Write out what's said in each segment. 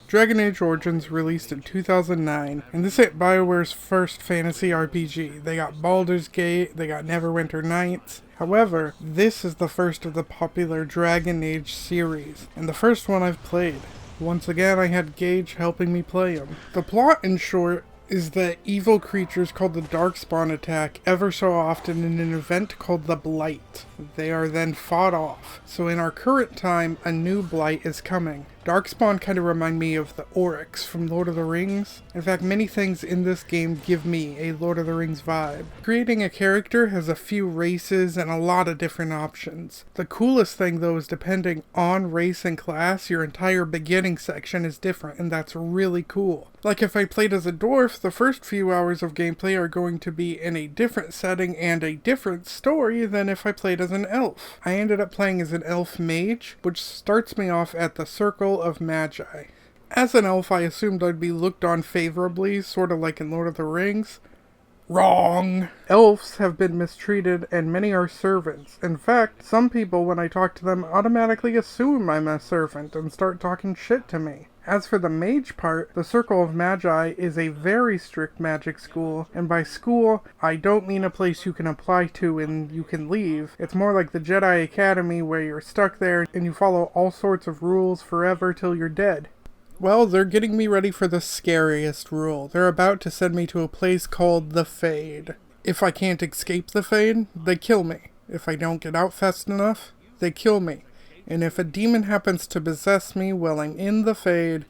Dragon Age Origins released in 2009, and this ain't BioWare's first fantasy RPG. They got Baldur's Gate, they got Neverwinter Nights. However, this is the first of the popular Dragon Age series, and the first one I've played. Once again, I had Gage helping me play him. The plot, in short, is that evil creatures called the Darkspawn attack ever so often in an event called the Blight. They are then fought off. So in our current time, a new Blight is coming. Darkspawn kind of remind me of the Oryx from Lord of the Rings. In fact, many things in this game give me a Lord of the Rings vibe. Creating a character has a few races and a lot of different options. The coolest thing though is depending on race and class, your entire beginning section is different, and that's really cool. Like if I played as a dwarf, the first few hours of gameplay are going to be in a different setting and a different story than if I played as an elf. I ended up playing as an elf mage, which starts me off at the Circle of Magi. As an elf, I assumed I'd be looked on favorably, sort of like in Lord of the Rings. Wrong! Elves have been mistreated and many are servants. In fact, some people, when I talk to them, automatically assume I'm a servant and start talking shit to me. As for the mage part, the Circle of Magi is a very strict magic school, and by school, I don't mean a place you can apply to and you can leave. It's more like the Jedi Academy where you're stuck there and you follow all sorts of rules forever till you're dead. Well, they're getting me ready for the scariest rule. They're about to send me to a place called the Fade. If I can't escape the Fade, they kill me. If I don't get out fast enough, they kill me. And if a demon happens to possess me while I'm in the Fade,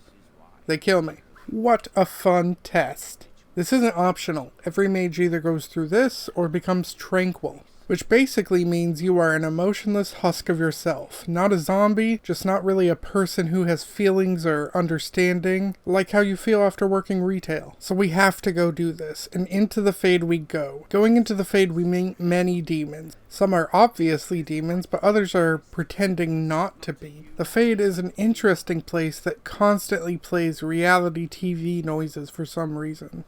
they kill me. What a fun test. This isn't optional. Every mage either goes through this or becomes tranquil, which basically means you are an emotionless husk of yourself. Not a zombie, just not really a person who has feelings or understanding, like how you feel after working retail. So we have to go do this, and into the Fade we go. Going into the Fade we meet many demons. Some are obviously demons, but others are pretending not to be. The Fade is an interesting place that constantly plays reality TV noises for some reason.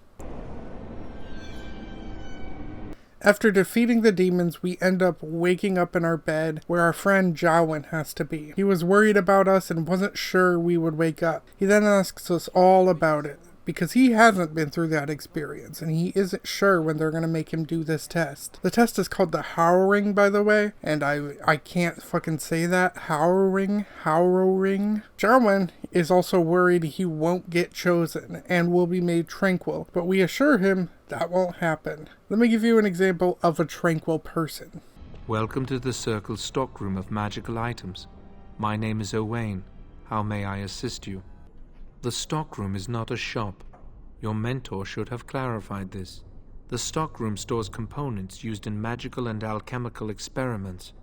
After defeating the demons, we end up waking up in our bed where our friend Jowen has to be. He was worried about us and wasn't sure we would wake up. He then asks us all about it, because he hasn't been through that experience, and he isn't sure when they're going to make him do this test. The test is called the Howling, by the way, and I can't fucking say that. Howling. Jowen is also worried he won't get chosen and will be made tranquil, but we assure him that won't happen. Let me give you an example of a tranquil person. Welcome to the Circle stockroom of magical items. My name is Owain. How may I assist you? The stockroom is not a shop. Your mentor should have clarified this. The stockroom stores components used in magical and alchemical experiments.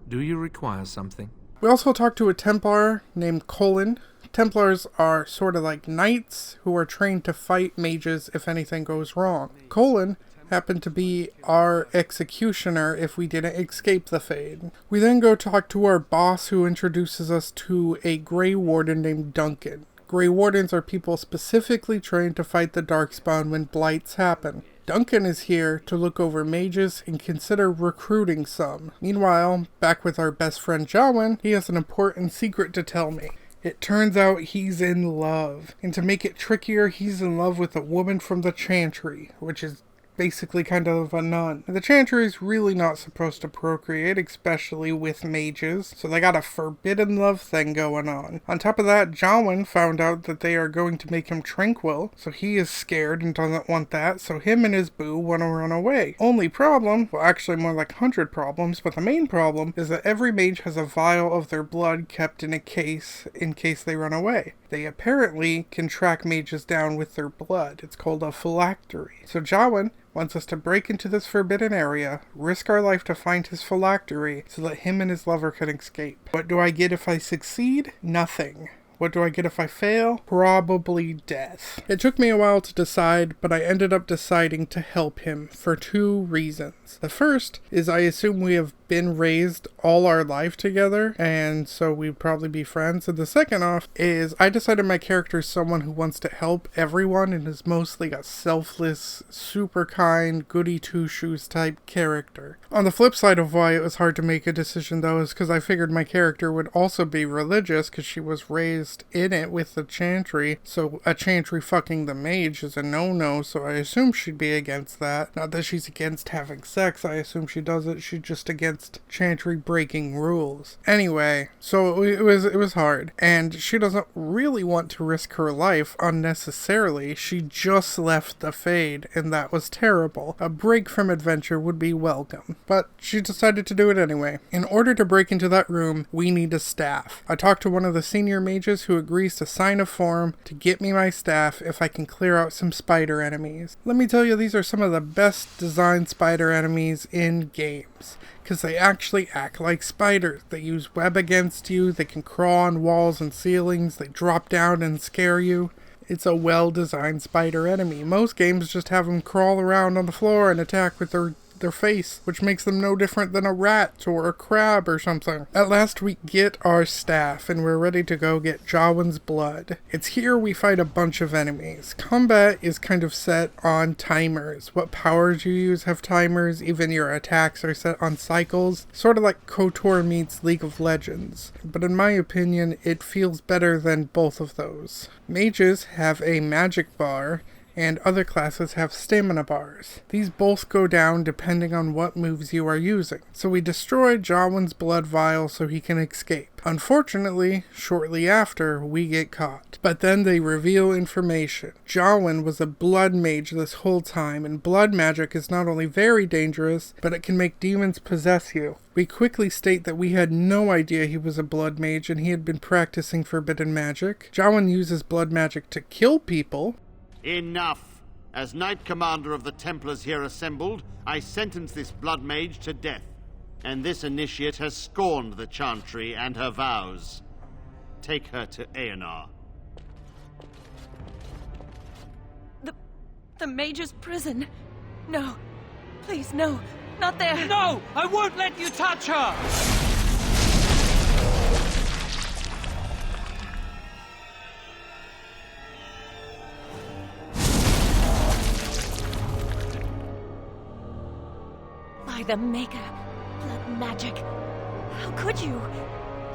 Do you require something? We also talked to a Templar named Colin. Templars are sort of like knights who are trained to fight mages if anything goes wrong. Colin happened to be our executioner if we didn't escape the Fade. We then go talk to our boss who introduces us to a Grey Warden named Duncan. Grey Wardens are people specifically trained to fight the Darkspawn when blights happen. Duncan is here to look over mages and consider recruiting some. Meanwhile, back with our best friend Jowen, he has an important secret to tell me. It turns out he's in love. And to make it trickier, he's in love with a woman from the Chantry, which is basically kind of a nun. The Chantry is really not supposed to procreate, especially with mages, so they got a forbidden love thing going on. On top of that, Jowen found out that they are going to make him tranquil, so he is scared and doesn't want that, so him and his boo want to run away. Only problem, well actually more like 100 problems, but the main problem is that every mage has a vial of their blood kept in a case in case they run away. They apparently can track mages down with their blood. It's called a phylactery. So Jowen wants us to break into this forbidden area, risk our life to find his phylactery so that him and his lover can escape. What do I get if I succeed? Nothing. What do I get if I fail? Probably death. It took me a while to decide, but I ended up deciding to help him for 2 reasons. The first is I assume we have been raised all our life together, and so we'd probably be friends. And the second off is I decided my character is someone who wants to help everyone and is mostly a selfless, super kind, goody two-shoes type character. On the flip side of why it was hard to make a decision though is because I figured my character would also be religious because she was raised just in it with the Chantry, so a Chantry fucking the mage is a no-no, so I assume she'd be against that. Not that she's against having sex, I assume she does it, she's just against Chantry breaking rules. Anyway, so it was hard, and she doesn't really want to risk her life unnecessarily. She just left the Fade, and that was terrible. A break from adventure would be welcome, but she decided to do it anyway. In order to break into that room, we need a staff. I talked to one of the senior mages who agrees to sign a form to get me my staff if I can clear out some spider enemies. Let me tell you, these are some of the best designed spider enemies in games, because they actually act like spiders. They use web against you, they can crawl on walls and ceilings, they drop down and scare you. It's a well-designed spider enemy. Most games just have them crawl around on the floor and attack with their face, which makes them no different than a rat or a crab or something. At last we get our staff, and we're ready to go get Jawan's blood. It's here we fight a bunch of enemies. Combat is kind of set on timers. What powers you use have timers, even your attacks are set on cycles, sort of like KOTOR meets League of Legends. But in my opinion, it feels better than both of those. Mages have a magic bar, and other classes have stamina bars. These both go down depending on what moves you are using. So we destroy Jawan's blood vial so he can escape. Unfortunately, shortly after, we get caught. But then they reveal information. Jawan was a blood mage this whole time, and blood magic is not only very dangerous, but it can make demons possess you. We quickly state that we had no idea he was a blood mage and he had been practicing forbidden magic. Jawan uses blood magic to kill people. Enough! As Knight Commander of the Templars here assembled, I sentence this blood mage to death. And this initiate has scorned the Chantry and her vows. Take her to Aenar. The mage's prison. No. Please, no. Not there. No! I won't let you touch her! By the Maker. Blood magic. How could you?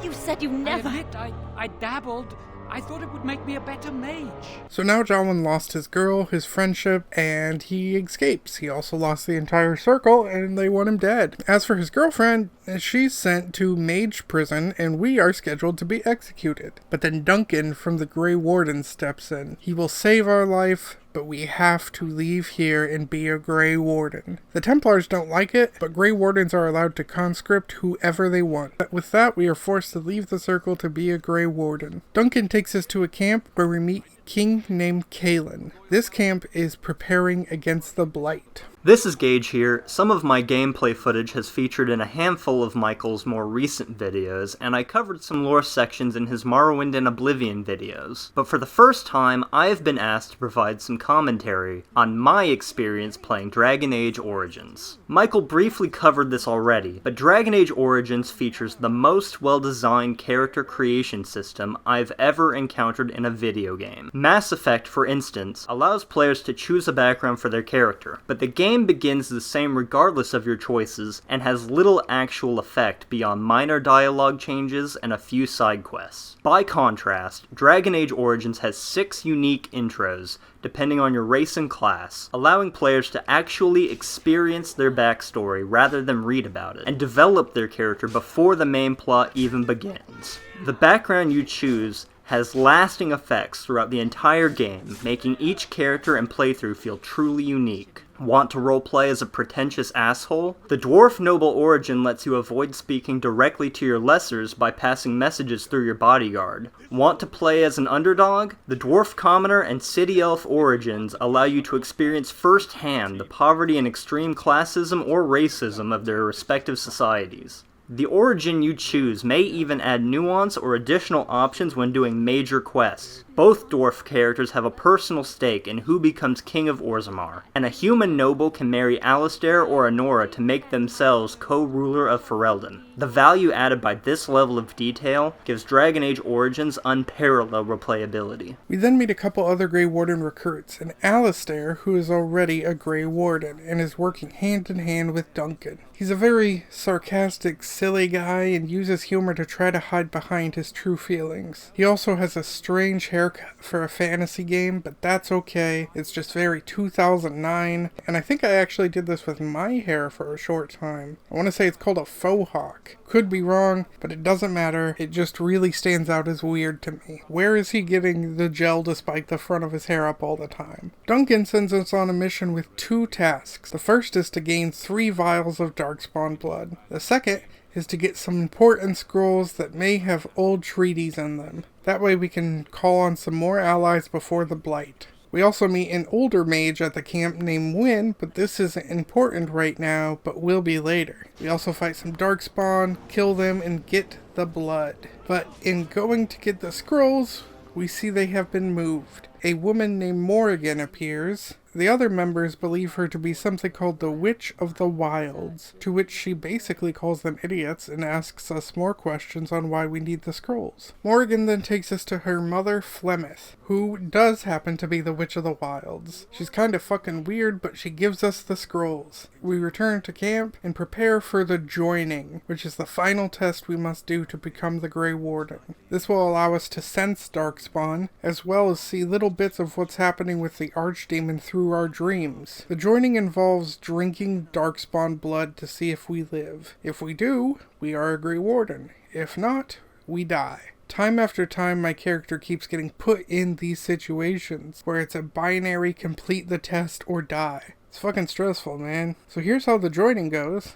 You said you never... I admit, I dabbled. I thought it would make me a better mage. So now Jawan lost his girl, his friendship, and he escapes. He also lost the entire circle, and they want him dead. As for his girlfriend, she's sent to mage prison, and we are scheduled to be executed. But then Duncan from the Grey Warden steps in. He will save our life, but we have to leave here and be a Grey Warden. The Templars don't like it, but Grey Wardens are allowed to conscript whoever they want. But with that, we are forced to leave the circle to be a Grey Warden. Duncan takes us to a camp where we meet a king named Kalen. This camp is preparing against the Blight. This is Gage here. Some of my gameplay footage has featured in a handful of Michael's more recent videos, and I covered some lore sections in his Morrowind and Oblivion videos. But for the first time, I have been asked to provide some commentary on my experience playing Dragon Age Origins. Michael briefly covered this already, but Dragon Age Origins features the most well-designed character creation system I've ever encountered in a video game. Mass Effect, for instance, allows players to choose a background for their character, but the game begins the same regardless of your choices and has little actual effect beyond minor dialogue changes and a few side quests. By contrast, Dragon Age Origins has 6 unique intros depending on your race and class, allowing players to actually experience their backstory rather than read about it, and develop their character before the main plot even begins. The background you choose has lasting effects throughout the entire game, making each character and playthrough feel truly unique. Want to roleplay as a pretentious asshole? The Dwarf Noble Origin lets you avoid speaking directly to your lessers by passing messages through your bodyguard. Want to play as an underdog? The Dwarf Commoner and City Elf Origins allow you to experience firsthand the poverty and extreme classism or racism of their respective societies. The origin you choose may even add nuance or additional options when doing major quests. Both dwarf characters have a personal stake in who becomes king of Orzammar, and a human noble can marry Alistair or Anora to make themselves co-ruler of Ferelden. The value added by this level of detail gives Dragon Age Origins unparalleled replayability. We then meet a couple other Grey Warden recruits, and Alistair, who is already a Grey Warden, and is working hand in hand with Duncan. He's a very sarcastic, silly guy, and uses humor to try to hide behind his true feelings. He also has a strange haircut for a fantasy game, but that's okay. It's just very 2009, and I think I actually did this with my hair for a short time. I want to say it's called a faux hawk. Could be wrong, but it doesn't matter. It just really stands out as weird to me. Where is he getting the gel to spike the front of his hair up all the time? Duncan sends us on a mission with 2 tasks. The first is to gain 3 vials of Darkspawn blood. The second is to get some important scrolls that may have old treaties in them. That way we can call on some more allies before the Blight. We also meet an older mage at the camp named Wynn, but this isn't important right now, but will be later. We also fight some Darkspawn, kill them, and get the blood. But in going to get the scrolls, we see they have been moved. A woman named Morrigan appears. The other members believe her to be something called the Witch of the Wilds, to which she basically calls them idiots and asks us more questions on why we need the scrolls. Morrigan then takes us to her mother, Flemeth, who does happen to be the Witch of the Wilds. She's kind of fucking weird, but she gives us the scrolls. We return to camp and prepare for the joining, which is the final test we must do to become the Grey Warden. This will allow us to sense Darkspawn, as well as see little bits of what's happening with the Archdemon through our dreams. The joining involves drinking Darkspawn blood to see if we live. If we do, we are a Grey Warden. If not, we die. Time after time, my character keeps getting put in these situations where it's a binary complete the test or die. It's fucking stressful, man. So here's how the joining goes.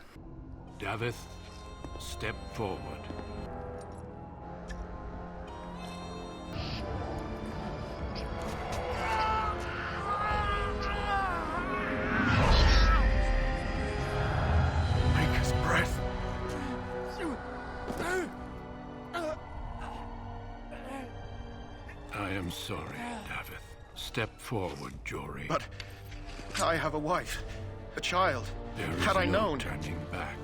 Davith, step forward. I am sorry, Davith. Step forward, Jory. But I have a wife, a child. There is Had I no known... turning back.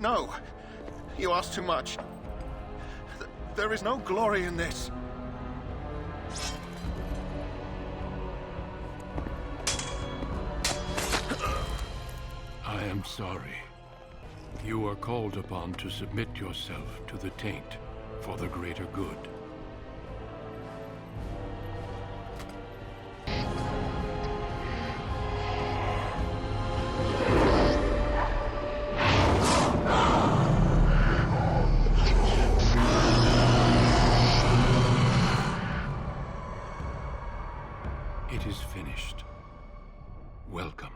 No, you ask too much. There is no glory in this. I am sorry. You are called upon to submit yourself to the taint for the greater good. It is finished. Welcome.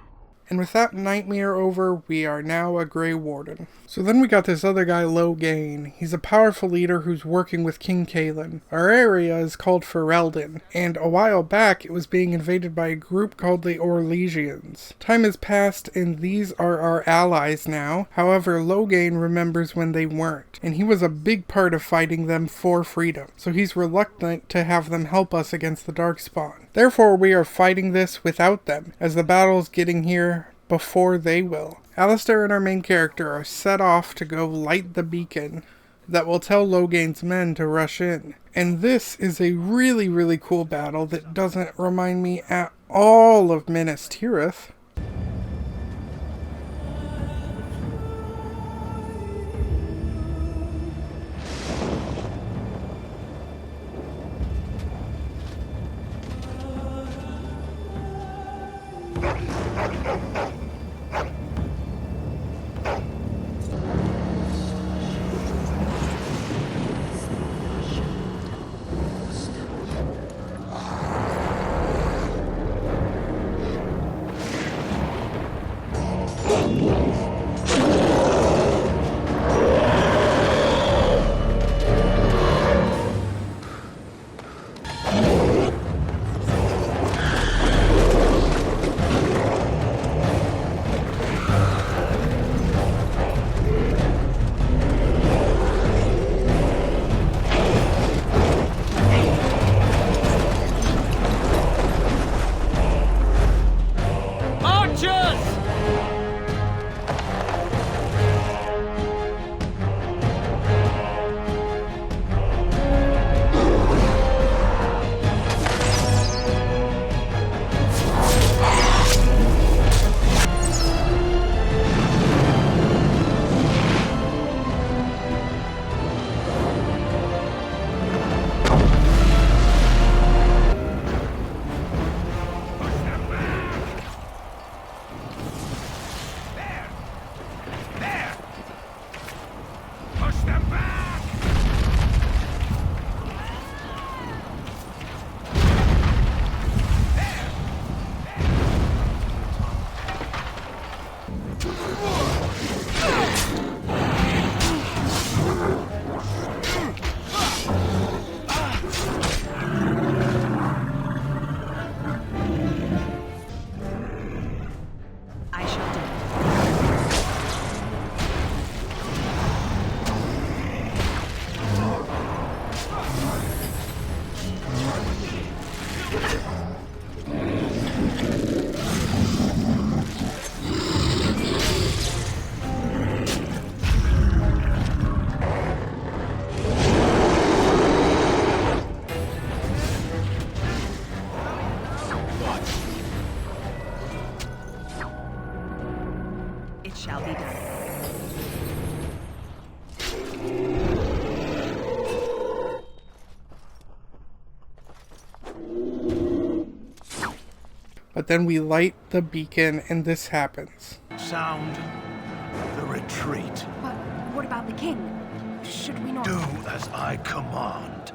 And with that nightmare over, we are now a Grey Warden. So then we got this other guy, Loghain. He's a powerful leader who's working with King Cailan. Our area is called Ferelden, and a while back it was being invaded by a group called the Orlesians. Time has passed and these are our allies now. However, Loghain remembers when they weren't, and he was a big part of fighting them for freedom. So he's reluctant to have them help us against the Darkspawn. Therefore, we are fighting this without them, as the battle's getting here before they will. Alistair and our main character are set off to go light the beacon that will tell Loghain's men to rush in. And this is a really, really cool battle that doesn't remind me at all of Minas Tirith. shall be done. But then we light the beacon and this happens. Sound the retreat. But what about the king? Should we not... Do as I command.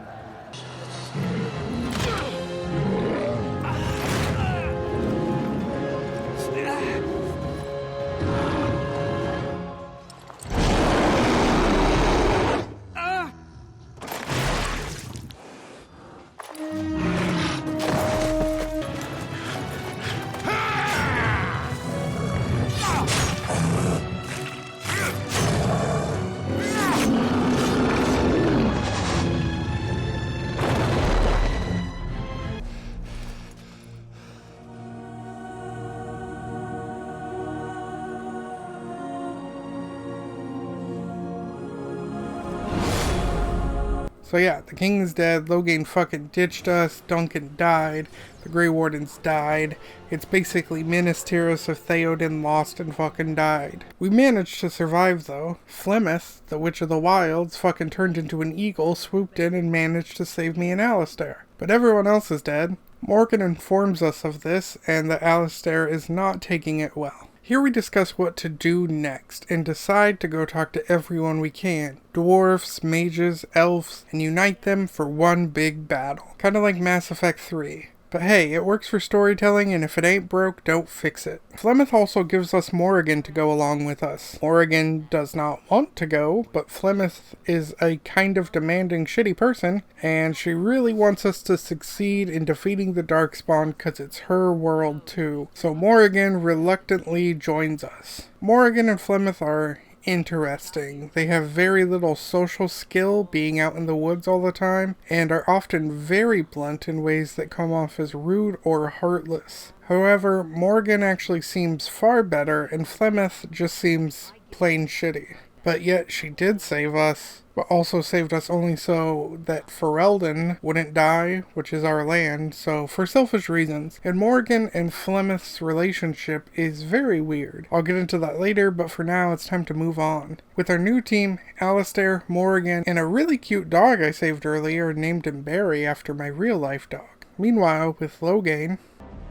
So yeah, the king is dead, Loghain fucking ditched us, Duncan died, the Grey Wardens died. It's basically Minas Tirith of Theoden lost and fucking died. We managed to survive though. Flemeth, the Witch of the Wilds, fucking turned into an eagle, swooped in and managed to save me and Alistair. But everyone else is dead. Morgan informs us of this and that Alistair is not taking it well. Here we discuss what to do next, and decide to go talk to everyone we can. Dwarves, mages, elves, and unite them for one big battle. Kinda like Mass Effect 3. But hey, it works for storytelling, and if it ain't broke, don't fix it. Flemeth also gives us Morrigan to go along with us. Morrigan does not want to go, but Flemeth is a kind of demanding shitty person, and she really wants us to succeed in defeating the Darkspawn because it's her world too. So Morrigan reluctantly joins us. Morrigan and Flemeth are interesting. They have very little social skill, being out in the woods all the time, and are often very blunt in ways that come off as rude or heartless. However, Morgan actually seems far better, and Flemeth just seems plain shitty. But yet she did save us, but also saved us only so that Ferelden wouldn't die, which is our land, so for selfish reasons. And Morgan and Flemeth's relationship is very weird. I'll get into that later, but for now it's time to move on. With our new team, Alistair, Morrigan, and a really cute dog I saved earlier and named him Barry after my real life dog. Meanwhile, with Loghain,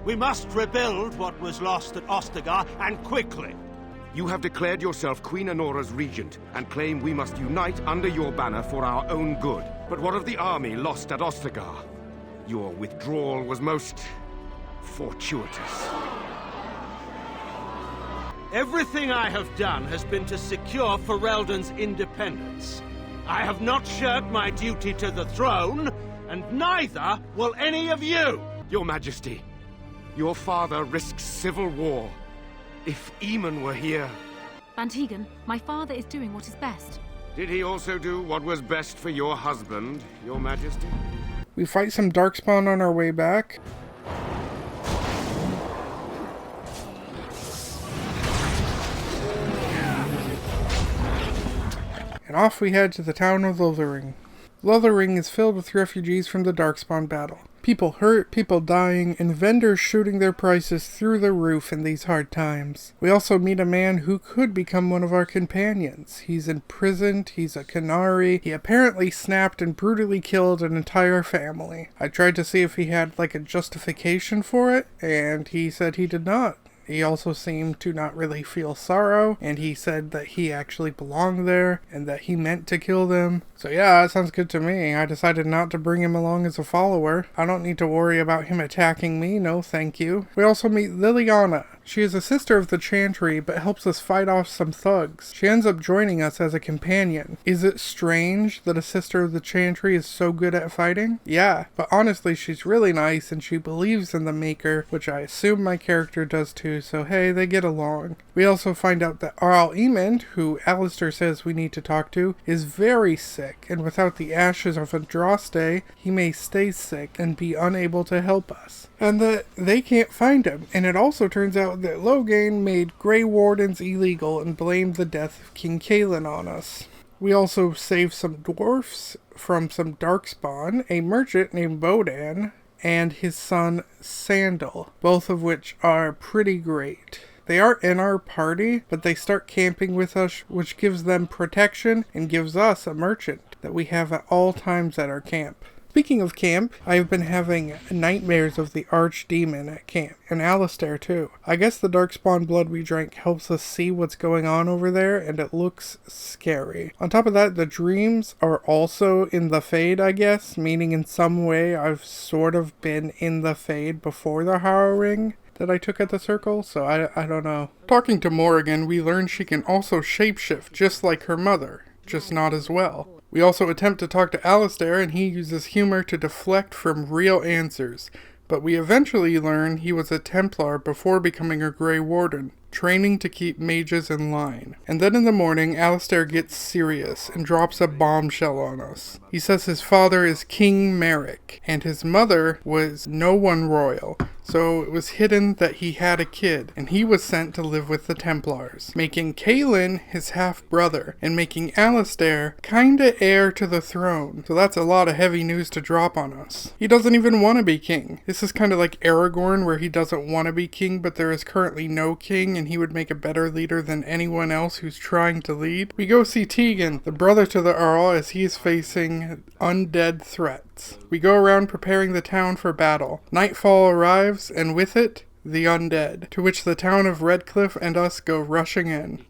we must rebuild what was lost at Ostagar, and quickly. You have declared yourself Queen Anora's regent, and claim we must unite under your banner for our own good. But what of the army lost at Ostagar? Your withdrawal was most fortuitous. Everything I have done has been to secure Ferelden's independence. I have not shirked my duty to the throne, and neither will any of you! Your Majesty, your father risks civil war. If Eamon were here... Van Tegan, my father is doing what is best. Did he also do what was best for your husband, Your Majesty? we fight some Darkspawn on our way back. And off we head to the town of Lothering. Lothering is filled with refugees from the Darkspawn battle. People hurt, people dying, and vendors shooting their prices through the roof in these hard times. We also meet a man who could become one of our companions. He's imprisoned, he's a Canary, he apparently snapped and brutally killed an entire family. I tried to see if he had like a justification for it, and he said he did not. He also seemed to not really feel sorrow, and he said that he actually belonged there, and that he meant to kill them. So yeah, that sounds good to me. I decided not to bring him along as a follower. I don't need to worry about him attacking me, no thank you. We also meet Liliana. She is a sister of the Chantry, but helps us fight off some thugs. She ends up joining us as a companion. Is it strange that a sister of the Chantry is so good at fighting? Yeah, but honestly she's really nice, and she believes in the Maker, which I assume my character does too, so hey, they get along. We also find out that Arl Emond, who Alistair says we need to talk to, is very sick, and without the ashes of Andraste, he may stay sick and be unable to help us. And that they can't find him. And it also turns out that Loghain made Grey Wardens illegal and blamed the death of King Cailan on us. We also save some dwarfs from some Darkspawn, a merchant named Bodan, and his son Sandal, both of which are pretty great. They are in our party, but they start camping with us, which gives them protection and gives us a merchant that we have at all times at our camp. Speaking of camp, I've been having nightmares of the archdemon at camp, and Alistair too. I guess the darkspawn blood we drank helps us see what's going on over there, and it looks scary. On top of that, the dreams are also in the Fade, I guess, meaning in some way I've sort of been in the Fade before the Harrowing that I took at the circle, so I don't know. Talking to Morrigan, we learn she can also shapeshift, just like her mother, just not as well. We also attempt to talk to Alistair, and he uses humor to deflect from real answers, but we eventually learn he was a Templar before becoming a Grey Warden, training to keep mages in line. And then in the morning, Alistair gets serious and drops a bombshell on us. He says his father is King Merrick, and his mother was no one royal, so it was hidden that he had a kid, and he was sent to live with the Templars, making Kaelin his half-brother, and making Alistair kinda heir to the throne. So that's a lot of heavy news to drop on us. He doesn't even want to be king. This is kind of like Aragorn, where he doesn't want to be king, but there is currently no king, and he would make a better leader than anyone else who's trying to lead. We go see Tegan, the brother to the Earl, as he is facing undead threats. We go around preparing the town for battle. Nightfall arrives, and with it, the undead, to which the town of Redcliffe and us go rushing in.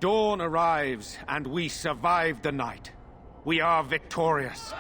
Dawn arrives, and we survive the night. We are victorious.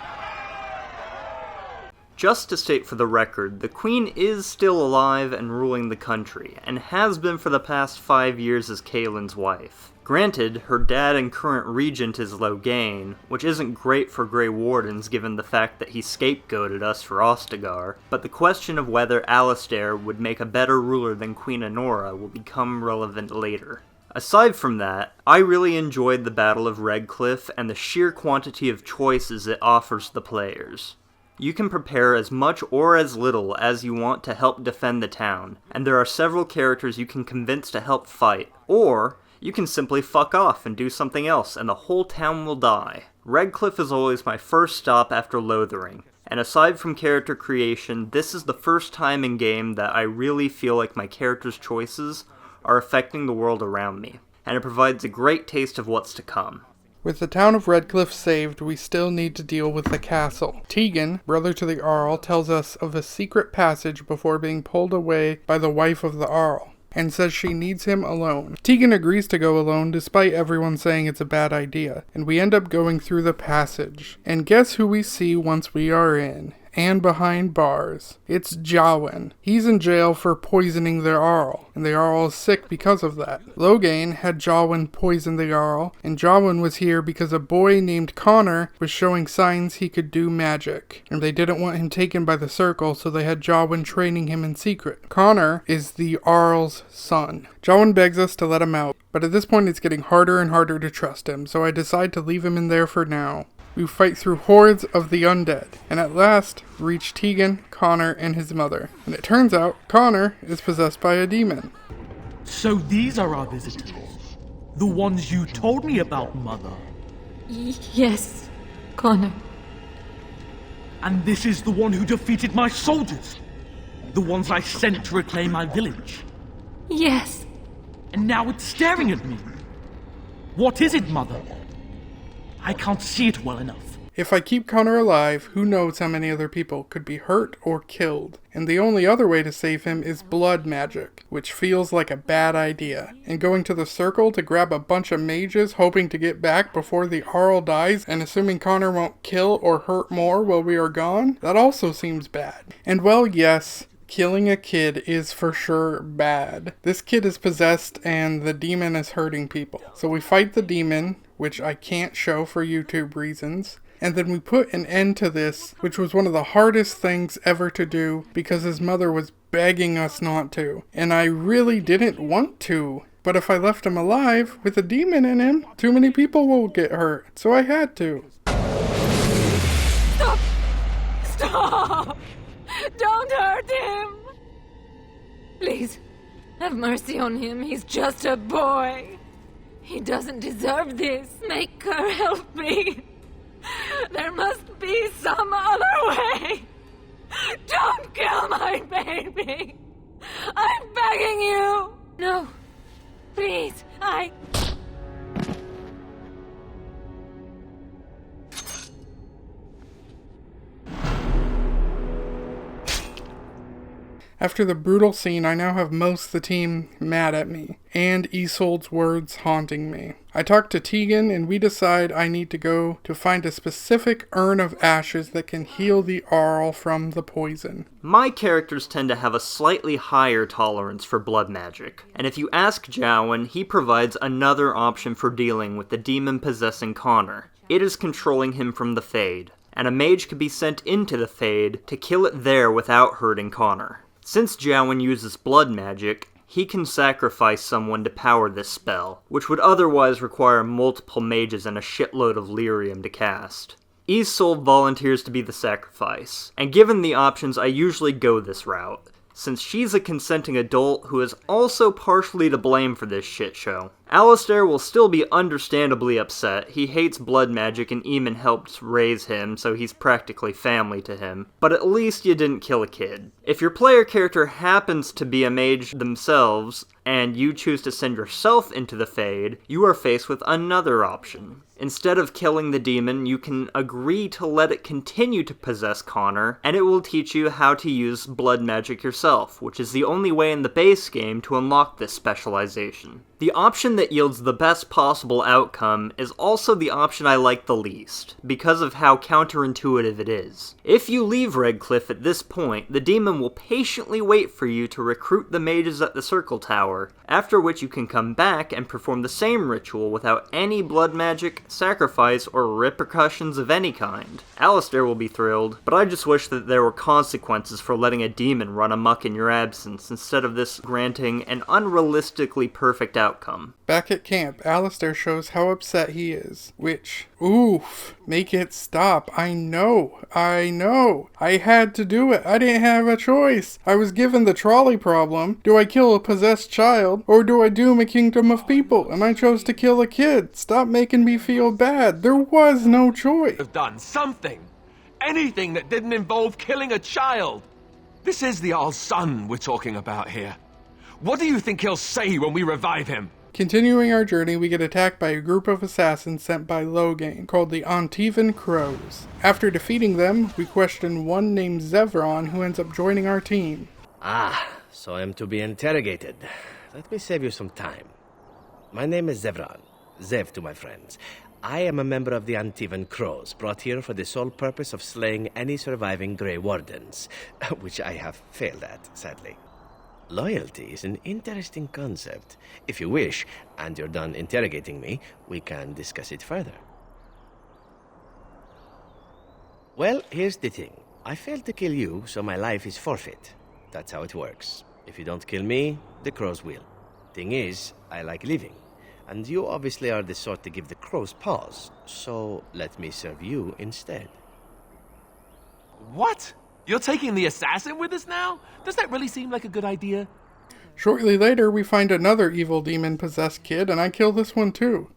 Just to state for the record, the Queen is still alive and ruling the country, and has been for the past 5 years as Kaelin's wife. Granted, her dad and current regent is Loghain, which isn't great for Grey Wardens given the fact that he scapegoated us for Ostagar, but the question of whether Alistair would make a better ruler than Queen Anora will become relevant later. Aside from that, I really enjoyed the Battle of Redcliffe and the sheer quantity of choices it offers the players. You can prepare as much or as little as you want to help defend the town, and there are several characters you can convince to help fight, or you can simply fuck off and do something else and the whole town will die. Redcliffe is always my first stop after Lothering, and aside from character creation, this is the first time in game that I really feel like my character's choices are affecting the world around me, and it provides a great taste of what's to come. With the town of Redcliffe saved, we still need to deal with the castle. Tegan, brother to the Arl, tells us of a secret passage before being pulled away by the wife of the Arl, and says she needs him alone. Tegan agrees to go alone despite everyone saying it's a bad idea, and we end up going through the passage. And guess who we see once we are in? And behind bars. It's Jawin. He's in jail for poisoning the Arl, and the Arl is sick because of that. Loghain had Jawin poison the Arl, and Jawin was here because a boy named Connor was showing signs he could do magic, and they didn't want him taken by the Circle, so they had Jawin training him in secret. Connor is the Arl's son. Jawin begs us to let him out, but at this point it's getting harder and harder to trust him, so I decide to leave him in there for now. We fight through hordes of the undead, and at last reach Tegan, Connor, and his mother. And it turns out Connor is possessed by a demon. So these are our visitors? The ones you told me about, Mother? Yes, Connor. And this is the one who defeated my soldiers? The ones I sent to reclaim my village? Yes. And now it's staring at me. What is it, Mother? I can't see it well enough. If I keep Connor alive, who knows how many other people could be hurt or killed. And the only other way to save him is blood magic, which feels like a bad idea. And going to the Circle to grab a bunch of mages hoping to get back before the Arl dies, and assuming Connor won't kill or hurt more while we are gone, that also seems bad. And well, yes, killing a kid is for sure bad. This kid is possessed and the demon is hurting people. So we fight the demon, which I can't show for YouTube reasons, and then we put an end to this, which was one of the hardest things ever to do because his mother was begging us not to, and I really didn't want to. But if I left him alive with a demon in him, too many people will get hurt, so I had to. Stop! Stop! Don't hurt him! Please, have mercy on him. He's just a boy. He doesn't deserve this. Make her help me. There must be some other way. Don't kill my baby. I'm begging you. No. Please, After the brutal scene, I now have most of the team mad at me, and Isolde's words haunting me. I talk to Tegan, and we decide I need to go to find a specific urn of ashes that can heal the Arl from the poison. My characters tend to have a slightly higher tolerance for blood magic, and if you ask Jowen, he provides another option for dealing with the demon possessing Connor. It is controlling him from the Fade, and a mage could be sent into the Fade to kill it there without hurting Connor. Since Jowen uses blood magic, he can sacrifice someone to power this spell, which would otherwise require multiple mages and a shitload of lyrium to cast. Isolde volunteers to be the sacrifice, and given the options I usually go this route, since she's a consenting adult who is also partially to blame for this shit show. Alistair will still be understandably upset. He hates blood magic and Eamon helped raise him, so he's practically family to him. But at least you didn't kill a kid. If your player character happens to be a mage themselves, and you choose to send yourself into the Fade, you are faced with another option. Instead of killing the demon, you can agree to let it continue to possess Connor, and it will teach you how to use blood magic yourself, which is the only way in the base game to unlock this specialization. The option that yields the best possible outcome is also the option I like the least, because of how counterintuitive it is. If you leave Redcliffe at this point, the demon will patiently wait for you to recruit the mages at the Circle Tower, after which you can come back and perform the same ritual without any blood magic, sacrifice, or repercussions of any kind. Alistair will be thrilled, but I just wish that there were consequences for letting a demon run amok in your absence, instead of this granting an unrealistically perfect outcome. Back at camp, Alistair shows how upset he is, which, oof, make it stop. I know. I had to do it. I didn't have a choice. I was given the trolley problem. Do I kill a possessed child, or do I doom a kingdom of people? And I chose to kill a kid. Stop making me feel bad. There was no choice. Have done something. Anything that didn't involve killing a child. This is the Arl's son we're talking about here. What do you think he'll say when we revive him? Continuing our journey, we get attacked by a group of assassins sent by Logain, called the Antivan Crows. After defeating them, we question one named Zevron, who ends up joining our team. So I'm to be interrogated. Let me save you some time. My name is Zevron. Zev to my friends. I am a member of the Antivan Crows, brought here for the sole purpose of slaying any surviving Grey Wardens, which I have failed at, sadly. Loyalty is an interesting concept. If you wish, and you're done interrogating me, we can discuss it further. Well, here's the thing. I failed to kill you, so my life is forfeit. That's how it works. If you don't kill me, the crows will. Thing is, I like living. And you obviously are the sort to give the crows pause, so let me serve you instead. What? You're taking the assassin with us now? Does that really seem like a good idea? Shortly later, we find another evil demon-possessed kid, and I kill this one too.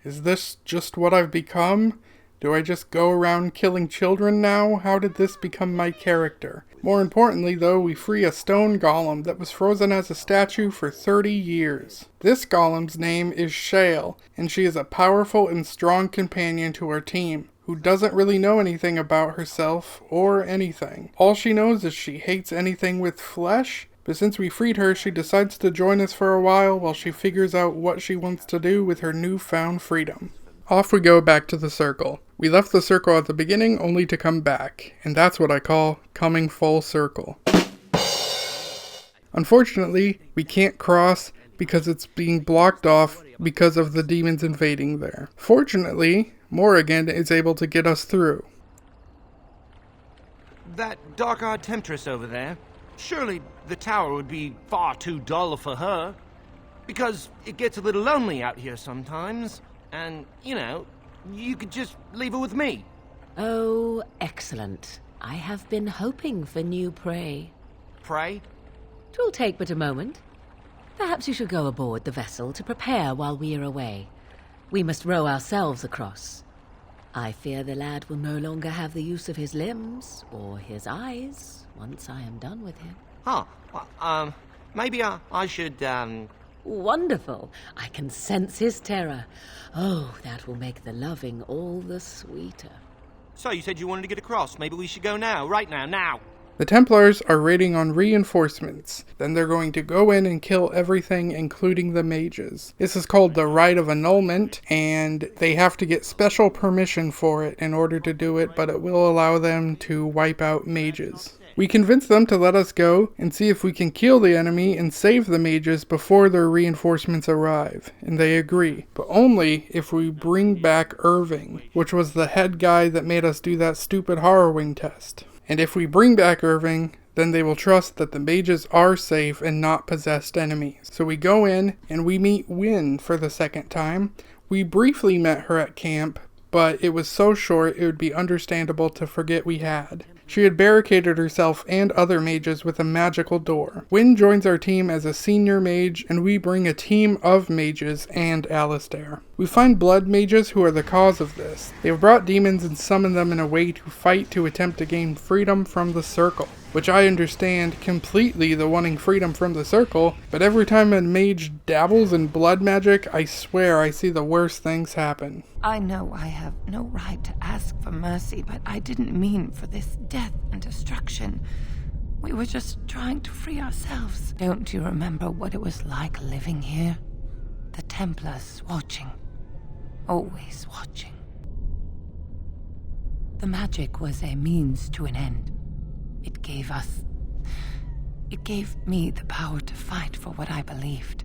Is this just what I've become? Do I just go around killing children now? How did this become my character? More importantly, though, we free a stone golem that was frozen as a statue for 30 years. This golem's name is Shale, and she is a powerful and strong companion to our team, who doesn't really know anything about herself or anything. All she knows is she hates anything with flesh, but since we freed her, she decides to join us for a while she figures out what she wants to do with her newfound freedom. Off we go back to the circle. We left the circle at the beginning only to come back, and that's what I call coming full circle. Unfortunately, we can't cross because it's being blocked off because of the demons invading there. Fortunately, Morrigan is able to get us through. That dark-eyed temptress over there, surely the tower would be far too dull for her. Because it gets a little lonely out here sometimes. And, you know, you could just leave her with me. Oh, excellent. I have been hoping for new prey. Prey? 'Twill take but a moment. Perhaps you should go aboard the vessel to prepare while we are away. We must row ourselves across. I fear the lad will no longer have the use of his limbs or his eyes once I am done with him. Well, maybe I should, Wonderful. I can sense his terror. Oh, that will make the loving all the sweeter. So you said you wanted to get across. Maybe we should go now, right now. The Templars are waiting on reinforcements. Then they're going to go in and kill everything, including the mages. This is called the Rite of Annulment, and they have to get special permission for it in order to do it, but it will allow them to wipe out mages. We convince them to let us go and see if we can kill the enemy and save the mages before their reinforcements arrive, and they agree, but only if we bring back Irving, which was the head guy that made us do that stupid harrowing test. And if we bring back Irving, then they will trust that the mages are safe and not possessed enemies. So we go in and we meet Wynne for the second time. We briefly met her at camp, but it was so short it would be understandable to forget we had. She had barricaded herself and other mages with a magical door. Wynne joins our team as a senior mage, and we bring a team of mages and Alistair. We find blood mages who are the cause of this. They have brought demons and summoned them in a way to fight to attempt to gain freedom from the Circle. Which I understand completely, the wanting freedom from the Circle, but every time a mage dabbles in blood magic, I swear I see the worst things happen. I know I have no right to ask for mercy, but I didn't mean for this death and destruction. We were just trying to free ourselves. Don't you remember what it was like living here? The Templars watching. Always watching. The magic was a means to an end. It gave me the power to fight for what I believed.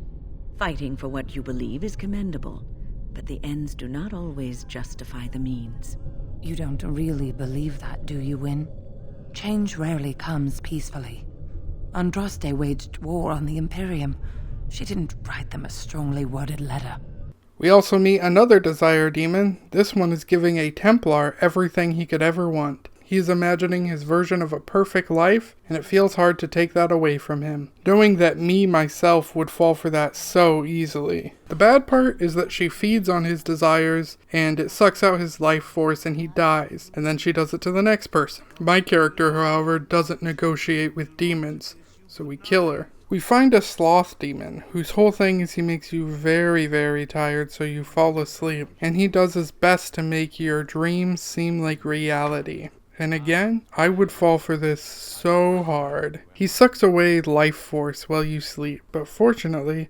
Fighting for what you believe is commendable, but the ends do not always justify the means. You don't really believe that, do you, Wynne? Change rarely comes peacefully. Andraste waged war on the Imperium. She didn't write them a strongly worded letter. We also meet another Desire Demon. This one is giving a Templar everything he could ever want. He is imagining his version of a perfect life, and it feels hard to take that away from him, knowing that me, myself, would fall for that so easily. The bad part is that she feeds on his desires, and it sucks out his life force and he dies, and then she does it to the next person. My character, however, doesn't negotiate with demons, so we kill her. We find a sloth demon, whose whole thing is he makes you very, very tired so you fall asleep, and he does his best to make your dreams seem like reality. And again, I would fall for this so hard. He sucks away life force while you sleep, but fortunately,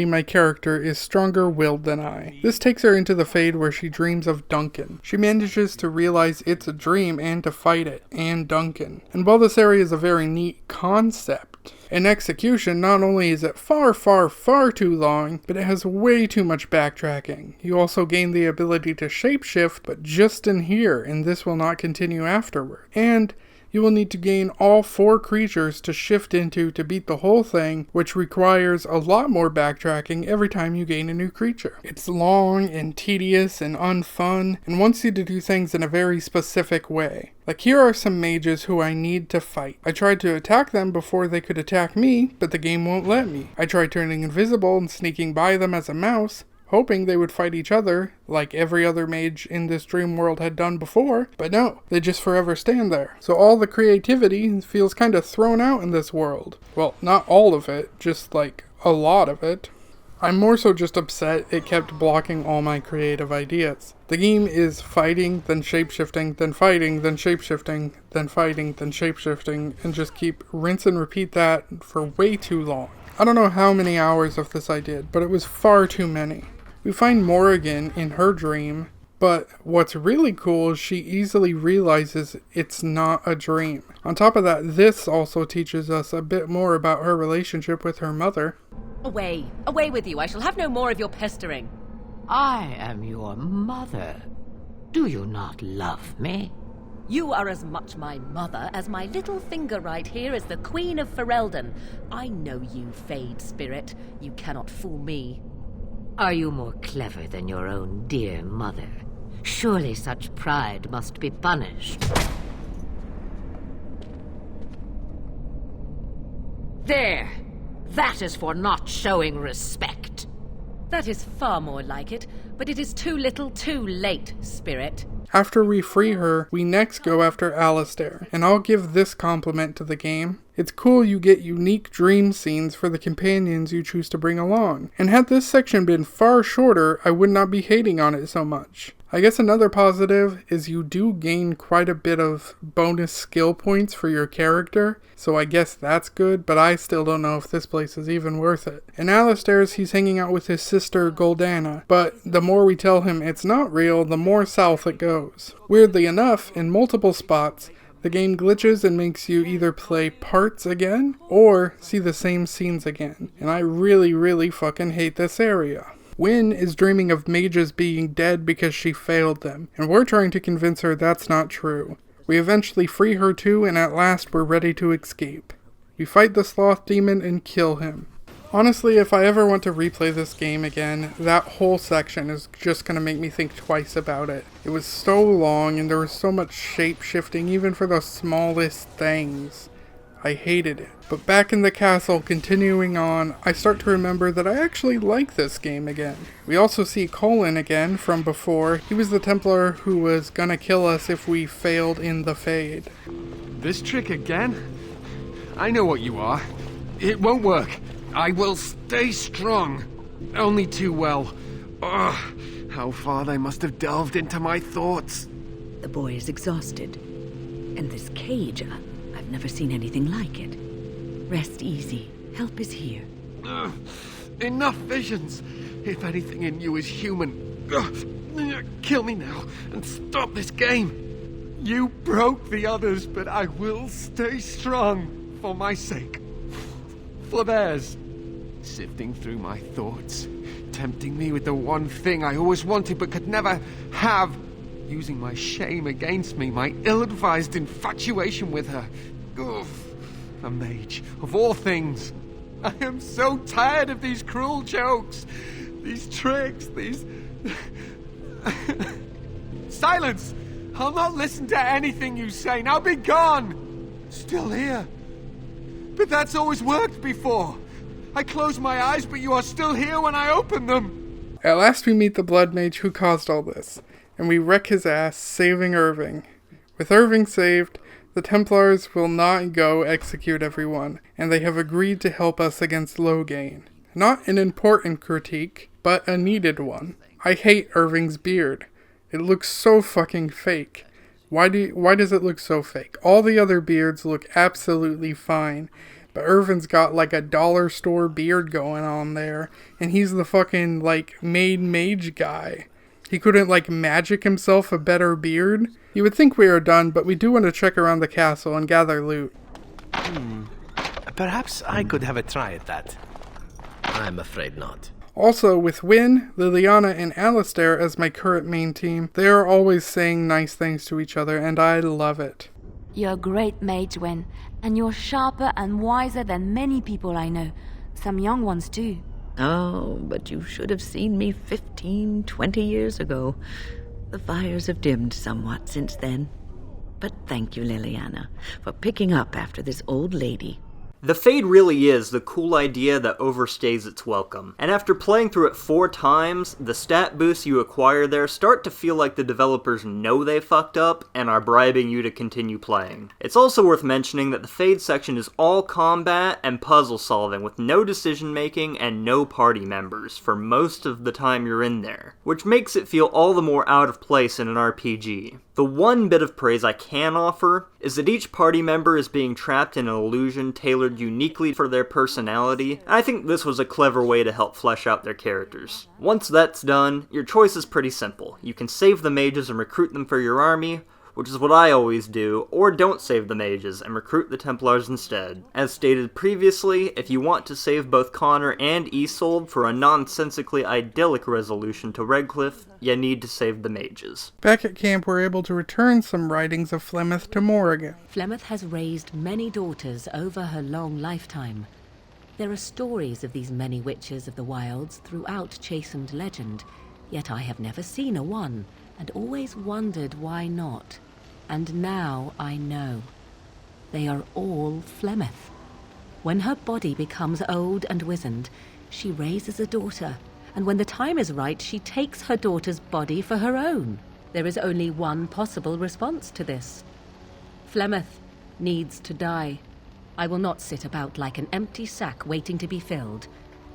my character is stronger-willed than I. This takes her into the Fade where she dreams of Duncan. She manages to realize it's a dream and to fight it, and Duncan. And while this area is a very neat concept, in execution, not only is it far, far, far too long, but it has way too much backtracking. You also gain the ability to shapeshift, but just in here, and this will not continue afterward. And you will need to gain all 4 creatures to shift into to beat the whole thing, which requires a lot more backtracking every time you gain a new creature. It's long and tedious and unfun, and wants you to do things in a very specific way. Like, here are some mages who I need to fight. I tried to attack them before they could attack me, but the game won't let me. I tried turning invisible and sneaking by them as a mouse, hoping they would fight each other, like every other mage in this dream world had done before, but no, they just forever stand there. So all the creativity feels kind of thrown out in this world. Well, not all of it, just like a lot of it. I'm more so just upset it kept blocking all my creative ideas. The game is fighting, then shapeshifting, then fighting, then shapeshifting, then fighting, then shapeshifting, and just keep rinse and repeat that for way too long. I don't know how many hours of this I did, but it was far too many. We find Morrigan in her dream, but what's really cool is she easily realizes it's not a dream. On top of that, this also teaches us a bit more about her relationship with her mother. Away! Away with you! I shall have no more of your pestering. I am your mother. Do you not love me? You are as much my mother as my little finger right here is the Queen of Ferelden. I know you, Fade Spirit. You cannot fool me. Are you more clever than your own dear mother? Surely such pride must be punished. There! That is for not showing respect. That is far more like it, but it is too little too late, Spirit. After we free her, we next go after Alistair, and I'll give this compliment to the game. It's cool you get unique dream scenes for the companions you choose to bring along, and had this section been far shorter, I would not be hating on it so much. I guess another positive is you do gain quite a bit of bonus skill points for your character, so I guess that's good, but I still don't know if this place is even worth it. In Alistair's, he's hanging out with his sister Goldana, but the more we tell him it's not real, the more south it goes. Weirdly enough, in multiple spots, the game glitches and makes you either play parts again, or see the same scenes again, and I really fucking hate this area. Wynne is dreaming of mages being dead because she failed them, and we're trying to convince her that's not true. We eventually free her too, and at last we're ready to escape. We fight the sloth demon and kill him. Honestly, if I ever want to replay this game again, that whole section is just going to make me think twice about it. It was so long and there was so much shape-shifting even for the smallest things. I hated it. But back in the castle, continuing on, I start to remember that I actually like this game again. We also see Colin again from before. He was the Templar who was gonna kill us if we failed in the Fade. This trick again? I know what you are. It won't work. I will stay strong. Only too well. Ugh, how far they must have delved into my thoughts. The boy is exhausted. And this cage, I've never seen anything like it. Rest easy. Help is here. Enough visions. If anything in you is human, kill me now and stop this game. You broke the others, but I will stay strong for my sake. For theirs. Sifting through my thoughts, tempting me with the one thing I always wanted but could never have. Using my shame against me, my ill-advised infatuation with her. Oof. A mage, of all things. I am so tired of these cruel jokes, these tricks, these... Silence! I'll not listen to anything you say. Now be gone! Still here. But that's always worked before. I close my eyes, but you are still here when I open them. At last we meet the blood mage who caused all this, and we wreck his ass, saving Irving. With Irving saved, the Templars will not go execute everyone, and they have agreed to help us against Loghain. Not an important critique, but a needed one. I hate Irving's beard. It looks so fucking fake. Why does it look so fake? All the other beards look absolutely fine, but Irvin's got like a dollar store beard going on there, and he's the fucking, like, made mage guy. He couldn't, like, magic himself a better beard? You would think we are done, but we do want to check around the castle and gather loot. Perhaps I could have a try at that. I'm afraid not. Also, with Wynne, Liliana, and Alistair as my current main team, they are always saying nice things to each other, and I love it. You're a great mage, Wynne, and you're sharper and wiser than many people I know. Some young ones, too. Oh, but you should have seen me 15, 20 years ago. The fires have dimmed somewhat since then. But thank you, Liliana, for picking up after this old lady. The Fade really is the cool idea that overstays its welcome, and after playing through it 4 times, the stat boosts you acquire there start to feel like the developers know they fucked up and are bribing you to continue playing. It's also worth mentioning that the Fade section is all combat and puzzle solving with no decision making and no party members for most of the time you're in there, which makes it feel all the more out of place in an RPG. The one bit of praise I can offer is that each party member is being trapped in an illusion tailored uniquely for their personality, and I think this was a clever way to help flesh out their characters. Once that's done, your choice is pretty simple. You can save the mages and recruit them for your army, which is what I always do, or don't save the mages and recruit the Templars instead. As stated previously, if you want to save both Connor and Isolde for a nonsensically idyllic resolution to Redcliffe, you need to save the mages. Back at camp, we're able to return some writings of Flemeth to Morrigan. Flemeth has raised many daughters over her long lifetime. There are stories of these many witches of the wilds throughout chastened legend, yet I have never seen a one, and always wondered why not. And now I know. They are all Flemeth. When her body becomes old and wizened, she raises a daughter, and when the time is right, she takes her daughter's body for her own. There is only one possible response to this. Flemeth needs to die. I will not sit about like an empty sack waiting to be filled.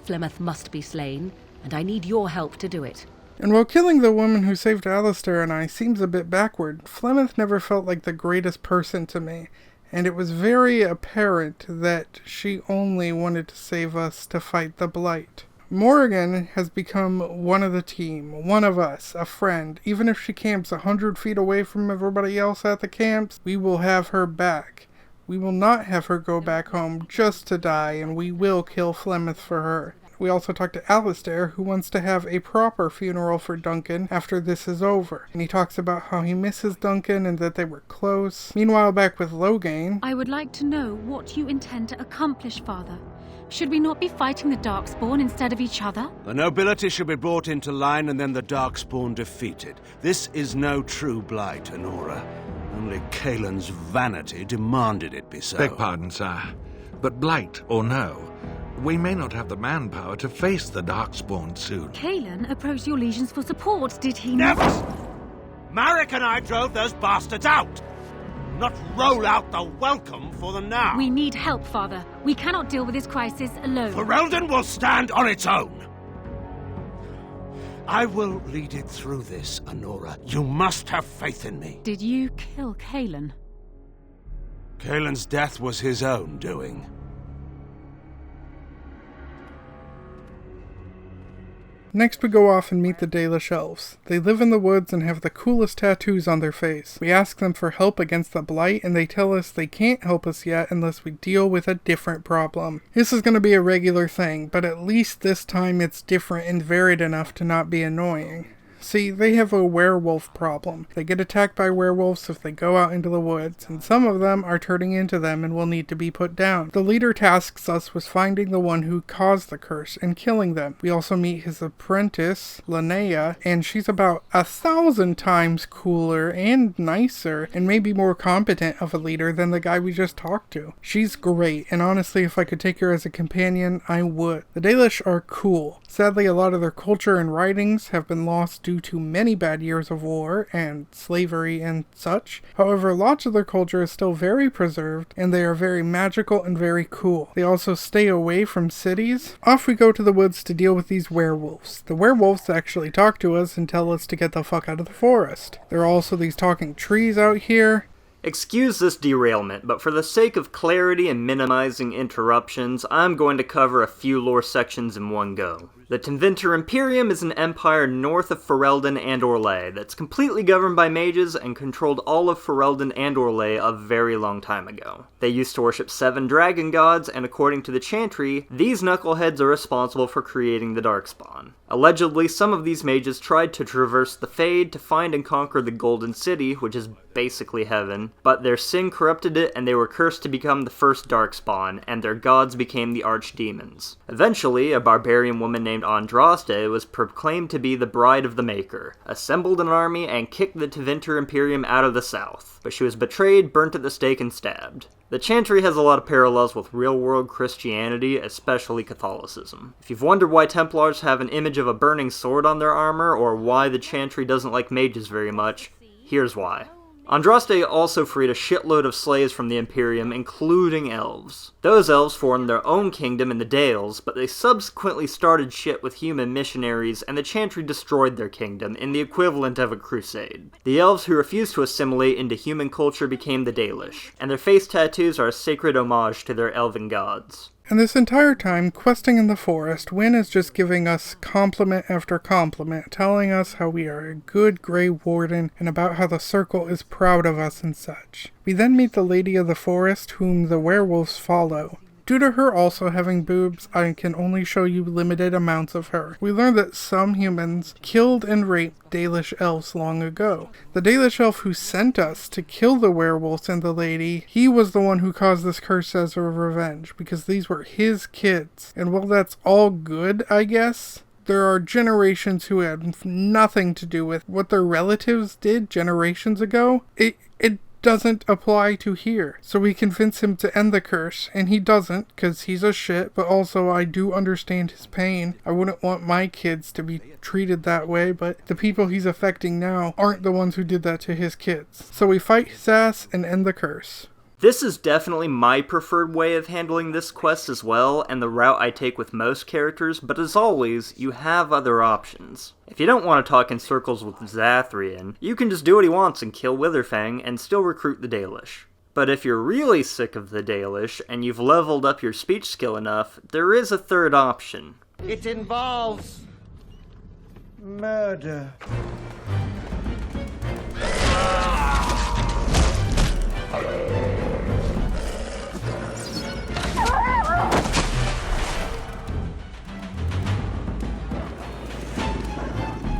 Flemeth must be slain, and I need your help to do it. And while killing the woman who saved Alistair and I seems a bit backward, Flemeth never felt like the greatest person to me, and it was very apparent that she only wanted to save us to fight the Blight. Morrigan has become one of the team, one of us, a friend. Even if she camps 100 feet away from everybody else at the camps, we will have her back. We will not have her go back home just to die, and we will kill Flemeth for her. We also talked to Alistair, who wants to have a proper funeral for Duncan after this is over. And he talks about how he misses Duncan and that they were close. Meanwhile, back with Loghain, I would like to know what you intend to accomplish, Father. Should we not be fighting the Darkspawn instead of each other? The nobility should be brought into line and then the Darkspawn defeated. This is no true Blight, Honora. Only Kaelin's vanity demanded it be so. Beg pardon, sire. But Blight or no, we may not have the manpower to face the Darkspawn soon. Kaelin approached your legions for support, did he Never! not? Marek and I drove those bastards out! Not roll out the welcome for them now! We need help, Father. We cannot deal with this crisis alone. Ferelden will stand on its own! I will lead it through this, Honora. You must have faith in me. Did you kill Kaelin? Kaelin's death was his own doing. Next we go off and meet the Dalish elves. They live in the woods and have the coolest tattoos on their face. We ask them for help against the Blight and they tell us they can't help us yet unless we deal with a different problem. This is going to be a regular thing, but at least this time it's different and varied enough to not be annoying. See, they have a werewolf problem. They get attacked by werewolves if they go out into the woods, and some of them are turning into them and will need to be put down. The leader tasks us with finding the one who caused the curse and killing them. We also meet his apprentice, Linnea, and she's about 1,000 times cooler and nicer and maybe more competent of a leader than the guy we just talked to. She's great, and honestly, if I could take her as a companion, I would. The Dalish are cool. Sadly, a lot of their culture and writings have been lost due to many bad years of war and slavery and such. However, lots of their culture is still very preserved, and they are very magical and very cool. They also stay away from cities. Off we go to the woods to deal with these werewolves. The werewolves actually talk to us and tell us to get the fuck out of the forest. There are also these talking trees out here. Excuse this derailment, but for the sake of clarity and minimizing interruptions, I'm going to cover a few lore sections in one go. The Tevinter Imperium is an empire north of Ferelden and Orlais that's completely governed by mages and controlled all of Ferelden and Orlais a very long time ago. They used to worship 7 dragon gods, and according to the Chantry, these knuckleheads are responsible for creating the Darkspawn. Allegedly, some of these mages tried to traverse the Fade to find and conquer the Golden City, which is basically heaven, but their sin corrupted it and they were cursed to become the first Darkspawn, and their gods became the archdemons. Eventually, a barbarian woman named Andraste was proclaimed to be the bride of the Maker, assembled an army, and kicked the Tevinter Imperium out of the south. But she was betrayed, burnt at the stake, and stabbed. The Chantry has a lot of parallels with real-world Christianity, especially Catholicism. If you've wondered why Templars have an image of a burning sword on their armor, or why the Chantry doesn't like mages very much, here's why. Andraste also freed a shitload of slaves from the Imperium, including elves. Those elves formed their own kingdom in the Dales, but they subsequently started shit with human missionaries, and the Chantry destroyed their kingdom in the equivalent of a crusade. The elves who refused to assimilate into human culture became the Dalish, and their face tattoos are a sacred homage to their elven gods. And this entire time, questing in the forest, Wynne is just giving us compliment after compliment, telling us how we are a good Grey Warden, and about how the Circle is proud of us and such. We then meet the Lady of the Forest, whom the werewolves follow. Due to her also having boobs, I can only show you limited amounts of her. We learn that some humans killed and raped Dalish elves long ago. The Dalish elf who sent us to kill the werewolves and the lady, he was the one who caused this curse as a revenge, because these were his kids. And while that's all good, I guess, there are generations who had nothing to do with what their relatives did generations ago. It doesn't apply to here. So we convince him to end the curse, and he doesn't, because he's a shit, but also I do understand his pain. I wouldn't want my kids to be treated that way, but the people he's affecting now aren't the ones who did that to his kids. So we fight his ass and end the curse. This is definitely my preferred way of handling this quest as well, and the route I take with most characters, but as always, you have other options. If you don't want to talk in circles with Zathrian, you can just do what he wants and kill Witherfang and still recruit the Dalish. But if you're really sick of the Dalish, and you've leveled up your speech skill enough, there is a third option. It involves murder.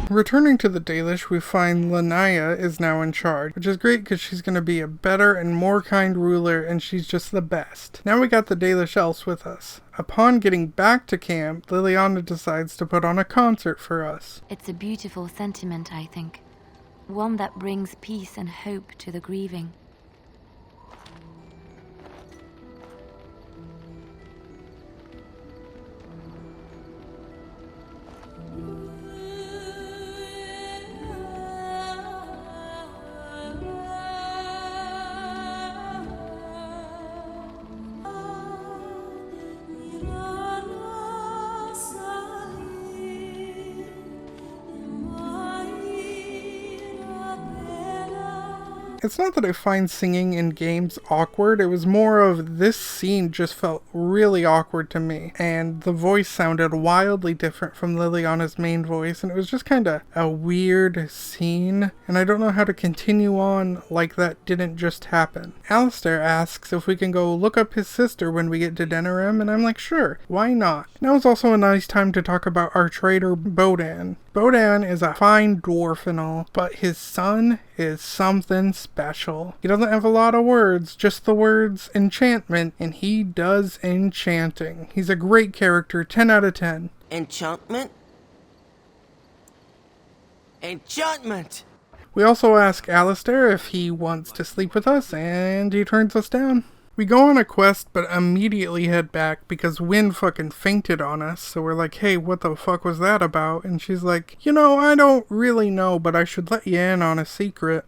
Returning to the Dalish, we find Lanaya is now in charge, which is great because she's going to be a better and more kind ruler, and she's just the best. Now we got the Dalish elves with us. Upon getting back to camp, Liliana decides to put on a concert for us. It's a beautiful sentiment, I think. One that brings peace and hope to the grieving. It's not that I find singing in games awkward, it was more of this scene just felt really awkward to me, and the voice sounded wildly different from Liliana's main voice, and it was just kinda a weird scene, and I don't know how to continue on like that didn't just happen. Alistair asks if we can go look up his sister when we get to Denerim, and I'm like, sure, why not? Now is also a nice time to talk about our traitor Bodan. Bodan is a fine dwarf and all, but his son is something special. He doesn't have a lot of words, just the words enchantment, and he does enchanting. He's a great character, 10 out of 10. Enchantment? Enchantment! We also ask Alistair if he wants to sleep with us, and he turns us down. We go on a quest, but immediately head back because Wynn fucking fainted on us, so we're like, hey, what the fuck was that about? And she's like, you know, I don't really know, but I should let you in on a secret.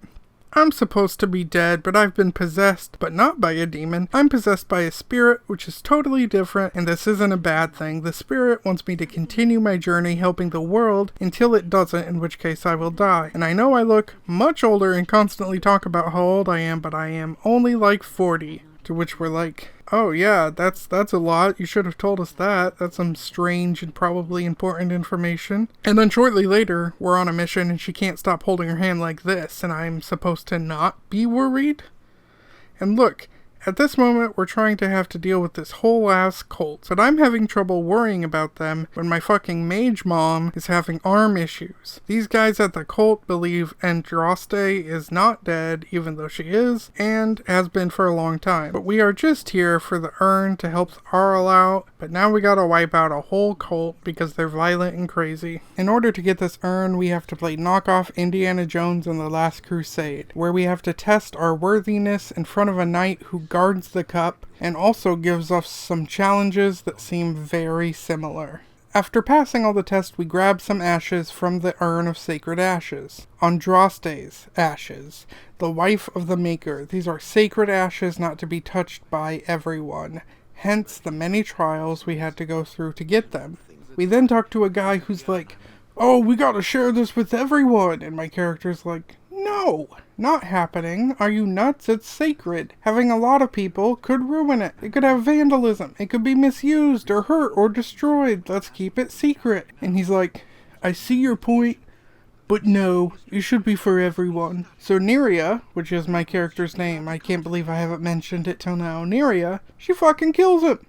I'm supposed to be dead, but I've been possessed, but not by a demon. I'm possessed by a spirit, which is totally different, and this isn't a bad thing. The spirit wants me to continue my journey helping the world until it doesn't, in which case I will die. And I know I look much older and constantly talk about how old I am, but I am only like 40. To which we're like, oh yeah, that's a lot. You should have told us that. That's some strange and probably important information. And then shortly later, we're on a mission and she can't stop holding her hand like this, and I'm supposed to not be worried? And look, at this moment, we're trying to have to deal with this whole ass cult, but I'm having trouble worrying about them when my fucking mage mom is having arm issues. These guys at the cult believe Andraste is not dead, even though she is, and has been for a long time. But we are just here for the urn to help Arl out, but now we gotta wipe out a whole cult because they're violent and crazy. In order to get this urn, we have to play knockoff Indiana Jones and the Last Crusade, where we have to test our worthiness in front of a knight who guards the cup and also gives us some challenges that seem very similar. After passing all the tests, we grab some ashes from the urn of sacred ashes. Andraste's ashes, the wife of the maker. These are sacred ashes not to be touched by everyone. Hence the many trials we had to go through to get them. We then talk to a guy who's like, oh, we gotta share this with everyone. And my character's like, no, not happening. Are you nuts? It's sacred. Having a lot of people could ruin it. It could have vandalism. It could be misused or hurt or destroyed. Let's keep it secret. And he's like, I see your point, but no, it should be for everyone. So Neria, which is my character's name, I can't believe I haven't mentioned it till now, Neria, she fucking kills him.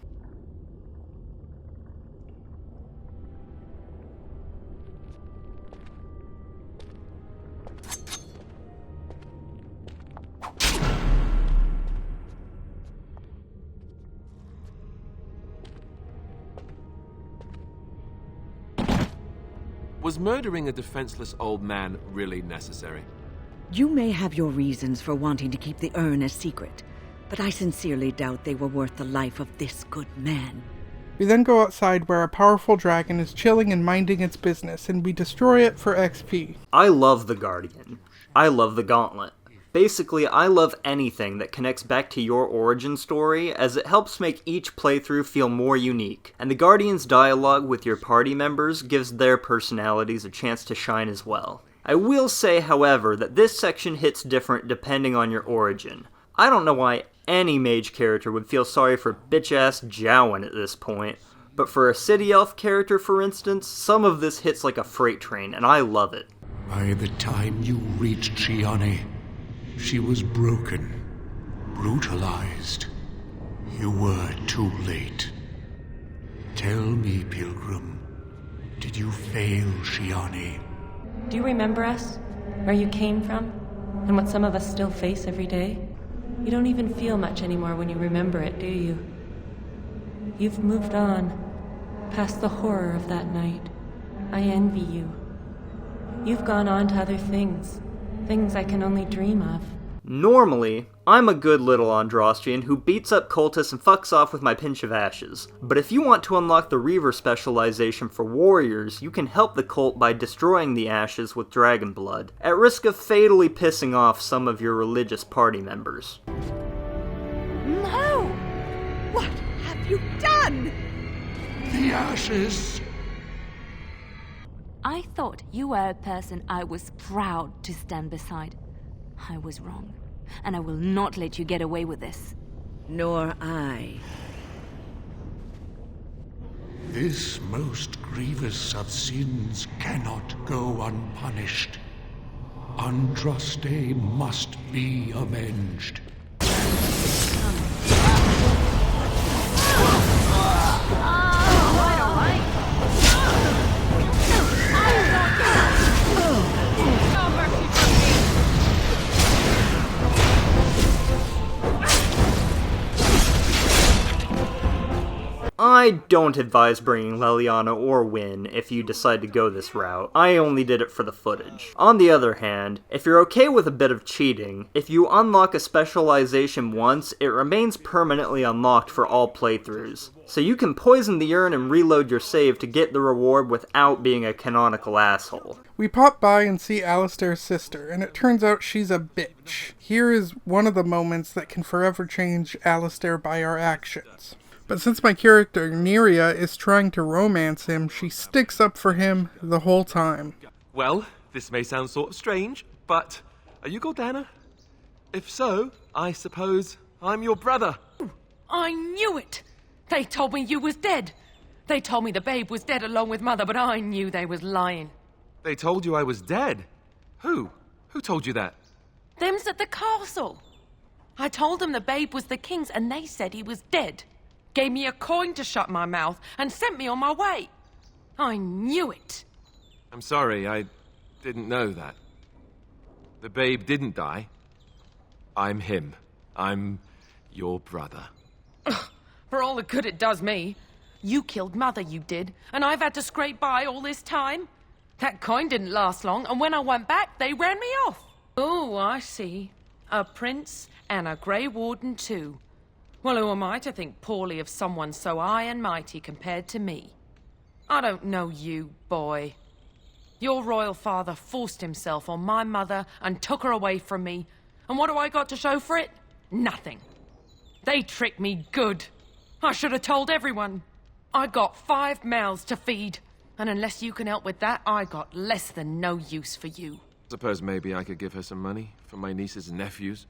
Was murdering a defenseless old man really necessary? You may have your reasons for wanting to keep the urn a secret, but I sincerely doubt they were worth the life of this good man. We then go outside where a powerful dragon is chilling and minding its business, and we destroy it for XP. I love the Guardian. I love the Gauntlet. Basically, I love anything that connects back to your origin story, as it helps make each playthrough feel more unique, and the Guardian's dialogue with your party members gives their personalities a chance to shine as well. I will say, however, that this section hits different depending on your origin. I don't know why any mage character would feel sorry for bitch-ass Jowen at this point, but for a city elf character, for instance, some of this hits like a freight train, and I love it. By the time you reached Shione, she was broken, brutalized. You were too late. Tell me, Pilgrim, did you fail Shione? Do you remember us? Where you came from? And what some of us still face every day? You don't even feel much anymore when you remember it, do you? You've moved on, past the horror of that night. I envy you. You've gone on to other things I can only dream of. Normally, I'm a good little Androstrian who beats up cultists and fucks off with my pinch of ashes. But if you want to unlock the Reaver specialization for warriors, you can help the cult by destroying the ashes with dragon blood, at risk of fatally pissing off some of your religious party members. No! What have you done? The ashes! I thought you were a person I was proud to stand beside. I was wrong, and I will not let you get away with this. Nor I. This most grievous of sins cannot go unpunished. Andraste must be avenged. I don't advise bringing Leliana or Wynne if you decide to go this route. I only did it for the footage. On the other hand, if you're okay with a bit of cheating, if you unlock a specialization once, it remains permanently unlocked for all playthroughs. So you can poison the urn and reload your save to get the reward without being a canonical asshole. We pop by and see Alistair's sister, and it turns out she's a bitch. Here is one of the moments that can forever change Alistair by our actions. But since my character, Neria, is trying to romance him, she sticks up for him the whole time. Well, this may sound sort of strange, but are you Gordana? If so, I suppose I'm your brother. I knew it! They told me you was dead. They told me the babe was dead along with Mother, but I knew they was lying. They told you I was dead? Who? Who told you that? Them's at the castle. I told them the babe was the king's, and they said he was dead. Gave me a coin to shut my mouth, and sent me on my way. I knew it. I'm sorry, I didn't know that. The babe didn't die. I'm him. I'm your brother. Ugh, for all the good it does me. You killed Mother, you did, and I've had to scrape by all this time. That coin didn't last long, and when I went back, they ran me off. Oh, I see. A prince and a Grey Warden, too. Well, who am I to think poorly of someone so high and mighty compared to me? I don't know you, boy. Your royal father forced himself on my mother and took her away from me. And what do I got to show for it? Nothing. They tricked me good. I should have told everyone. I got 5 mouths to feed. And unless you can help with that, I got less than no use for you. Suppose maybe I could give her some money for my nieces and nephews.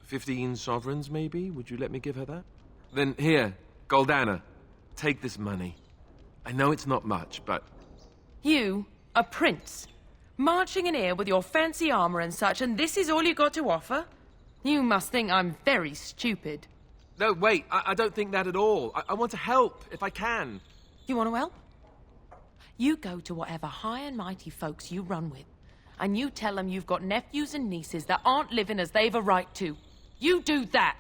15 sovereigns, maybe? Would you let me give her that? Then here, Gordana, take this money. I know it's not much, but... You, a prince, marching in here with your fancy armor and such, and this is all you got to offer? You must think I'm very stupid. No, wait, I don't think that at all. I want to help, if I can. You want to help? You go to whatever high and mighty folks you run with, and you tell them you've got nephews and nieces that aren't living as they've a right to. You do that!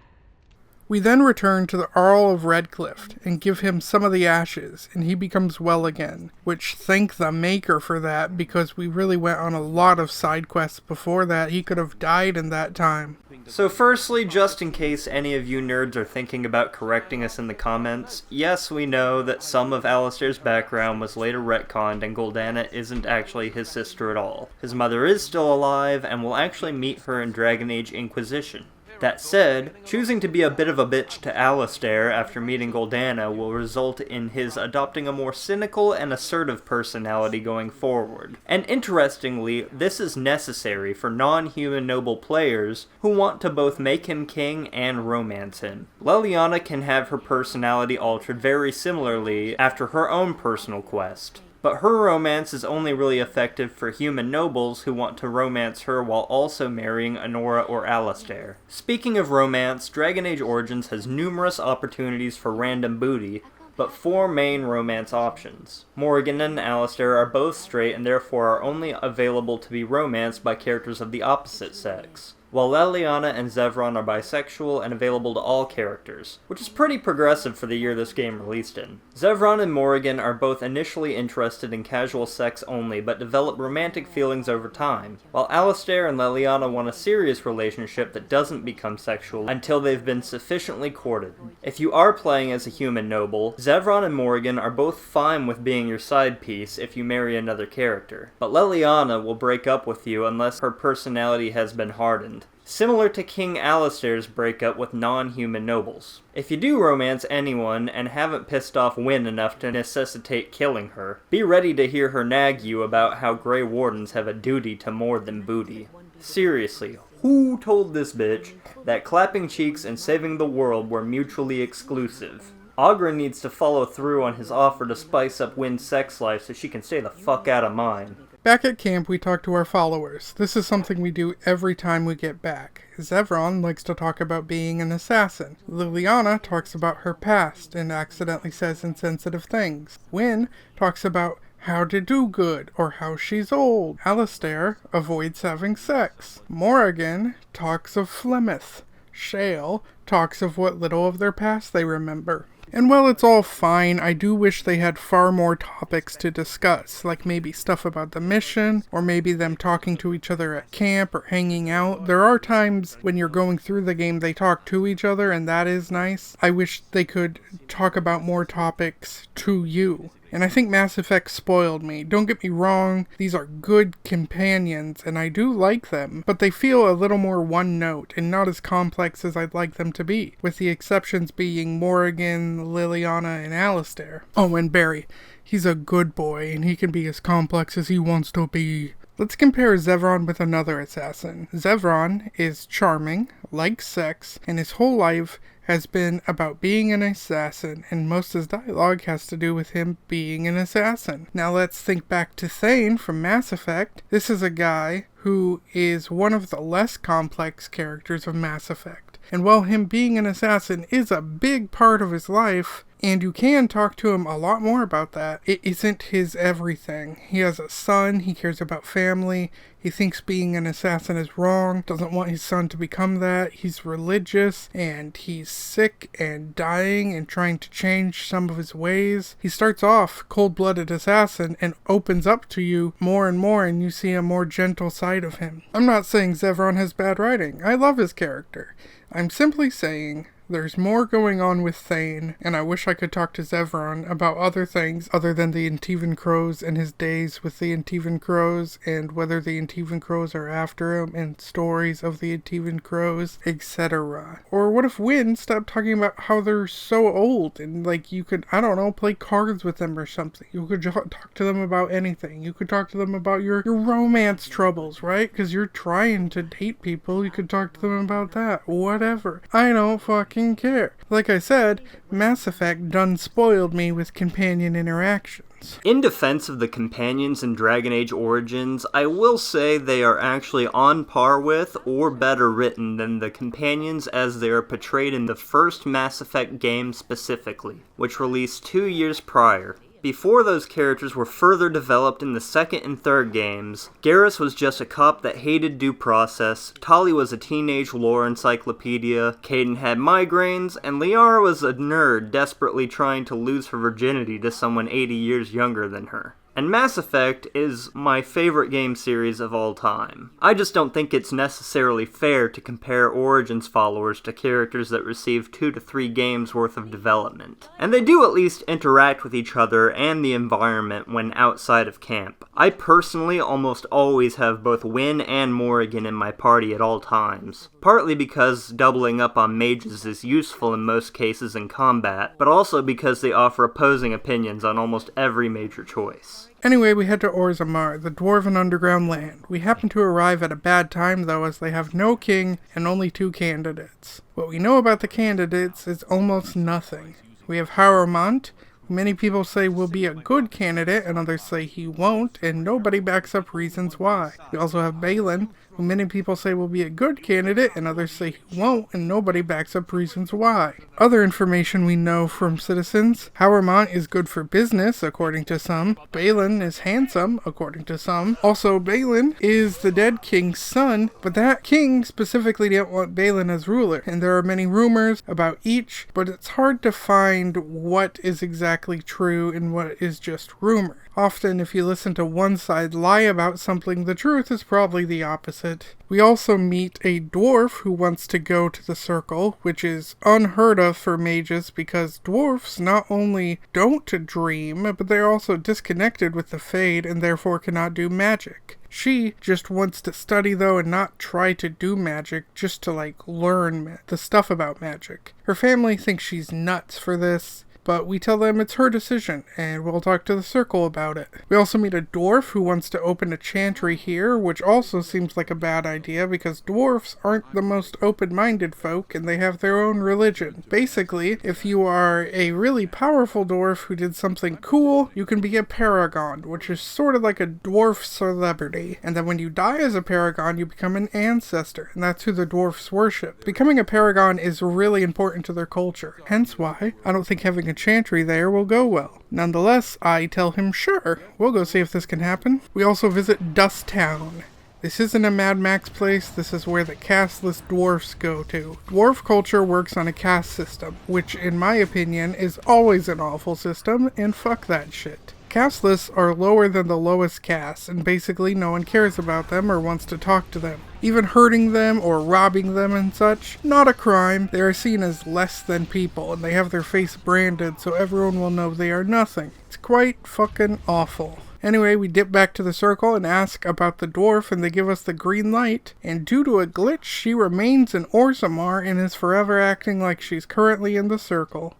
We then return to the Earl of Redcliffe and give him some of the ashes, and he becomes well again, which thank the Maker for that, because we really went on a lot of side quests before that. He could have died in that time. So firstly, just in case any of you nerds are thinking about correcting us in the comments, yes, we know that some of Alistair's background was later retconned and Goldana isn't actually his sister at all. His mother is still alive, and we'll actually meet her in Dragon Age Inquisition. That said, choosing to be a bit of a bitch to Alistair after meeting Goldana will result in his adopting a more cynical and assertive personality going forward. And interestingly, this is necessary for non-human noble players who want to both make him king and romance him. Leliana can have her personality altered very similarly after her own personal quest. But her romance is only really effective for human nobles who want to romance her while also marrying Honora or Alistair. Speaking of romance, Dragon Age Origins has numerous opportunities for random booty, but 4 main romance options. Morrigan and Alistair are both straight and therefore are only available to be romanced by characters of the opposite sex, while Leliana and Zevran are bisexual and available to all characters, which is pretty progressive for the year this game released in. Zevran and Morrigan are both initially interested in casual sex only, but develop romantic feelings over time, while Alistair and Leliana want a serious relationship that doesn't become sexual until they've been sufficiently courted. If you are playing as a human noble, Zevran and Morrigan are both fine with being your side piece if you marry another character, but Leliana will break up with you unless her personality has been hardened, similar to King Alistair's breakup with non-human nobles. If you do romance anyone and haven't pissed off Wynne enough to necessitate killing her, be ready to hear her nag you about how Grey Wardens have a duty to more than booty. Seriously, who told this bitch that clapping cheeks and saving the world were mutually exclusive? Aughra needs to follow through on his offer to spice up Wynne's sex life so she can stay the fuck out of mine. Back at camp, we talk to our followers. This is something we do every time we get back. Zevran likes to talk about being an assassin. Leliana talks about her past and accidentally says insensitive things. Wynne talks about how to do good or how she's old. Alistair avoids having sex. Morrigan talks of Flemeth. Shale talks of what little of their past they remember. And while it's all fine, I do wish they had far more topics to discuss, like maybe stuff about the mission, or maybe them talking to each other at camp or hanging out. There are times when you're going through the game they talk to each other, and that is nice. I wish they could talk about more topics to you. And I think Mass Effect spoiled me. Don't get me wrong, these are good companions, and I do like them, but they feel a little more one note, and not as complex as I'd like them to be, with the exceptions being Morrigan, Leliana, and Alistair. Oh, and Barry. He's a good boy, and he can be as complex as he wants to be. Let's compare Zevran with another assassin. Zevran is charming, likes sex, and his whole life has been about being an assassin, and most of his dialogue has to do with him being an assassin. Now let's think back to Thane from Mass Effect. This is a guy who is one of the less complex characters of Mass Effect. And while him being an assassin is a big part of his life, and you can talk to him a lot more about that, it isn't his everything. He has a son, he cares about family, he thinks being an assassin is wrong, doesn't want his son to become that, he's religious, and he's sick and dying and trying to change some of his ways. He starts off cold-blooded assassin and opens up to you more and more, and you see a more gentle side of him. I'm not saying Zevran has bad writing. I love his character. I'm simply saying there's more going on with Thane, and I wish I could talk to Zevran about other things other than the Antivan Crows and his days with the Antivan Crows, and whether the Antivan Crows are after him, and stories of the Antivan Crows, etc. Or what if Wynne stopped talking about how they're so old, and like you could, I don't know, play cards with them or something. You could talk to them about anything. You could talk to them about your romance troubles, right? Because you're trying to date people, you could talk to them about that. Whatever. I don't fucking care. Like I said, Mass Effect done spoiled me with companion interactions. In defense of the companions in Dragon Age Origins, I will say they are actually on par with, or better written than the companions as they are portrayed in the first Mass Effect game specifically, which released 2 years prior. before those characters were further developed in the second and third games, Garrus was just a cop that hated due process, Tali was a teenage lore encyclopedia, Caden had migraines, and Liara was a nerd desperately trying to lose her virginity to someone 80 years younger than her. And Mass Effect is my favorite game series of all time. I just don't think it's necessarily fair to compare Origins followers to characters that receive 2 to 3 games worth of development. And they do at least interact with each other and the environment when outside of camp. I personally almost always have both Wynn and Morrigan in my party at all times, partly because doubling up on mages is useful in most cases in combat, but also because they offer opposing opinions on almost every major choice. Anyway, we head to Orzammar, the dwarven underground land. We happen to arrive at a bad time, though, as they have no king and only 2 candidates. What we know about the candidates is almost nothing. We have Haurmont, who many people say will be a good candidate, and others say he won't, and nobody backs up reasons why. We also have Balin, who many people say will be a good candidate, and others say he won't, and nobody backs up reasons why. Other information we know from citizens: Haurmont is good for business, according to some. Balin is handsome, according to some. Also, Balin is the dead king's son, but that king specifically didn't want Balin as ruler, and there are many rumors about each, but it's hard to find what is exactly true and what is just rumor. Often, if you listen to one side lie about something, the truth is probably the opposite. We also meet a dwarf who wants to go to the circle, which is unheard of for mages because dwarfs not only don't dream, but they're also disconnected with the Fade and therefore cannot do magic. She just wants to study though and not try to do magic, just to learn the stuff about magic. Her family thinks she's nuts for this, but we tell them it's her decision, and we'll talk to the circle about it. We also meet a dwarf who wants to open a chantry here, which also seems like a bad idea because dwarfs aren't the most open-minded folk, and they have their own religion. Basically, if you are a really powerful dwarf who did something cool, you can be a paragon, which is sort of like a dwarf celebrity. And then when you die as a paragon, you become an ancestor, and that's who the dwarfs worship. Becoming a paragon is really important to their culture, hence why I don't think having a chantry there will go well. Nonetheless, I tell him sure, we'll go see if this can happen. We also visit Dust Town. This isn't a Mad Max place, this is where the casteless dwarfs go to. Dwarf culture works on a caste system, which in my opinion is always an awful system, and fuck that shit. Casteless are lower than the lowest caste, and basically no one cares about them or wants to talk to them. Even hurting them or robbing them and such, not a crime. They are seen as less than people, and they have their face branded so everyone will know they are nothing. It's quite fucking awful. Anyway, we dip back to the circle and ask about the dwarf, and they give us the green light, and due to a glitch, she remains in Orzammar and is forever acting like she's currently in the circle.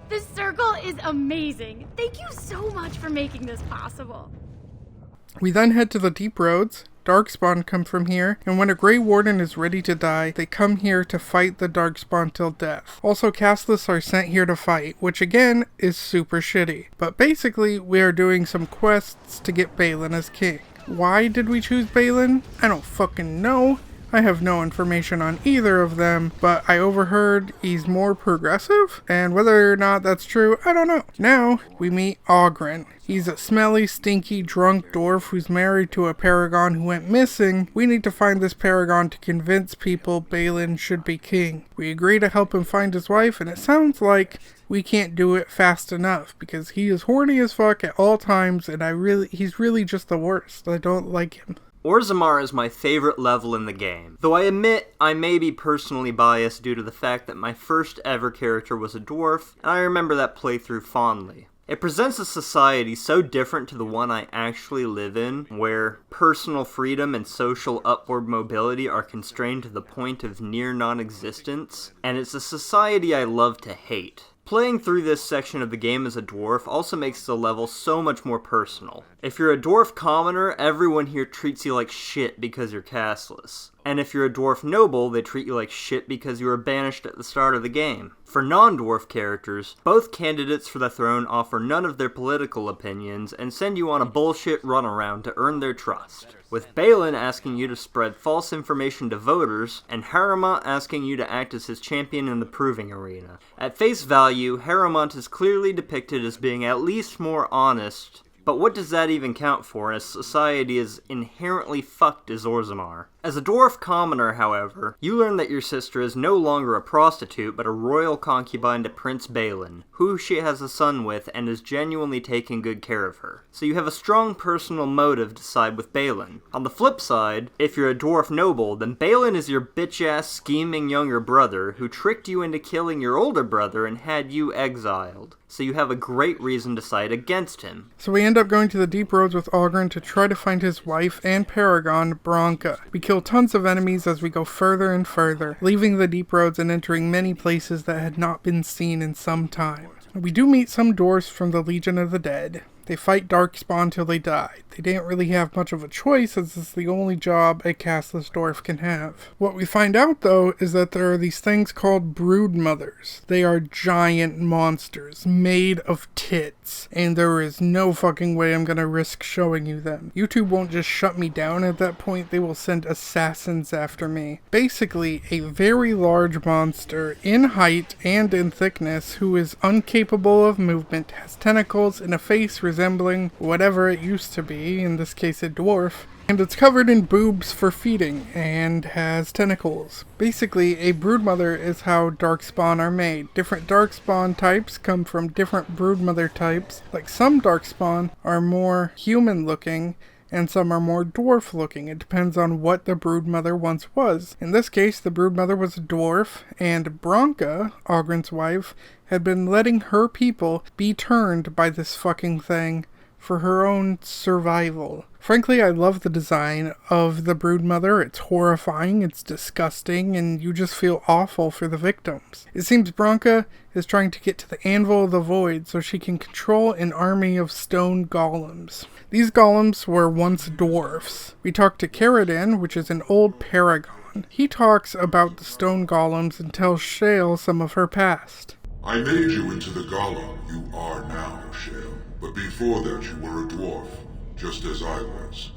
This circle is amazing. Thank you so much for making this possible. We then head to the Deep Roads. Darkspawn come from here, and when a Grey Warden is ready to die, they come here to fight the Darkspawn till death. Also, casteless are sent here to fight, which again is super shitty. But basically, we are doing some quests to get Balin as king. Why did we choose Balin? I don't fucking know. I have no information on either of them, but I overheard he's more progressive, and whether or not that's true, I don't know. Now, we meet Oghren. He's a smelly, stinky, drunk dwarf who's married to a paragon who went missing. We need to find this paragon to convince people Balin should be king. We agree to help him find his wife, and it sounds like we can't do it fast enough, because he is horny as fuck at all times, and he's really just the worst. I don't like him. Orzammar is my favorite level in the game, though I admit I may be personally biased due to the fact that my first ever character was a dwarf, and I remember that playthrough fondly. It presents a society so different to the one I actually live in, where personal freedom and social upward mobility are constrained to the point of near non-existence, and it's a society I love to hate. Playing through this section of the game as a dwarf also makes the level so much more personal. If you're a dwarf commoner, everyone here treats you like shit because you're casteless. And if you're a dwarf noble, they treat you like shit because you were banished at the start of the game. For non-dwarf characters, both candidates for the throne offer none of their political opinions and send you on a bullshit runaround to earn their trust, with Balin asking you to spread false information to voters, and Harrowmont asking you to act as his champion in the proving arena. At face value, Harrowmont is clearly depicted as being at least more honest, but what does that even count for in a society as inherently fucked as Orzammar? As a dwarf commoner, however, you learn that your sister is no longer a prostitute, but a royal concubine to Prince Balin, who she has a son with and is genuinely taking good care of her. So you have a strong personal motive to side with Balin. On the flip side, if you're a dwarf noble, then Balin is your bitch-ass scheming younger brother who tricked you into killing your older brother and had you exiled. So you have a great reason to side against him. So we end up going to the Deep Roads with Oghren to try to find his wife and paragon, Branka. We kill tons of enemies as we go further and further, leaving the Deep Roads and entering many places that had not been seen in some time. We do meet some dwarves from the Legion of the Dead. They fight Darkspawn till they die. They didn't really have much of a choice, as it's the only job a castless dwarf can have. What we find out, though, is that there are these things called brood mothers. They are giant monsters, made of tits, and there is no fucking way I'm gonna risk showing you them. YouTube won't just shut me down at that point, they will send assassins after me. Basically, a very large monster, in height and in thickness, who is incapable of movement, has tentacles and a face resembling whatever it used to be, in this case a dwarf, and it's covered in boobs for feeding, and has tentacles. Basically, a broodmother is how darkspawn are made. Different darkspawn types come from different broodmother types. Like some darkspawn are more human looking, and some are more dwarf looking. It depends on what the broodmother once was. In this case, the broodmother was a dwarf, and Branka, Oghren's wife, had been letting her people be turned by this fucking thing for her own survival. Frankly, I love the design of the broodmother. It's horrifying, it's disgusting, and you just feel awful for the victims. It seems Branka is trying to get to the Anvil of the Void so she can control an army of stone golems. These golems were once dwarfs. We talked to Caradin, which is an old paragon. He talks about the stone golems and tells Shale some of her past. I made you into the golem you are now, Shale. But before that you were a dwarf, just as I was.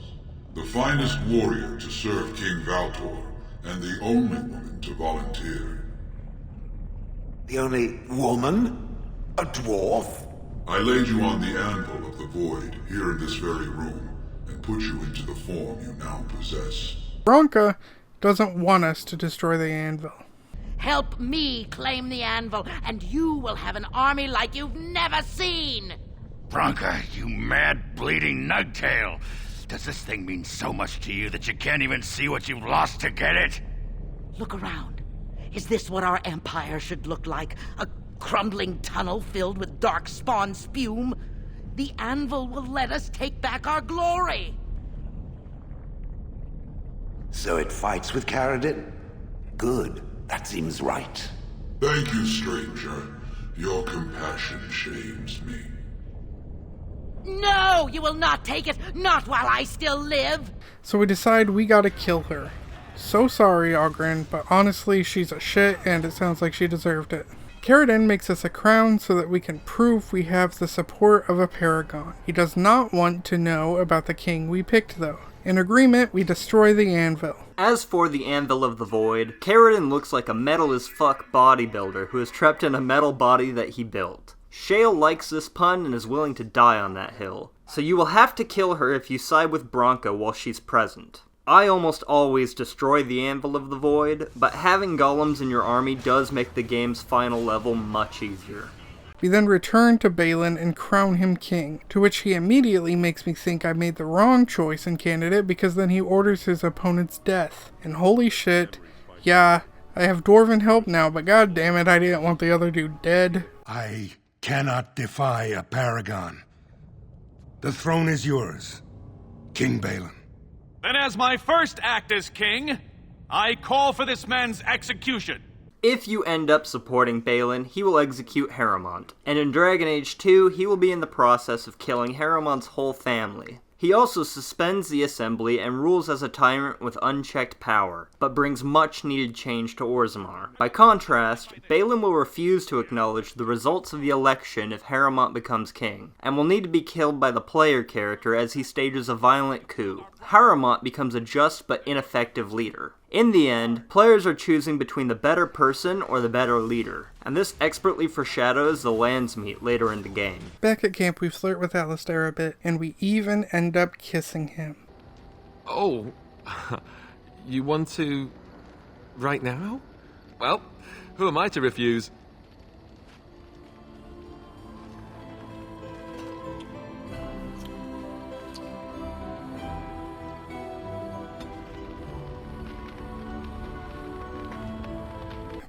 The finest warrior to serve King Valtor, and the only woman to volunteer. The only woman? A dwarf? I laid you on the anvil of the void, here in this very room, and put you into the form you now possess. Branka doesn't want us to destroy the anvil. Help me claim the anvil, and you will have an army like you've never seen! Branka, you mad, bleeding nugtail! Does this thing mean so much to you that you can't even see what you've lost to get it? Look around. Is this what our empire should look like? A crumbling tunnel filled with darkspawn spume? The anvil will let us take back our glory! So it fights with Caradin? Good. That seems right. Thank you, stranger. Your compassion shames me. No! You will not take it! Not while I still live! So we decide we gotta kill her. So sorry, Oghren, but honestly, she's a shit, and it sounds like she deserved it. Caradin makes us a crown so that we can prove we have the support of a paragon. He does not want to know about the king we picked, though. In agreement, we destroy the anvil. As for the Anvil of the Void, Caradin looks like a metal-as-fuck bodybuilder who is trapped in a metal body that he built. Shale likes this pun and is willing to die on that hill, so you will have to kill her if you side with Branka while she's present. I almost always destroy the Anvil of the Void, but having golems in your army does make the game's final level much easier. We then return to Balin and crown him king, to which he immediately makes me think I made the wrong choice in candidate because then he orders his opponent's death. And holy shit, yeah, I have dwarven help now, but god damn it, I didn't want the other dude dead. I cannot defy a paragon. The throne is yours, King Balin. Then as my first act as king, I call for this man's execution. If you end up supporting Balin, he will execute Harrowmont, and in Dragon Age 2, he will be in the process of killing Harrowmont's whole family. He also suspends the assembly and rules as a tyrant with unchecked power, but brings much needed change to Orzammar. By contrast, Balin will refuse to acknowledge the results of the election if Harrowmont becomes king, and will need to be killed by the player character as he stages a violent coup. Harrowmont becomes a just but ineffective leader. In the end, players are choosing between the better person or the better leader, and this expertly foreshadows the lands meet later in the game. Back at camp, we flirt with Alistair a bit, and we even end up kissing him. Oh, you want to... right now? Well, who am I to refuse?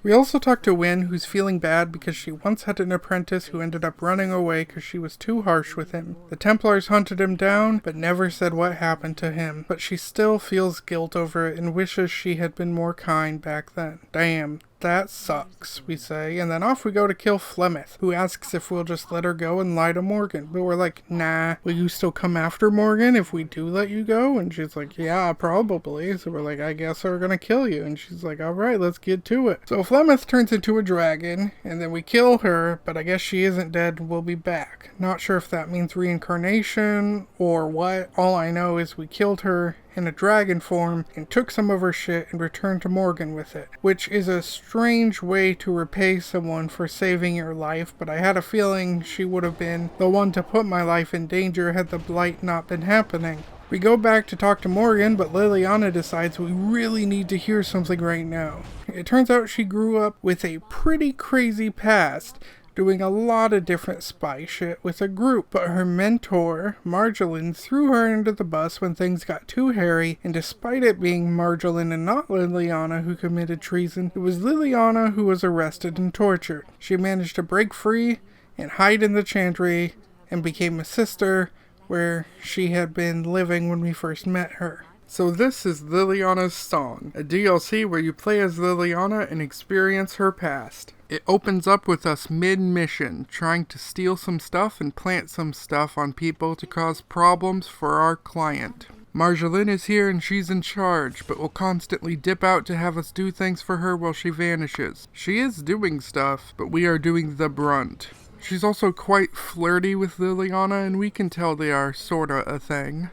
We also talk to Wynne, who's feeling bad because she once had an apprentice who ended up running away because she was too harsh with him. The Templars hunted him down, but never said what happened to him. But she still feels guilt over it and wishes she had been more kind back then. Damn. That sucks, we say, and then off we go to kill Flemeth, who asks if we'll just let her go and lie to Morgan. But we're like, nah, will you still come after Morgan if we do let you go? And she's like, yeah, probably. So we're like, I guess we're gonna kill you. And she's like, alright, let's get to it. So Flemeth turns into a dragon, and then we kill her, but I guess she isn't dead and we'll be back. Not sure if that means reincarnation or what. All I know is we killed her in a dragon form and took some of her shit and returned to Morgan with it, which is a strange way to repay someone for saving your life, but I had a feeling she would have been the one to put my life in danger had the Blight not been happening. We go back to talk to Morgan, but Liliana decides we really need to hear something right now. It turns out she grew up with a pretty crazy past, doing a lot of different spy shit with a group, but her mentor, Marjolaine, threw her into the bus when things got too hairy, and despite it being Marjolaine and not Liliana who committed treason, it was Liliana who was arrested and tortured. She managed to break free and hide in the Chantry and became a sister where she had been living when we first met her. So this is Liliana's Song, a DLC where you play as Liliana and experience her past. It opens up with us mid-mission, trying to steal some stuff and plant some stuff on people to cause problems for our client. Marjolaine is here and she's in charge, but will constantly dip out to have us do things for her while she vanishes. She is doing stuff, but we are doing the brunt. She's also quite flirty with Liliana, and we can tell they are sorta a thing.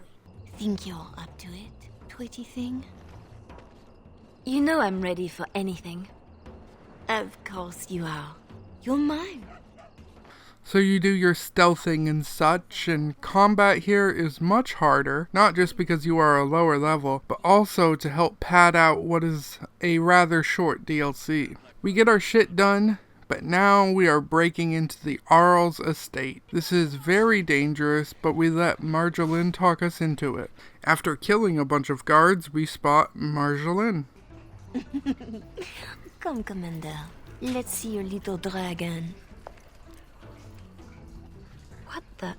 Think you're up to it, pretty thing? You know I'm ready for anything. Of course you are. You're mine. So you do your stealthing and such, and combat here is much harder, not just because you are a lower level, but also to help pad out what is a rather short DLC. We get our shit done, but now we are breaking into the Arl's estate. This is very dangerous, but we let Marjolaine talk us into it. After killing a bunch of guards, we spot Marjolaine. Come, Commander. Let's see your little dragon. What the?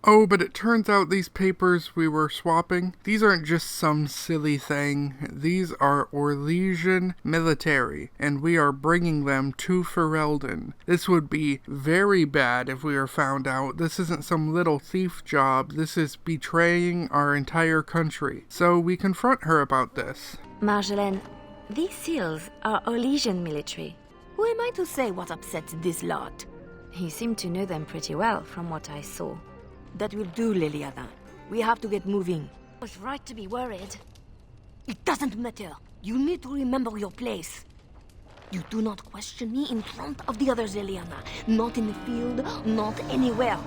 Oh, but it turns out these papers we were swapping, these aren't just some silly thing. These are Orlesian military, and we are bringing them to Ferelden. This would be very bad if we are found out. This isn't some little thief job. This is betraying our entire country. So we confront her about this. Marjolaine, these seals are Orlesian military. Who am I to say what upsets this lot? He seemed to know them pretty well from what I saw. That will do, Liliana. We have to get moving. I was right to be worried. It doesn't matter. You need to remember your place. You do not question me in front of the others, Liliana. Not in the field, not anywhere.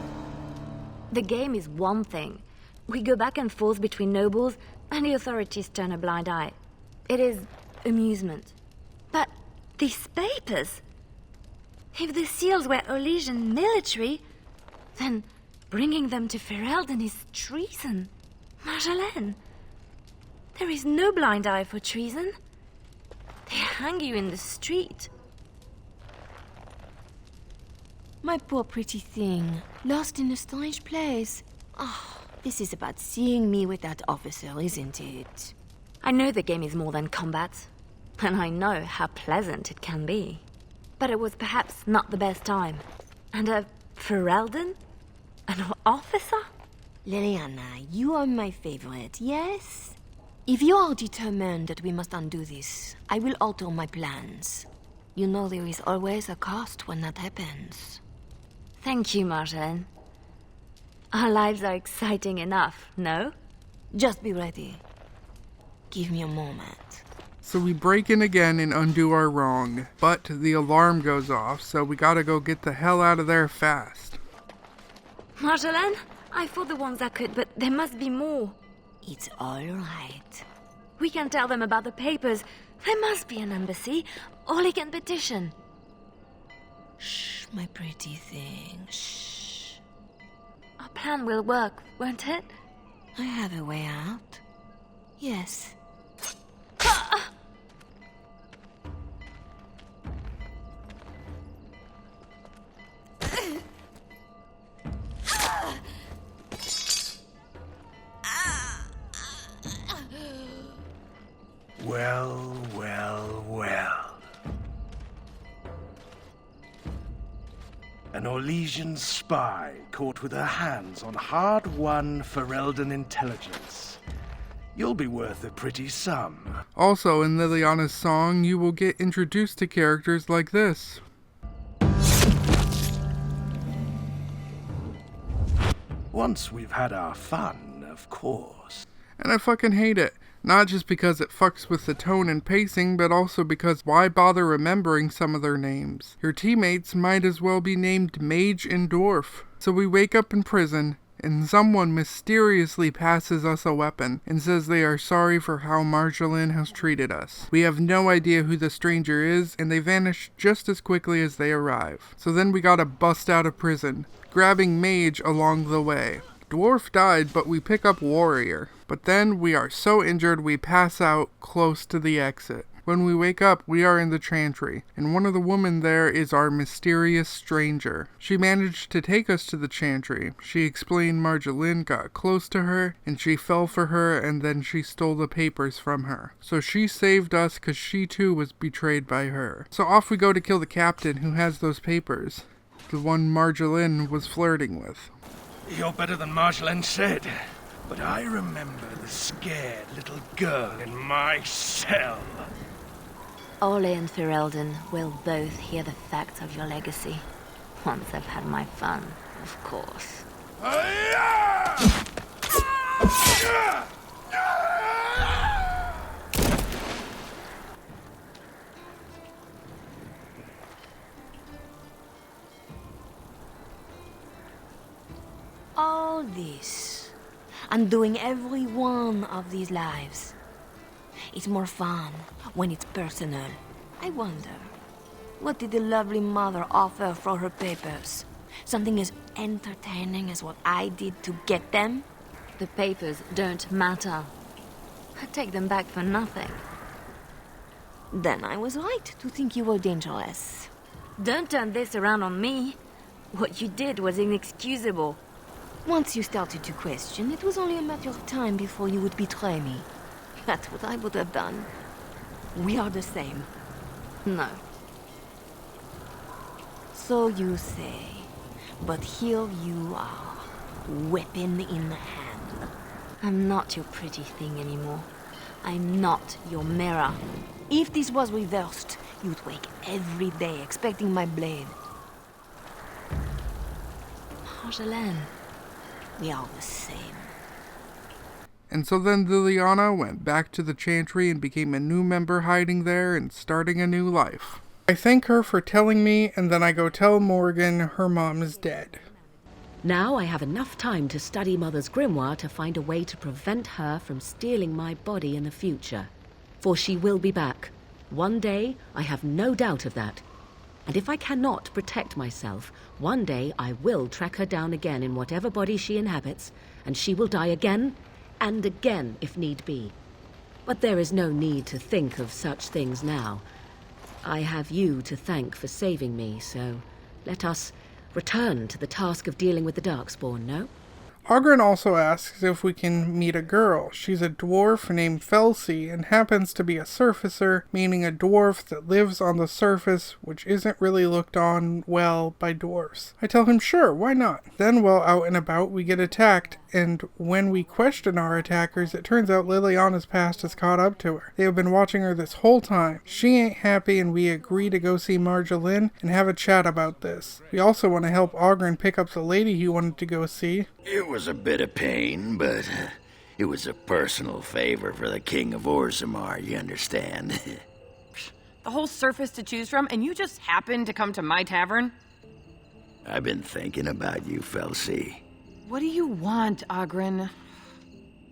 The game is one thing. We go back and forth between nobles, and the authorities turn a blind eye. It is amusement. But these papers... If the seals were Orlesian military, then bringing them to Ferelden is treason. Marjolaine, there is no blind eye for treason. They hang you in the street. My poor pretty thing, lost in a strange place. Oh, this is about seeing me with that officer, isn't it? I know the game is more than combat, and I know how pleasant it can be. But it was perhaps not the best time. And Ferelden? An officer? Liliana, you are my favorite, yes? If you are determined that we must undo this, I will alter my plans. You know there is always a cost when that happens. Thank you, Marjolaine. Our lives are exciting enough, no? Just be ready. Give me a moment. So we break in again and undo our wrong, but the alarm goes off, so we gotta go get the hell out of there fast. Marjolaine, I fought the ones that could, but there must be more. It's all right. We can tell them about the papers. There must be an embassy, or they can petition. Shh, my pretty thing, shh. Our plan will work, won't it? I have a way out. Yes. Well, well, well. An Orlesian spy caught with her hands on hard-won Ferelden intelligence. You'll be worth a pretty sum. Also, in Liliana's song, you will get introduced to characters like this. Once we've had our fun, of course. And I fucking hate it. Not just because it fucks with the tone and pacing, but also because why bother remembering some of their names? Your teammates might as well be named Mage and Dwarf. So we wake up in prison, and someone mysteriously passes us a weapon and says they are sorry for how Marjolaine has treated us. We have no idea who the stranger is, and they vanish just as quickly as they arrive. So then we gotta bust out of prison, grabbing Mage along the way. Dwarf died, but we pick up Warrior. But then we are so injured we pass out close to the exit. When we wake up, we are in the Chantry, and one of the women there is our mysterious stranger. She managed to take us to the Chantry. She explained Marjolaine got close to her, and she fell for her, and then she stole the papers from her. So she saved us because she too was betrayed by her. So off we go to kill the captain who has those papers. The one Marjolaine was flirting with. You're better than Marjolaine said, but I remember the scared little girl in my cell. Ole and Ferelden will both hear the facts of your legacy. Once I've had my fun, of course. All this, undoing every one of these lives. It's more fun when it's personal. I wonder, what did the lovely mother offer for her papers? Something as entertaining as what I did to get them? The papers don't matter. I take them back for nothing. Then I was right to think you were dangerous. Don't turn this around on me. What you did was inexcusable. Once you started to question, it was only a matter of time before you would betray me. That's what I would have done. We are the same. No. So you say. But here you are, weapon in hand. I'm not your pretty thing anymore. I'm not your mirror. If this was reversed, you'd wake every day expecting my blade. Marjolaine, we are the same. And so then Liliana went back to the Chantry and became a new member hiding there and starting a new life. I thank her for telling me, and then I go tell Morgan her mom is dead. Now I have enough time to study Mother's grimoire to find a way to prevent her from stealing my body in the future. For she will be back. One day, I have no doubt of that. And if I cannot protect myself, one day I will track her down again in whatever body she inhabits, and she will die again and again if need be. But there is no need to think of such things now. I have you to thank for saving me, so let us return to the task of dealing with the Darkspawn, no? Ogren also asks if we can meet a girl. She's a dwarf named Felsi and happens to be a surfacer, meaning a dwarf that lives on the surface, which isn't really looked on well by dwarfs. I tell him sure, why not? Then while out and about we get attacked, and when we question our attackers, it turns out Liliana's past has caught up to her. They have been watching her this whole time. She ain't happy and we agree to go see Marjolaine and have a chat about this. We also want to help Ogren pick up the lady he wanted to go see. It was a bit of pain, but it was a personal favor for the King of Orzammar, you understand? The whole surface to choose from, and you just happened to come to my tavern? I've been thinking about you, Felsi. What do you want, Ogren?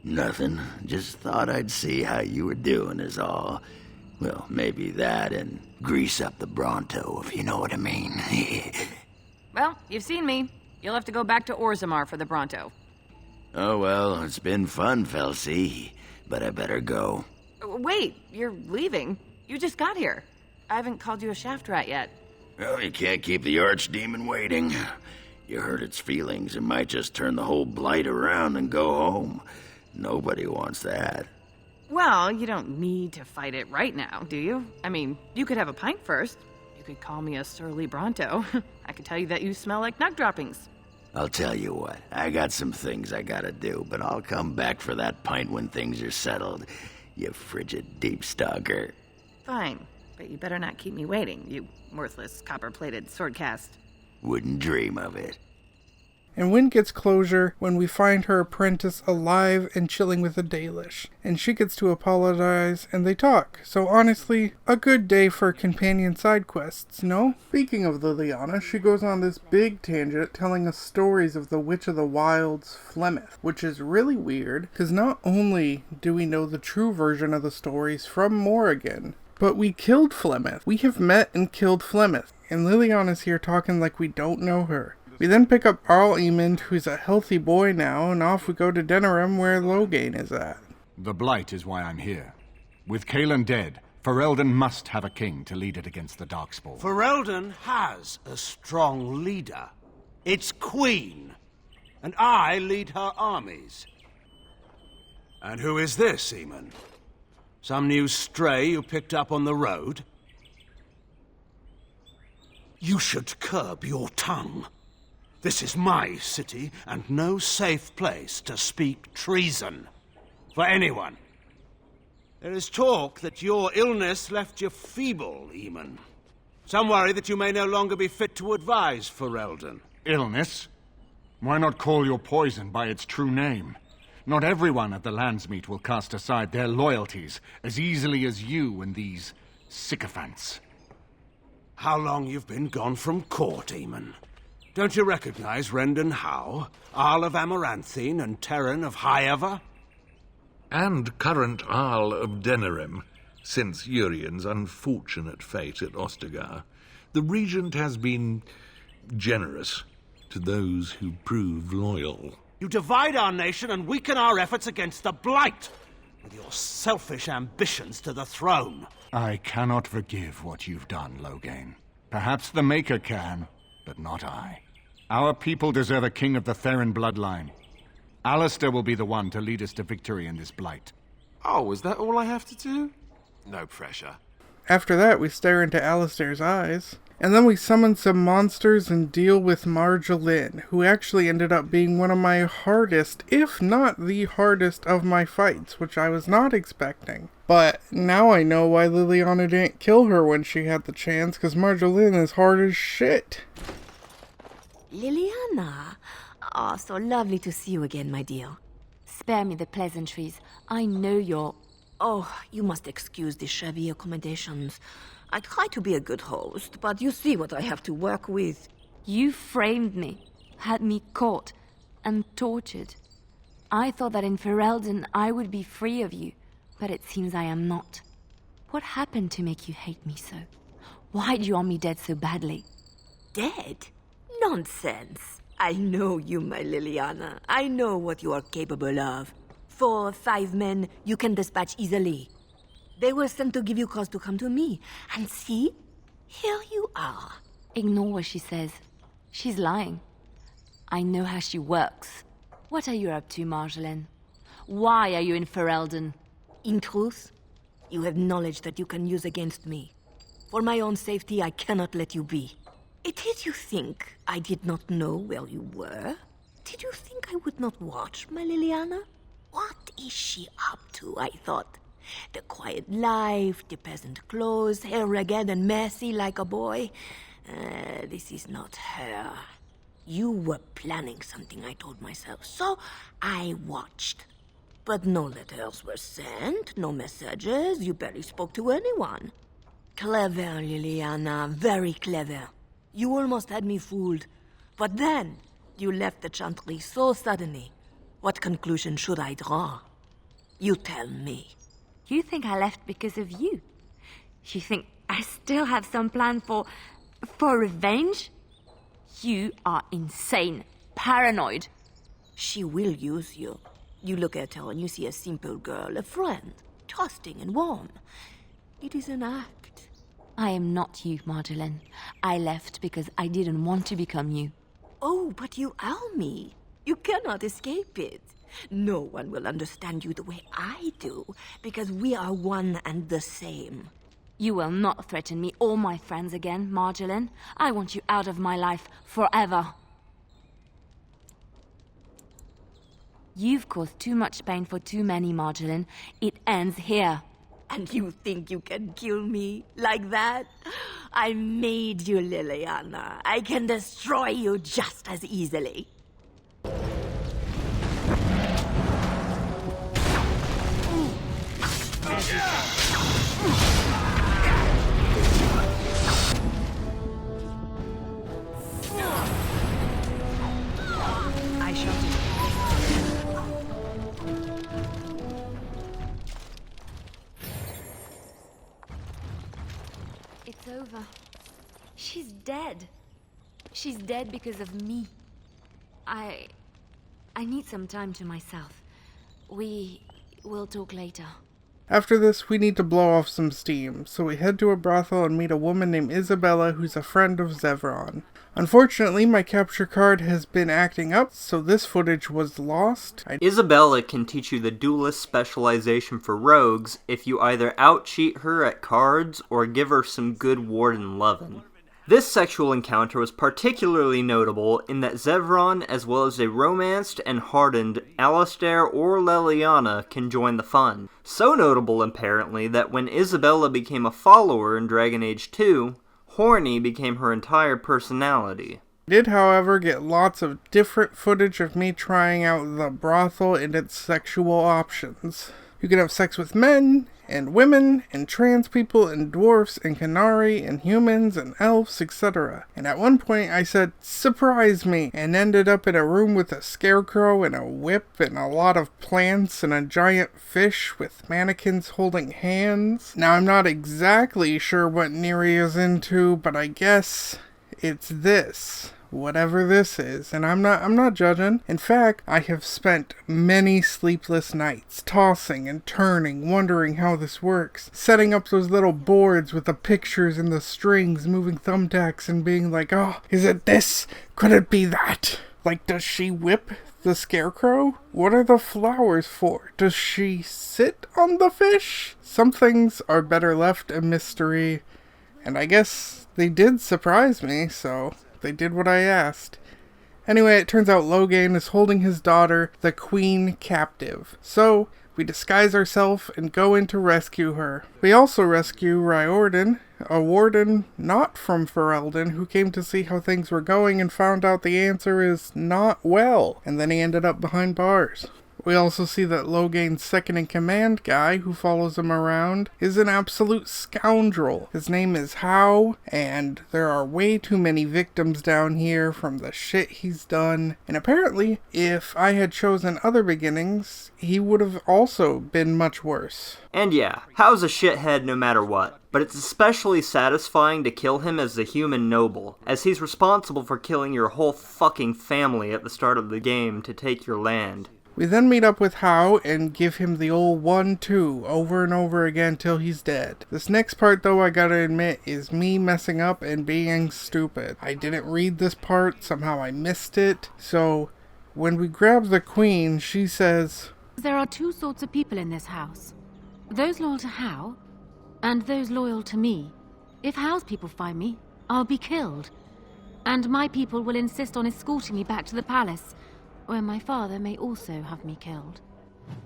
Nothing. Just thought I'd see how you were doing is all. Well, maybe that and grease up the Bronto, if you know what I mean. Well, you've seen me. You'll have to go back to Orzammar for the Bronto. Oh, well, it's been fun, Felsi, but I better go. Wait, you're leaving? You just got here. I haven't called you a shaft rat yet. Well, you can't keep the archdemon waiting. You hurt its feelings, it might just turn the whole Blight around and go home. Nobody wants that. Well, you don't need to fight it right now, do you? I mean, you could have a pint first. You could call me a surly Bronto. I could tell you that you smell like nug droppings. I'll tell you what, I got some things I gotta do, but I'll come back for that pint when things are settled, you frigid deep stalker. Fine, but you better not keep me waiting, you worthless copper-plated swordcast. Wouldn't dream of it. And Wynn gets closure when we find her apprentice alive and chilling with a Dalish. And she gets to apologize and they talk. So honestly, a good day for companion side quests, no? Speaking of Liliana, she goes on this big tangent telling us stories of the Witch of the Wild's Flemeth, which is really weird, because not only do we know the true version of the stories from Morrigan, but we killed Flemeth. We have met and killed Flemeth, and Liliana's here talking like we don't know her. We then pick up Arl Emond, who's a healthy boy now, and off we go to Denerim, where Loghain is at. The Blight is why I'm here. With Kaelan dead, Ferelden must have a king to lead it against the Darkspawn. Ferelden has a strong leader. It's Queen. And I lead her armies. And who is this, Emond? Some new stray you picked up on the road? You should curb your tongue. This is my city, and no safe place to speak treason. For anyone. There is talk that your illness left you feeble, Emond. Some worry that you may no longer be fit to advise Ferelden. Illness? Why not call your poison by its true name? Not everyone at the Landsmeet will cast aside their loyalties as easily as you and these sycophants. How long you've been gone from court, Emond? Don't you recognize Rendon Howe, Arl of Amaranthine, and Terran of Highever? And current Arl of Denerim, since Urien's unfortunate fate at Ostagar. The Regent has been generous to those who prove loyal. You divide our nation and weaken our efforts against the Blight, with your selfish ambitions to the throne. I cannot forgive what you've done, Loghain. Perhaps the Maker can, but not I. Our people deserve a king of the Theron bloodline. Alistair will be the one to lead us to victory in this Blight. Oh, is that all I have to do? No pressure. After that, we stare into Alistair's eyes. And then we summon some monsters and deal with Marjolaine, who actually ended up being one of my hardest, if not the hardest of my fights, which I was not expecting. But now I know why Liliana didn't kill her when she had the chance, because Marjolaine is hard as shit. Liliana. Oh, so lovely to see you again, my dear. Spare me the pleasantries. I know you're... Oh, you must excuse the shabby accommodations. I try to be a good host, but you see what I have to work with. You framed me, had me caught, and tortured. I thought that in Ferelden I would be free of you, but it seems I am not. What happened to make you hate me so? Why do you want me dead so badly? Dead? Nonsense. I know you, my Liliana. I know what you are capable of. 4 or 5 men you can dispatch easily. They were sent to give you cause to come to me. And see, here you are. Ignore what she says. She's lying. I know how she works. What are you up to, Marjolaine? Why are you in Ferelden? In truth, you have knowledge that you can use against me. For my own safety, I cannot let you be. Did you think I did not know where you were? Did you think I would not watch, my Liliana? What is she up to, I thought? The quiet life, the peasant clothes, hair ragged and messy like a boy. This is not her. You were planning something, I told myself, so I watched. But no letters were sent, no messages, you barely spoke to anyone. Clever, Liliana, very clever. You almost had me fooled. But then, you left the Chantry so suddenly. What conclusion should I draw? You tell me. You think I left because of you? You think I still have some plan for revenge? You are insane, paranoid. She will use you. You look at her and you see a simple girl, a friend, trusting and warm. It is an act. I am not you, Marjolaine. I left because I didn't want to become you. Oh, but you are me. You cannot escape it. No one will understand you the way I do, because we are one and the same. You will not threaten me or my friends again, Marjolaine. I want you out of my life forever. You've caused too much pain for too many, Marjolaine. It ends here. And you think you can kill me like that? I made you, Liliana. I can destroy you just as easily. I shall do. It's over. She's dead. She's dead because of me. I need some time to myself. We will talk later. After this, we need to blow off some steam, so we head to a brothel and meet a woman named Isabella who's a friend of Zevron. Unfortunately, my capture card has been acting up, so this footage was lost. Isabella can teach you the duelist specialization for rogues if you either out-cheat her at cards or give her some good warden lovin'. This sexual encounter was particularly notable in that Zevron, as well as a romanced and hardened Alistair or Leliana, can join the fun. So notable, apparently, that when Isabella became a follower in Dragon Age 2, horny became her entire personality. I did, however, get lots of different footage of me trying out the brothel and its sexual options. You can have sex with men, and women, and trans people, and dwarfs, and Canari, and humans, and elves, etc. And at one point I said, "Surprise me," and ended up in a room with a scarecrow, and a whip, and a lot of plants, and a giant fish with mannequins holding hands. Now I'm not exactly sure what Neri is into, but I guess it's this. Whatever this is, and I'm not judging. In fact, I have spent many sleepless nights tossing and turning, wondering how this works, setting up those little boards with the pictures and the strings, moving thumbtacks and being like, oh, is it this? Could it be that? Like, does she whip the scarecrow? What are the flowers for? Does she sit on the fish? Some things are better left a mystery, and I guess they did surprise me, so they did what I asked. Anyway, it turns out Logain is holding his daughter, the Queen, captive. So, we disguise ourselves and go in to rescue her. We also rescue Riordan, a warden not from Ferelden, who came to see how things were going and found out the answer is not well. And then he ended up behind bars. We also see that Logain's second-in-command guy, who follows him around, is an absolute scoundrel. His name is How, and there are way too many victims down here from the shit he's done. And apparently, if I had chosen other beginnings, he would have also been much worse. And yeah, How's a shithead no matter what. But it's especially satisfying to kill him as the human noble, as he's responsible for killing your whole fucking family at the start of the game to take your land. We then meet up with How and give him the old 1-2 over and over again till he's dead. This next part, though, I gotta admit, is me messing up and being stupid. I didn't read this part, somehow I missed it, so When we grab the queen, she says, There are two sorts of people in this house. Those loyal to Hal, and those loyal to me. If Hal's people find me, I'll be killed. And my people will insist on escorting me back to the palace, where my father may also have me killed.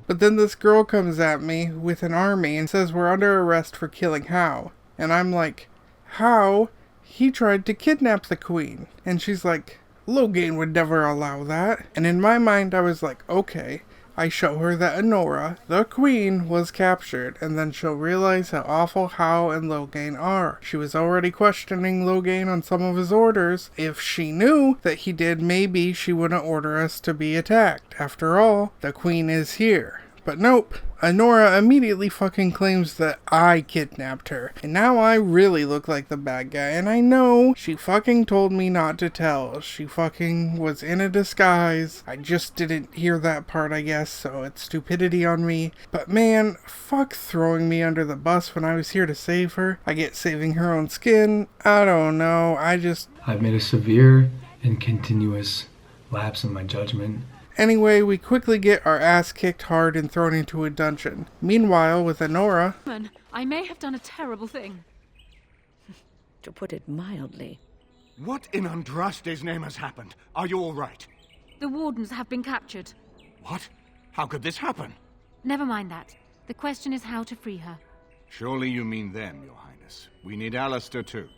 But then this girl comes at me with an army and says we're under arrest for killing Hal. And I'm like, how? He tried to kidnap the queen. And she's like, Logain would never allow that. And in my mind, I was like, okay. I show her that Honora, the queen, was captured, and then she'll realize how awful Hal and Logain are. She was already questioning Logain on some of his orders. If she knew that he did, maybe she wouldn't order us to be attacked. After all, the queen is here. But nope, Honora immediately fucking claims that I kidnapped her. And now I really look like the bad guy, and I know she fucking told me not to tell. She fucking was in a disguise. I just didn't hear that part, I guess, so it's stupidity on me. But man, fuck throwing me under the bus when I was here to save her. I get saving her own skin. I don't know, I've made a severe and continuous lapse in my judgment. Anyway, we quickly get our ass kicked hard and thrown into a dungeon. Meanwhile, with Honora... I may have done a terrible thing. To put it mildly. What in Andraste's name has happened? Are you all right? The wardens have been captured. What? How could this happen? Never mind that. The question is how to free her. Surely you mean them, Your Highness. We need Alistair too.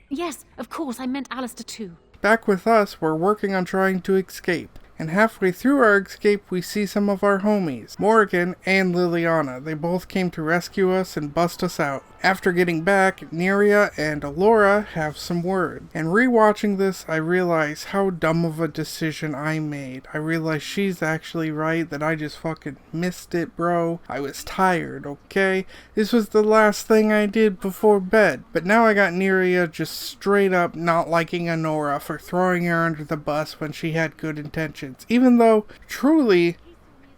Yes, of course, I meant Alistair too. Back with us, we're working on trying to escape. And halfway through our escape, we see some of our homies, Morgan and Liliana. They both came to rescue us and bust us out. After getting back, Neria and Alora have some word. And rewatching this, I realize how dumb of a decision I made. I realize she's actually right, that I just fucking missed it, bro. I was tired, okay? This was the last thing I did before bed. But now I got Neria just straight up not liking Honora for throwing her under the bus when she had good intentions. Even though, truly,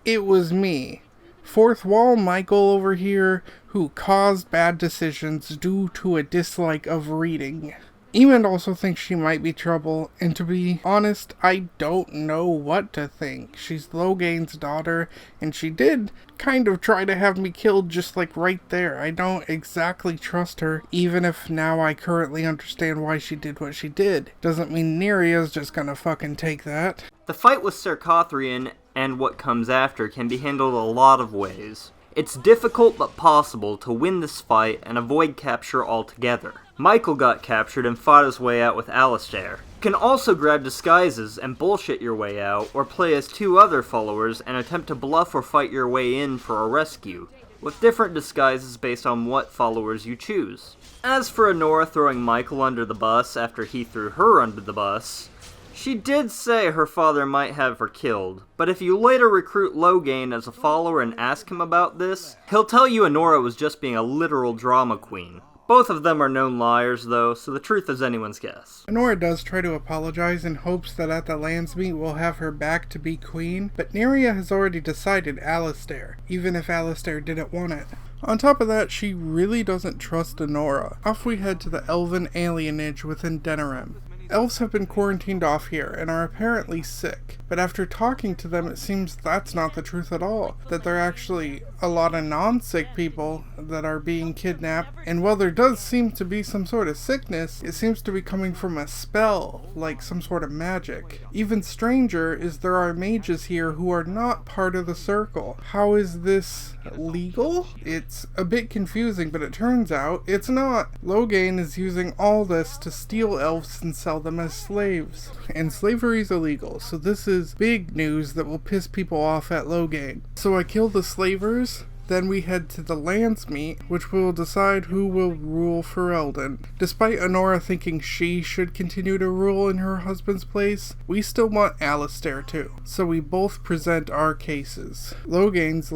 it was me. Fourth wall Michael over here, who caused bad decisions due to a dislike of reading. Eamon also thinks she might be trouble, and to be honest, I don't know what to think. She's Logain's daughter, and she did kind of try to have me killed just like right there. I don't exactly trust her, even if now I currently understand why she did what she did. Doesn't mean Neria's just gonna fucking take that. The fight with Ser Cothrian and what comes after can be handled a lot of ways. It's difficult but possible to win this fight and avoid capture altogether. Michael got captured and fought his way out with Alistair. You can also grab disguises and bullshit your way out, or play as two other followers and attempt to bluff or fight your way in for a rescue, with different disguises based on what followers you choose. As for Honora throwing Michael under the bus after he threw her under the bus, she did say her father might have her killed, but if you later recruit Logain as a follower and ask him about this, he'll tell you Honora was just being a literal drama queen. Both of them are known liars, though, so the truth is anyone's guess. Honora does try to apologize in hopes that at the Lands Meet we'll have her back to be queen, but Neria has already decided Alistair, even if Alistair didn't want it. On top of that, she really doesn't trust Honora. Off we head to the elven alienage within Denerim. Elves have been quarantined off here and are apparently sick, but after talking to them it seems that's not the truth at all, that there are actually a lot of non-sick people that are being kidnapped, and while there does seem to be some sort of sickness, it seems to be coming from a spell, like some sort of magic. Even stranger is there are mages here who are not part of the circle. How is this legal? It's a bit confusing, but it turns out it's not. Logain is using all this to steal elves and sell them as slaves. And slavery is illegal, so this is big news that will piss people off at Logain. So I kill the slavers, then we head to the Lands Meet, which will decide who will rule Ferelden. Despite Honora thinking she should continue to rule in her husband's place, we still want Alistair too. So we both present our cases. Logain's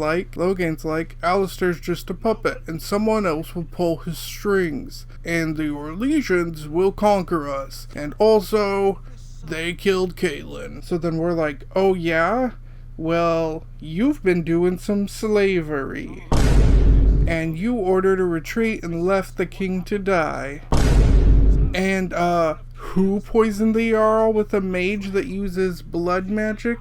like, Alistair's just a puppet, and someone else will pull his strings, and the Orlesians will conquer us, and also, they killed Caitlin. So then we're like, oh yeah? Well, you've been doing some slavery. And you ordered a retreat and left the king to die. And, Who poisoned the Jarl with a mage that uses blood magic?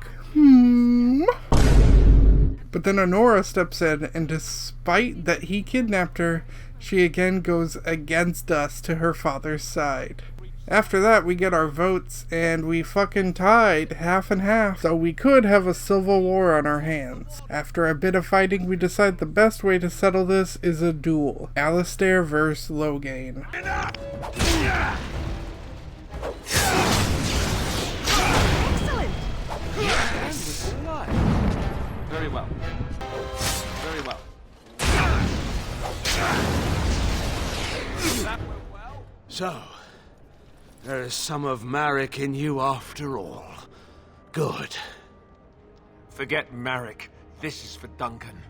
But then Honora steps in, and despite that he kidnapped her, she again goes against us to her father's side. After that, we get our votes, and we fucking tied half and half, so we could have a civil war on our hands. After a bit of fighting, we decide the best way to settle this is a duel. Alistair vs. Loghain. Excellent! Very well. Very well. That went well. So, there is some of Marek in you after all. Good. Forget Marek. This is for Duncan.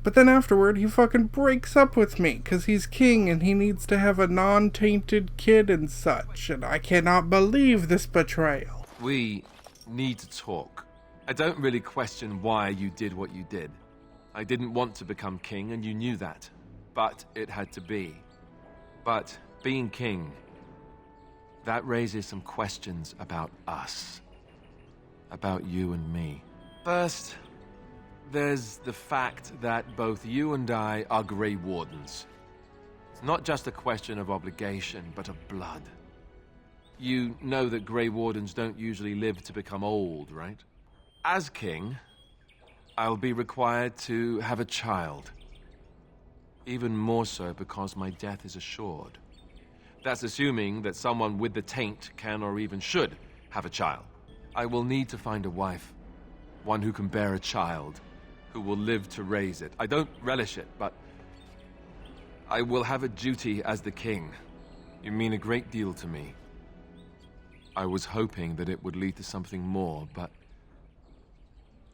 But then afterward, he fucking breaks up with me, cause he's king and he needs to have a non-tainted kid and such, and I cannot believe this betrayal. We need to talk. I don't really question why you did what you did. I didn't want to become king, and you knew that. But it had to be. But being king, that raises some questions about us. About you and me. First, there's the fact that both you and I are Grey Wardens. It's not just a question of obligation, but of blood. You know that Grey Wardens don't usually live to become old, right? As king, I'll be required to have a child. Even more so because my death is assured. That's assuming that someone with the taint can or even should have a child. I will need to find a wife. One who can bear a child. Who will live to raise it. I don't relish it, but I will have a duty as the king. You mean a great deal to me. I was hoping that it would lead to something more, but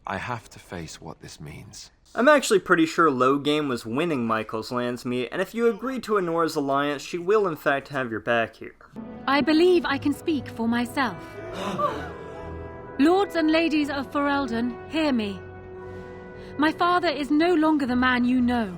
I have to face what this means. I'm actually pretty sure Loghain was winning Michael's Landsmeet, and if you agree to Honora's alliance, she will in fact have your back here. I believe I can speak for myself. Lords and ladies of Ferelden, hear me. My father is no longer the man you know.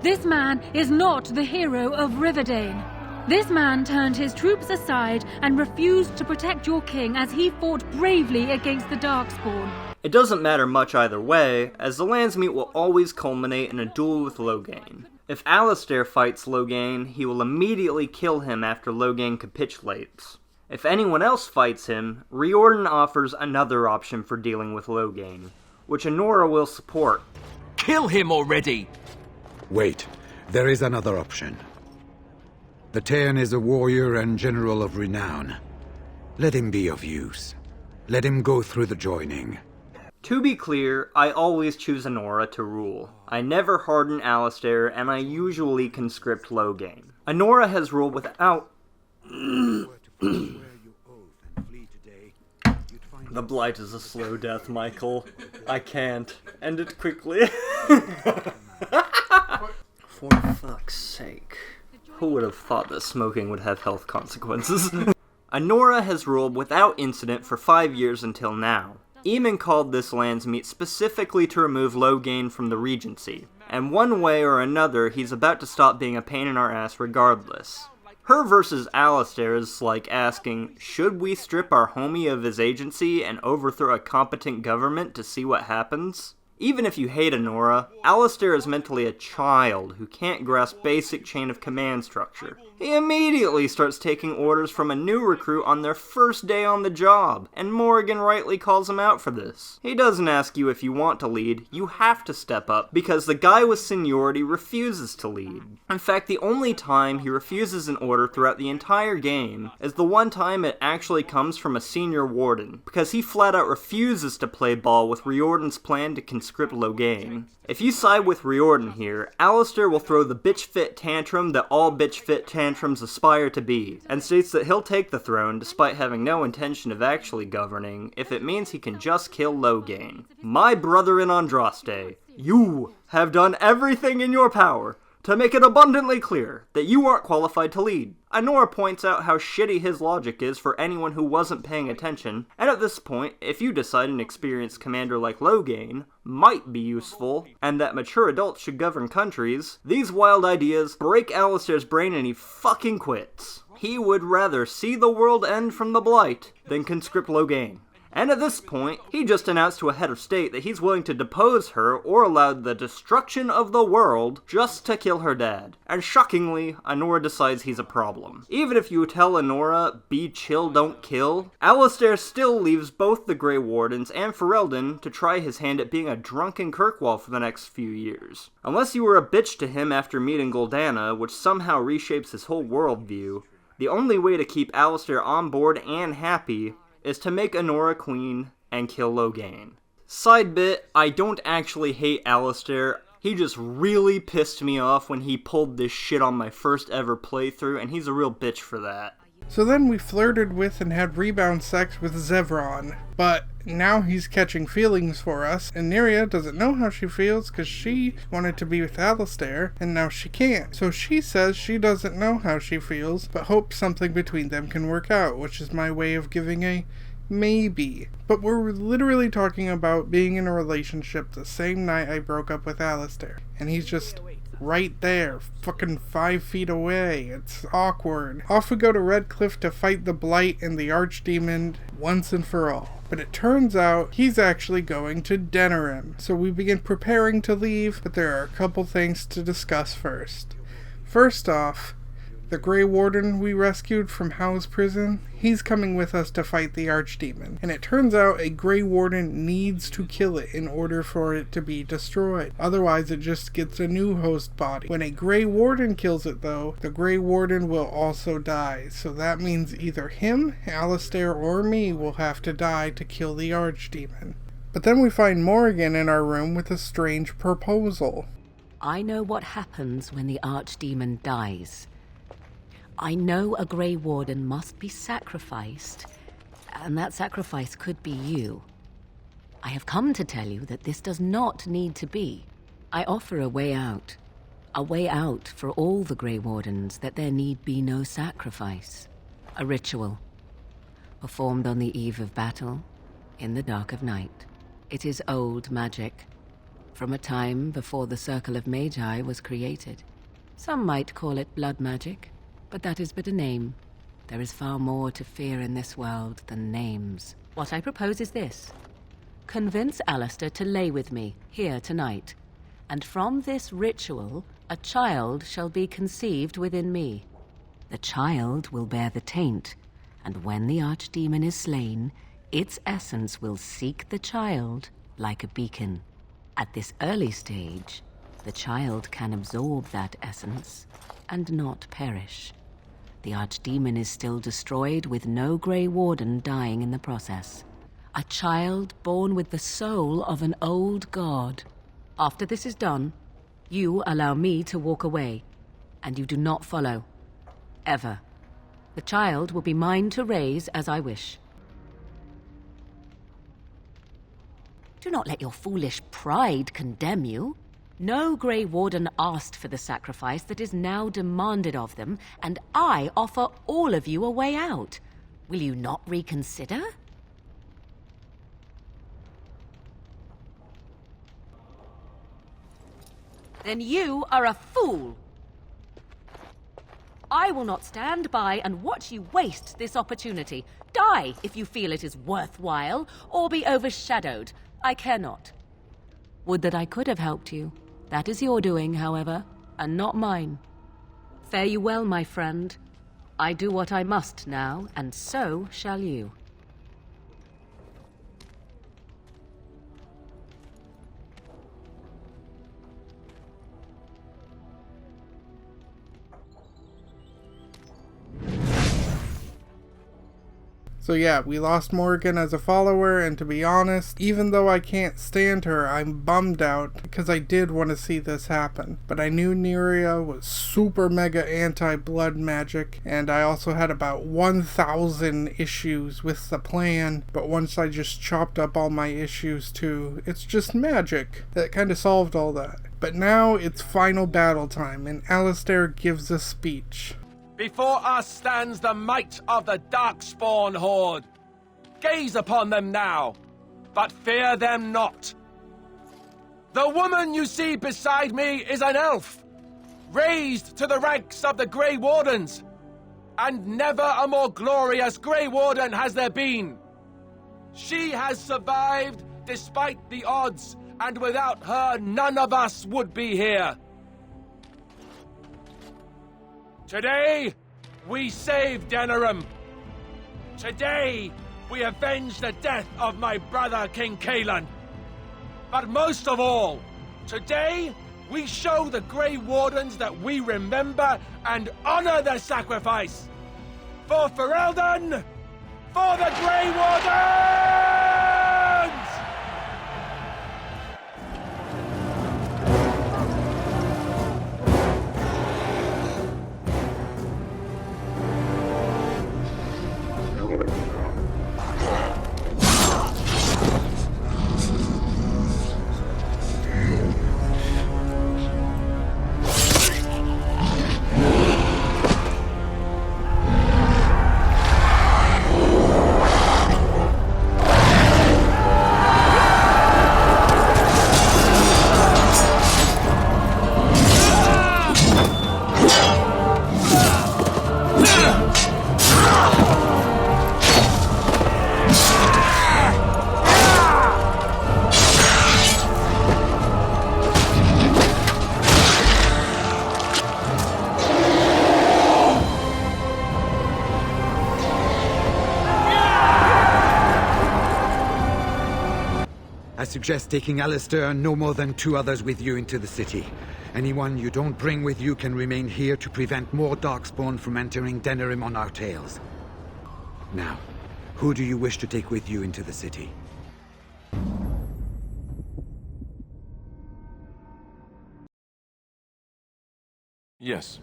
This man is not the hero of Riverdane. This man turned his troops aside and refused to protect your king as he fought bravely against the Darkspawn. It doesn't matter much either way, as the Landsmeet will always culminate in a duel with Loghain. If Alistair fights Loghain, he will immediately kill him after Loghain capitulates. If anyone else fights him, Riordan offers another option for dealing with Loghain, which Honora will support. Kill him already! Wait, there is another option. The Tairn is a warrior and general of renown. Let him be of use. Let him go through the joining. To be clear, I always choose Honora to rule. I never harden Alistair, and I usually conscript Loghain. Honora has ruled without... The Blight is a slow death, Michael. I can't. End it quickly. For fuck's sake. Who would have thought that smoking would have health consequences? Honora has ruled without incident for 5 years until now. Eamon called this Landsmeet specifically to remove Loghain from the Regency, and one way or another he's about to stop being a pain in our ass regardless. Her versus Alistair is like asking, should we strip our homie of his agency and overthrow a competent government to see what happens? Even if you hate Honora, Alistair is mentally a child who can't grasp basic chain of command structure. He immediately starts taking orders from a new recruit on their first day on the job, and Morrigan rightly calls him out for this. He doesn't ask you if you want to lead, you have to step up, because the guy with seniority refuses to lead. In fact, the only time he refuses an order throughout the entire game is the one time it actually comes from a senior warden, because he flat out refuses to play ball with Riordan's plan to conscript conscript Loghain. If you side with Riordan here, Alistair will throw the bitch-fit tantrum that all bitch-fit tantrums aspire to be, and states that he'll take the throne despite having no intention of actually governing if it means he can just kill Loghain. My brother in Andraste, you have done everything in your power to make it abundantly clear that you aren't qualified to lead. Ainora points out how shitty his logic is for anyone who wasn't paying attention, and at this point, if you decide an experienced commander like Loghain might be useful, and that mature adults should govern countries, these wild ideas break Alistair's brain and he fucking quits. He would rather see the world end from the Blight than conscript Loghain. And at this point, he just announced to a head of state that he's willing to depose her or allow the destruction of the world just to kill her dad. And shockingly, Ainora decides he's a problem. Even if you tell Ainora, be chill, don't kill, Alistair still leaves both the Grey Wardens and Ferelden to try his hand at being a drunken Kirkwall for the next few years. Unless you were a bitch to him after meeting Goldana, which somehow reshapes his whole worldview, the only way to keep Alistair on board and happy is to make Ainora queen and kill Loghain. Side bit, I don't actually hate Alistair. He just really pissed me off when he pulled this shit on my first ever playthrough, and he's a real bitch for that. So then we flirted with and had rebound sex with Zevron, but now he's catching feelings for us, and Nyria doesn't know how she feels because she wanted to be with Alistair, and now she can't. So she says she doesn't know how she feels, but hopes something between them can work out, which is my way of giving a maybe. But we're literally talking about being in a relationship the same night I broke up with Alistair, and he's just right there, fucking 5 feet away. It's awkward. Off we go to Redcliffe to fight the Blight and the Archdemon once and for all. But it turns out he's actually going to Denerim. So we begin preparing to leave, but there are a couple things to discuss first. First off, the Grey Warden we rescued from Howe's prison, he's coming with us to fight the Archdemon. And it turns out a Grey Warden needs to kill it in order for it to be destroyed. Otherwise it just gets a new host body. When a Grey Warden kills it though, the Grey Warden will also die. So that means either him, Alistair, or me will have to die to kill the Archdemon. But then we find Morrigan in our room with a strange proposal. I know what happens when the Archdemon dies. I know a Grey Warden must be sacrificed, and that sacrifice could be you. I have come to tell you that this does not need to be. I offer a way out for all the Grey Wardens, that there need be no sacrifice. A ritual, performed on the eve of battle, in the dark of night. It is old magic, from a time before the Circle of Magi was created. Some might call it blood magic, but that is but a name. There is far more to fear in this world than names. What I propose is this. Convince Alistair to lay with me, here tonight, and from this ritual, a child shall be conceived within me. The child will bear the taint, and when the Archdemon is slain, its essence will seek the child like a beacon. At this early stage, the child can absorb that essence and not perish. The Archdemon is still destroyed with no Grey Warden dying in the process. A child born with the soul of an old god. After this is done, you allow me to walk away, and you do not follow. Ever. The child will be mine to raise as I wish. Do not let your foolish pride condemn you. No Grey Warden asked for the sacrifice that is now demanded of them, and I offer all of you a way out. Will you not reconsider? Then you are a fool. I will not stand by and watch you waste this opportunity. Die if you feel it is worthwhile, or be overshadowed. I care not. Would that I could have helped you. That is your doing, however, and not mine. Fare you well, my friend. I do what I must now, and so shall you. So So yeah, we lost Morrigan as a follower, and to be honest, even though I can't stand her, I'm bummed out because I did want to see this happen. But I knew Neria was super mega anti-blood magic, and I also had about 1,000 issues with the plan, but once I just chopped up all my issues to "it's just magic," that kind of solved all that. But now it's final battle time, and Alistair gives a speech. Before us stands the might of the Darkspawn Horde. Gaze upon them now, but fear them not. The woman you see beside me is an elf, raised to the ranks of the Grey Wardens, and never a more glorious Grey Warden has there been. She has survived despite the odds, and without her none of us would be here. Today, we save Denerim. Today, we avenge the death of my brother King Kaelan. But most of all, today, we show the Grey Wardens that we remember and honor their sacrifice. For Ferelden, for the Grey Wardens! I suggest taking Alistair and no more than 2 others with you into the city. Anyone you don't bring with you can remain here to prevent more Darkspawn from entering Denerim on our tails. Now, who do you wish to take with you into the city? Yes.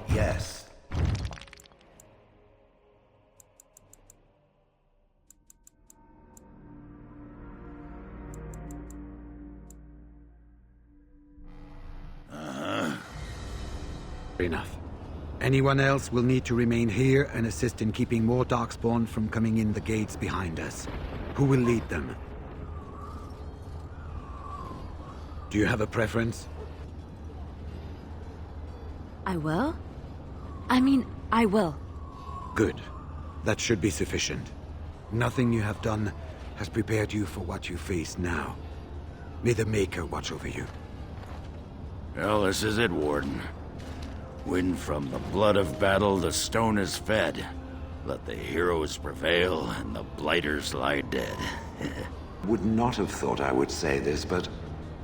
Yes. Enough. Anyone else will need to remain here and assist in keeping more Darkspawn from coming in the gates behind us. Who will lead them? Do you have a preference? I will? I will. Good. That should be sufficient. Nothing you have done has prepared you for what you face now. May the Maker watch over you. Well, this is it, Warden. When from the blood of battle the stone is fed, let the heroes prevail and the blighters lie dead. Would not have thought I would say this, but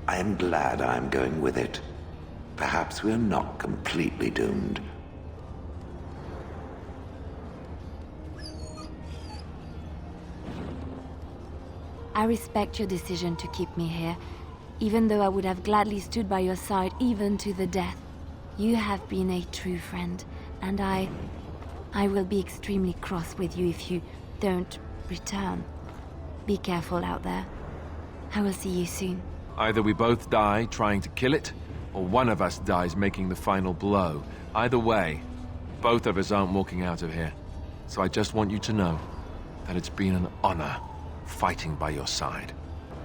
I am glad I am going with it. Perhaps we are not completely doomed. I respect your decision to keep me here, even though I would have gladly stood by your side even to the death. You have been a true friend, and I will be extremely cross with you if you don't return. Be careful out there. I will see you soon. Either we both die trying to kill it, or one of us dies making the final blow. Either way, both of us aren't walking out of here. So I just want you to know that it's been an honor fighting by your side.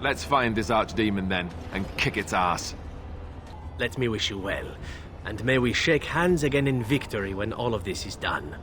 Let's find this archdemon then, and kick its ass. Let me wish you well, and may we shake hands again in victory when all of this is done.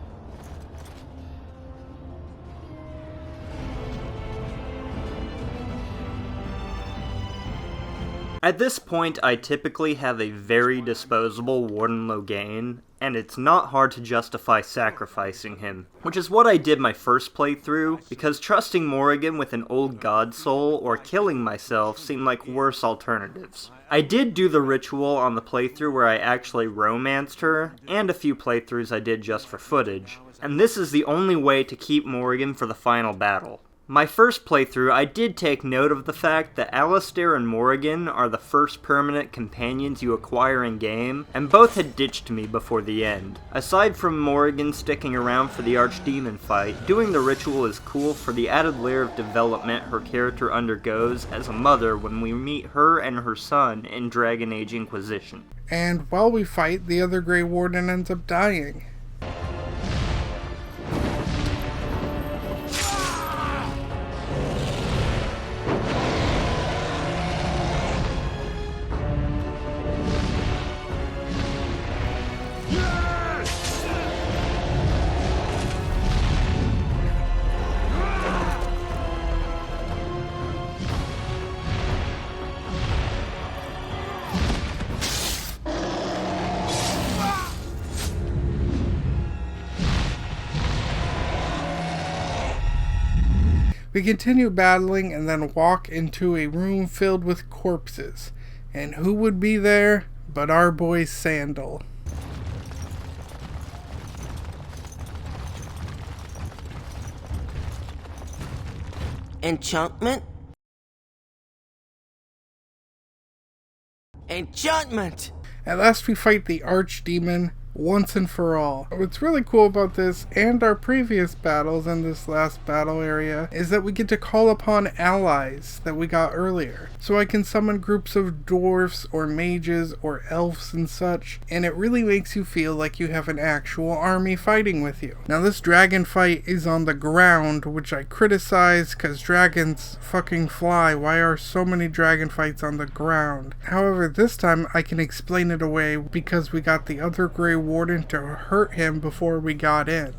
At this point, I typically have a very disposable Warden Loghain, and it's not hard to justify sacrificing him, which is what I did my first playthrough, because trusting Morrigan with an old god soul or killing myself seemed like worse alternatives. I did do the ritual on the playthrough where I actually romanced her, and a few playthroughs I did just for footage, and this is the only way to keep Morrigan for the final battle. My first playthrough, I did take note of the fact that Alistair and Morrigan are the first permanent companions you acquire in-game, and both had ditched me before the end. Aside from Morrigan sticking around for the Archdemon fight, doing the ritual is cool for the added layer of development her character undergoes as a mother when we meet her and her son in Dragon Age Inquisition. And while we fight, the other Grey Warden ends up dying. We continue battling and then walk into a room filled with corpses. And who would be there but our boy Sandal? Enchantment? Enchantment! At last we fight the Archdemon once and for all. What's really cool about this and our previous battles in this last battle area is that we get to call upon allies that we got earlier. So I can summon groups of dwarfs or mages or elves and such, and it really makes you feel like you have an actual army fighting with you. Now this dragon fight is on the ground, which I criticize because dragons fucking fly. Why are so many dragon fights on the ground? However, this time I can explain it away because we got the other Grey Warden to hurt him before we got in.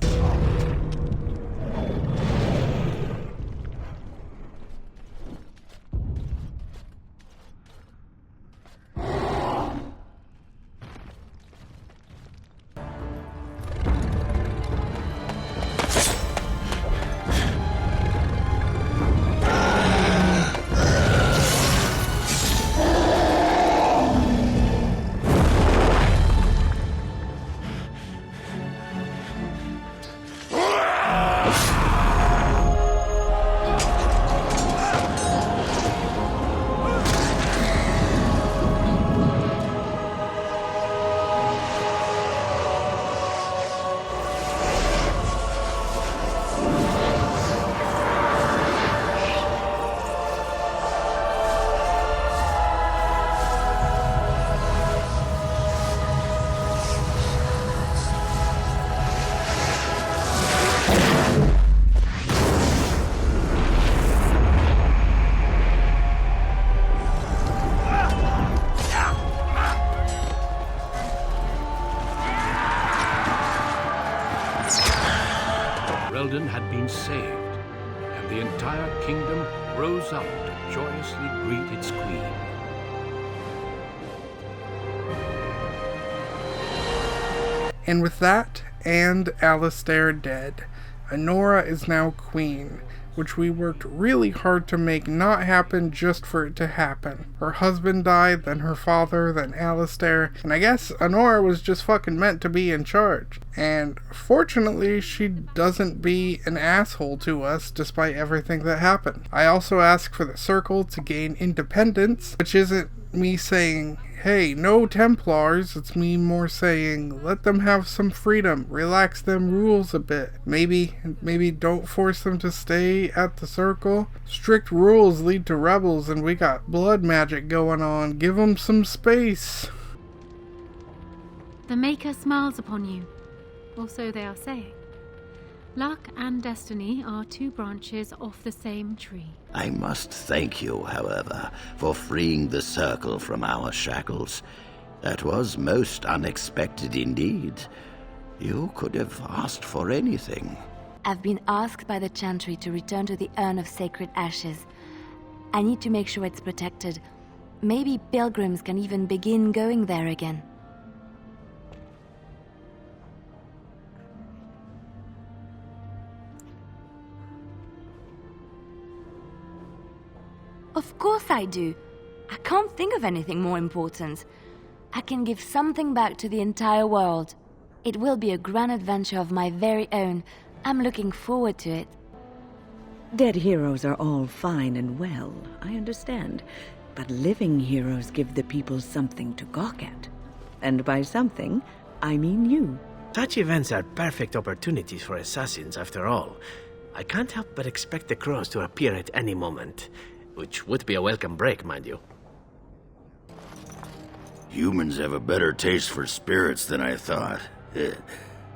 Had been saved, and the entire kingdom rose up to joyously greet its queen. And with that, and Alistair dead, Honora is now queen, which we worked really hard to make not happen just for it to happen. Her husband died, then her father, then Alistair, and I guess Honora was just fucking meant to be in charge. And fortunately, she doesn't be an asshole to us despite everything that happened. I also asked for the Circle to gain independence, which isn't me saying, hey, no Templars, it's me more saying, let them have some freedom, relax them rules a bit. Maybe don't force them to stay at the Circle. Strict rules lead to rebels and we got blood magic going on. Give them some space. The Maker smiles upon you, or so they are saying. Luck and destiny are two branches off the same tree. I must thank you, however, for freeing the Circle from our shackles. That was most unexpected indeed. You could have asked for anything. I've been asked by the Chantry to return to the Urn of Sacred Ashes. I need to make sure it's protected. Maybe pilgrims can even begin going there again. Of course I do. I can't think of anything more important. I can give something back to the entire world. It will be a grand adventure of my very own. I'm looking forward to it. Dead heroes are all fine and well, I understand. But living heroes give the people something to gawk at. And by something, I mean you. Such events are perfect opportunities for assassins, after all. I can't help but expect the crows to appear at any moment, which would be a welcome break, mind you. Humans have a better taste for spirits than I thought. The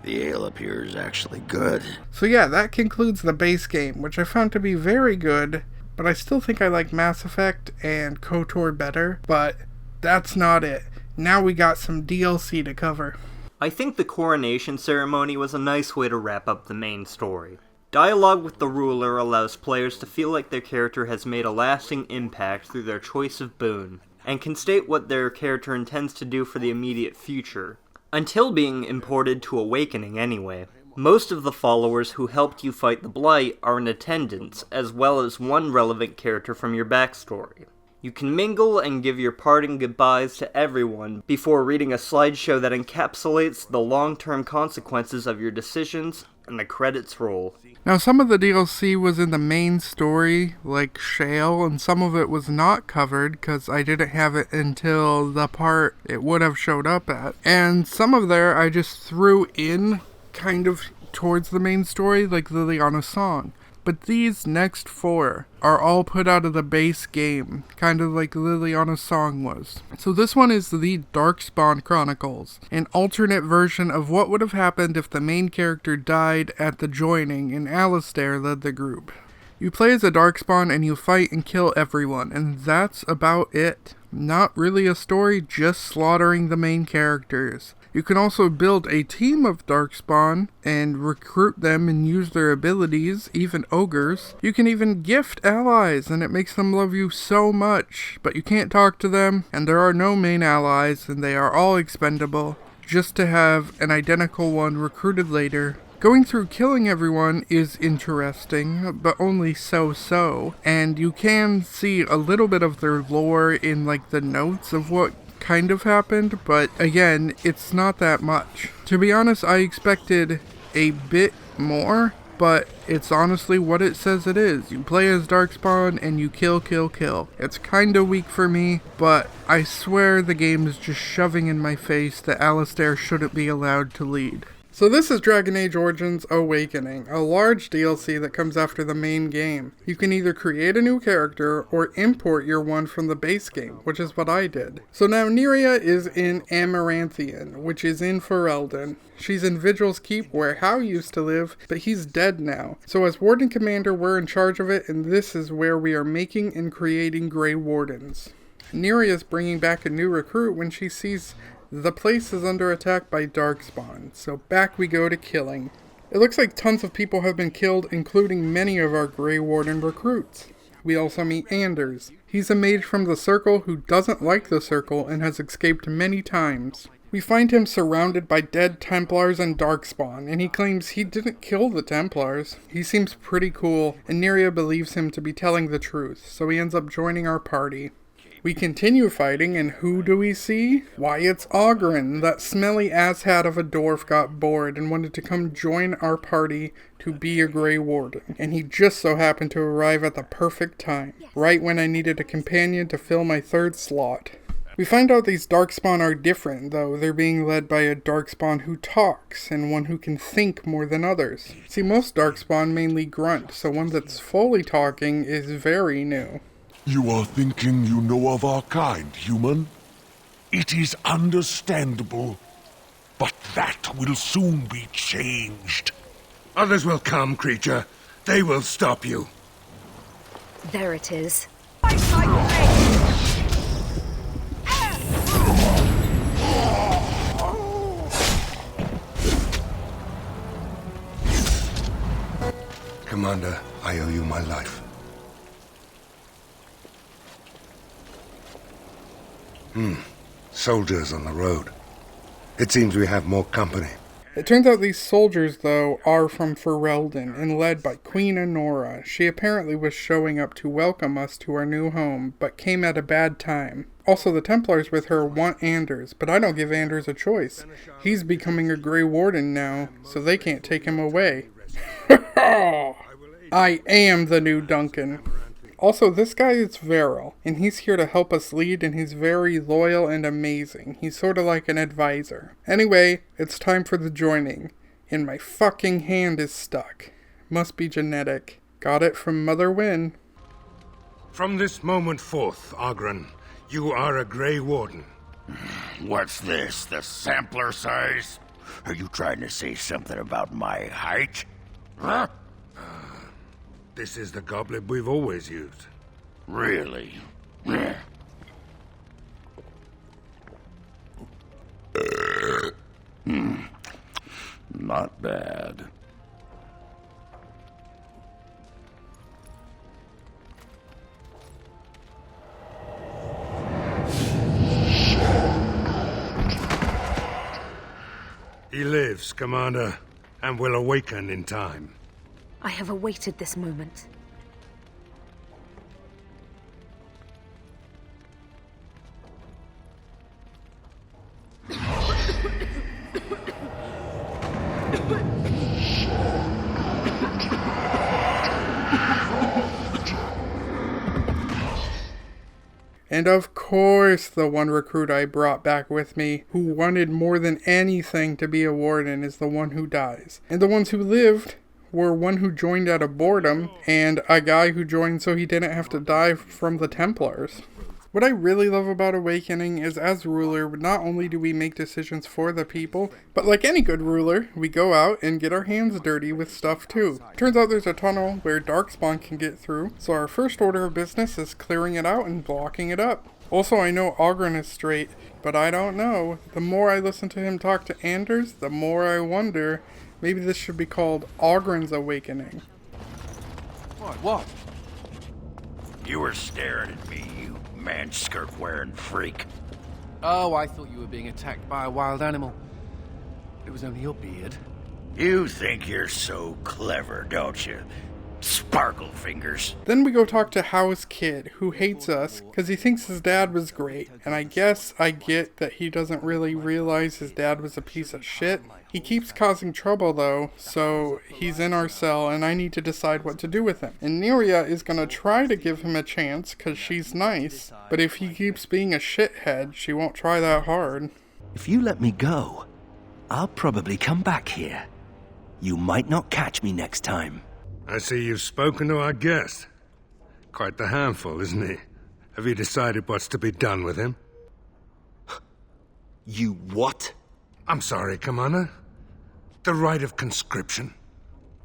ale appears actually good. So yeah, that concludes the base game, which I found to be very good, but I still think I like Mass Effect and KOTOR better, but that's not it. Now we got some DLC to cover. I think the coronation ceremony was a nice way to wrap up the main story. Dialogue with the ruler allows players to feel like their character has made a lasting impact through their choice of boon, and can state what their character intends to do for the immediate future, until being imported to Awakening anyway. Most of the followers who helped you fight the Blight are in attendance, as well as one relevant character from your backstory. You can mingle and give your parting goodbyes to everyone before reading a slideshow that encapsulates the long-term consequences of your decisions, and the credits roll. Now, some of the DLC was in the main story, like Shale, and some of it was not covered because I didn't have it until the part it would have showed up at. And some of there I just threw in kind of towards the main story, like Liliana's song. But these next 4 are all put out of the base game, kind of like Liliana's song was. So this one is the Darkspawn Chronicles, an alternate version of what would have happened if the main character died at the joining and Alistair led the group. You play as a Darkspawn and you fight and kill everyone, and that's about it. Not really a story, just slaughtering the main characters. You can also build a team of Darkspawn and recruit them and use their abilities, even ogres. You can even gift allies and it makes them love you so much, but you can't talk to them, and there are no main allies and they are all expendable, just to have an identical one recruited later. Going through killing everyone is interesting, but only so-so, and you can see a little bit of their lore in like the notes of what kind of happened, but again, it's not that much. To be honest, I expected a bit more, but it's honestly what it says it is. You play as Darkspawn and you kill. It's kinda weak for me, but I swear the game is just shoving in my face that Alistair shouldn't be allowed to lead. So this is Dragon Age Origins Awakening, a large DLC that comes after the main game. You can either create a new character or import your one from the base game, which is what I did. So now Neria is in Amaranthian, which is in Ferelden. She's in Vigil's Keep where Hal used to live, but he's dead now. So as Warden Commander, we're in charge of it, and this is where we are making and creating Grey Wardens. Neria's bringing back a new recruit when she sees the place is under attack by Darkspawn, so back we go to killing. It looks like tons of people have been killed, including many of our Grey Warden recruits. We also meet Anders. He's a mage from the Circle who doesn't like the Circle and has escaped many times. We find him surrounded by dead Templars and Darkspawn, and he claims he didn't kill the Templars. He seems pretty cool, and Neria believes him to be telling the truth, so he ends up joining our party. We continue fighting, and who do we see? Why, it's Oghren. That smelly asshat of a dwarf got bored and wanted to come join our party to be a Grey Warden. And he just so happened to arrive at the perfect time, right when I needed a companion to fill my 3rd slot. We find out these Darkspawn are different, though. They're being led by a Darkspawn who talks, and one who can think more than others. See, most Darkspawn mainly grunt, so one that's fully talking is very new. You are thinking you know of our kind, human? It is understandable, but that will soon be changed. Others will come, creature. They will stop you. There it is. Commander, I owe you my life. Soldiers on the road. It seems we have more company. It turns out these soldiers, though, are from Ferelden and led by Queen Honora. She apparently was showing up to welcome us to our new home, but came at a bad time. Also, the Templars with her want Anders, but I don't give Anders a choice. He's becoming a Grey Warden now, so they can't take him away. I am the new Duncan. Also, this guy is Varel, and he's here to help us lead, and he's very loyal and amazing. He's sort of like an advisor. Anyway, it's time for the joining, and my fucking hand is stuck. Must be genetic. Got it from Mother Wynn. From this moment forth, Ogren, you are a Grey Warden. What's this, the sampler size? Are you trying to say something about my height? Huh? This is the goblet we've always used. Really? Not bad. He lives, Commander, and will awaken in time. I have awaited this moment. And of course, the one recruit I brought back with me, who wanted more than anything to be a warden, is the one who dies. And the ones who lived were one who joined out of boredom, and a guy who joined so he didn't have to die from the Templars. What I really love about Awakening is, as ruler, not only do we make decisions for the people, but like any good ruler, we go out and get our hands dirty with stuff too. Turns out there's a tunnel where Darkspawn can get through, so our first order of business is clearing it out and blocking it up. Also, I know Ogren is straight, but I don't know. The more I listen to him talk to Anders, the more I wonder, maybe this should be called Ogren's Awakening. What? You were staring at me, you man-skirt-wearing freak. Oh, I thought you were being attacked by a wild animal. It was only your beard. You think you're so clever, don't you? Sparkle fingers. Then we go talk to House Kid, who hates us because he thinks his dad was great, and I guess I get that he doesn't really realize his dad was a piece of shit. He keeps causing trouble though, so he's in our cell and I need to decide what to do with him. And Neria is gonna try to give him a chance because she's nice, but if he keeps being a shithead, she won't try that hard. If you let me go, I'll probably come back here. You might not catch me next time. I see you've spoken to our guest. Quite the handful, isn't he? Have you decided what's to be done with him? You what? I'm sorry, Commander. The right of conscription?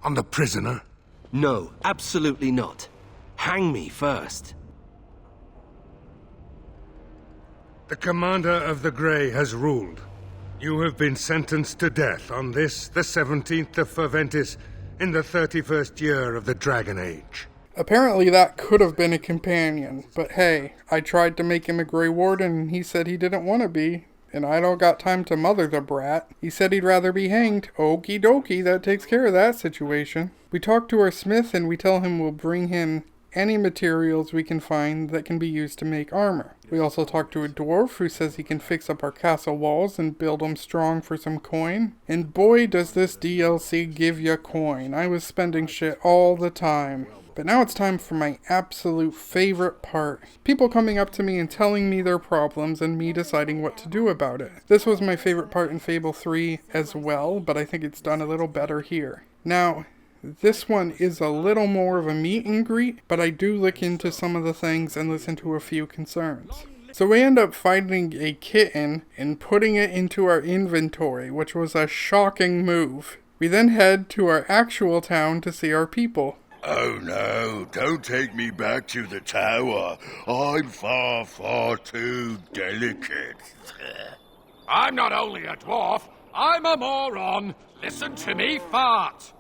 On the prisoner? No, absolutely not. Hang me first. The Commander of the Grey has ruled. You have been sentenced to death on this, the 17th of Ferventis, in the 31st year of the Dragon Age. Apparently that could have been a companion, but hey, I tried to make him a Grey Warden and he said he didn't want to be, and I don't got time to mother the brat. He said he'd rather be hanged. Okie dokie, that takes care of that situation. We talk to our smith and we tell him we'll bring him any materials we can find that can be used to make armor. We also talk to a dwarf who says he can fix up our castle walls and build them strong for some coin. And boy does this DLC give ya coin. I was spending shit all the time. But now it's time for my absolute favorite part. People coming up to me and telling me their problems and me deciding what to do about it. This was my favorite part in Fable 3 as well, but I think it's done a little better here. Now, this one is a little more of a meet and greet, but I do look into some of the things and listen to a few concerns. So we end up finding a kitten and putting it into our inventory, which was a shocking move. We then head to our actual town to see our people. Oh no, don't take me back to the tower. I'm far, far too delicate. I'm not only a dwarf, I'm a moron. Listen to me fart.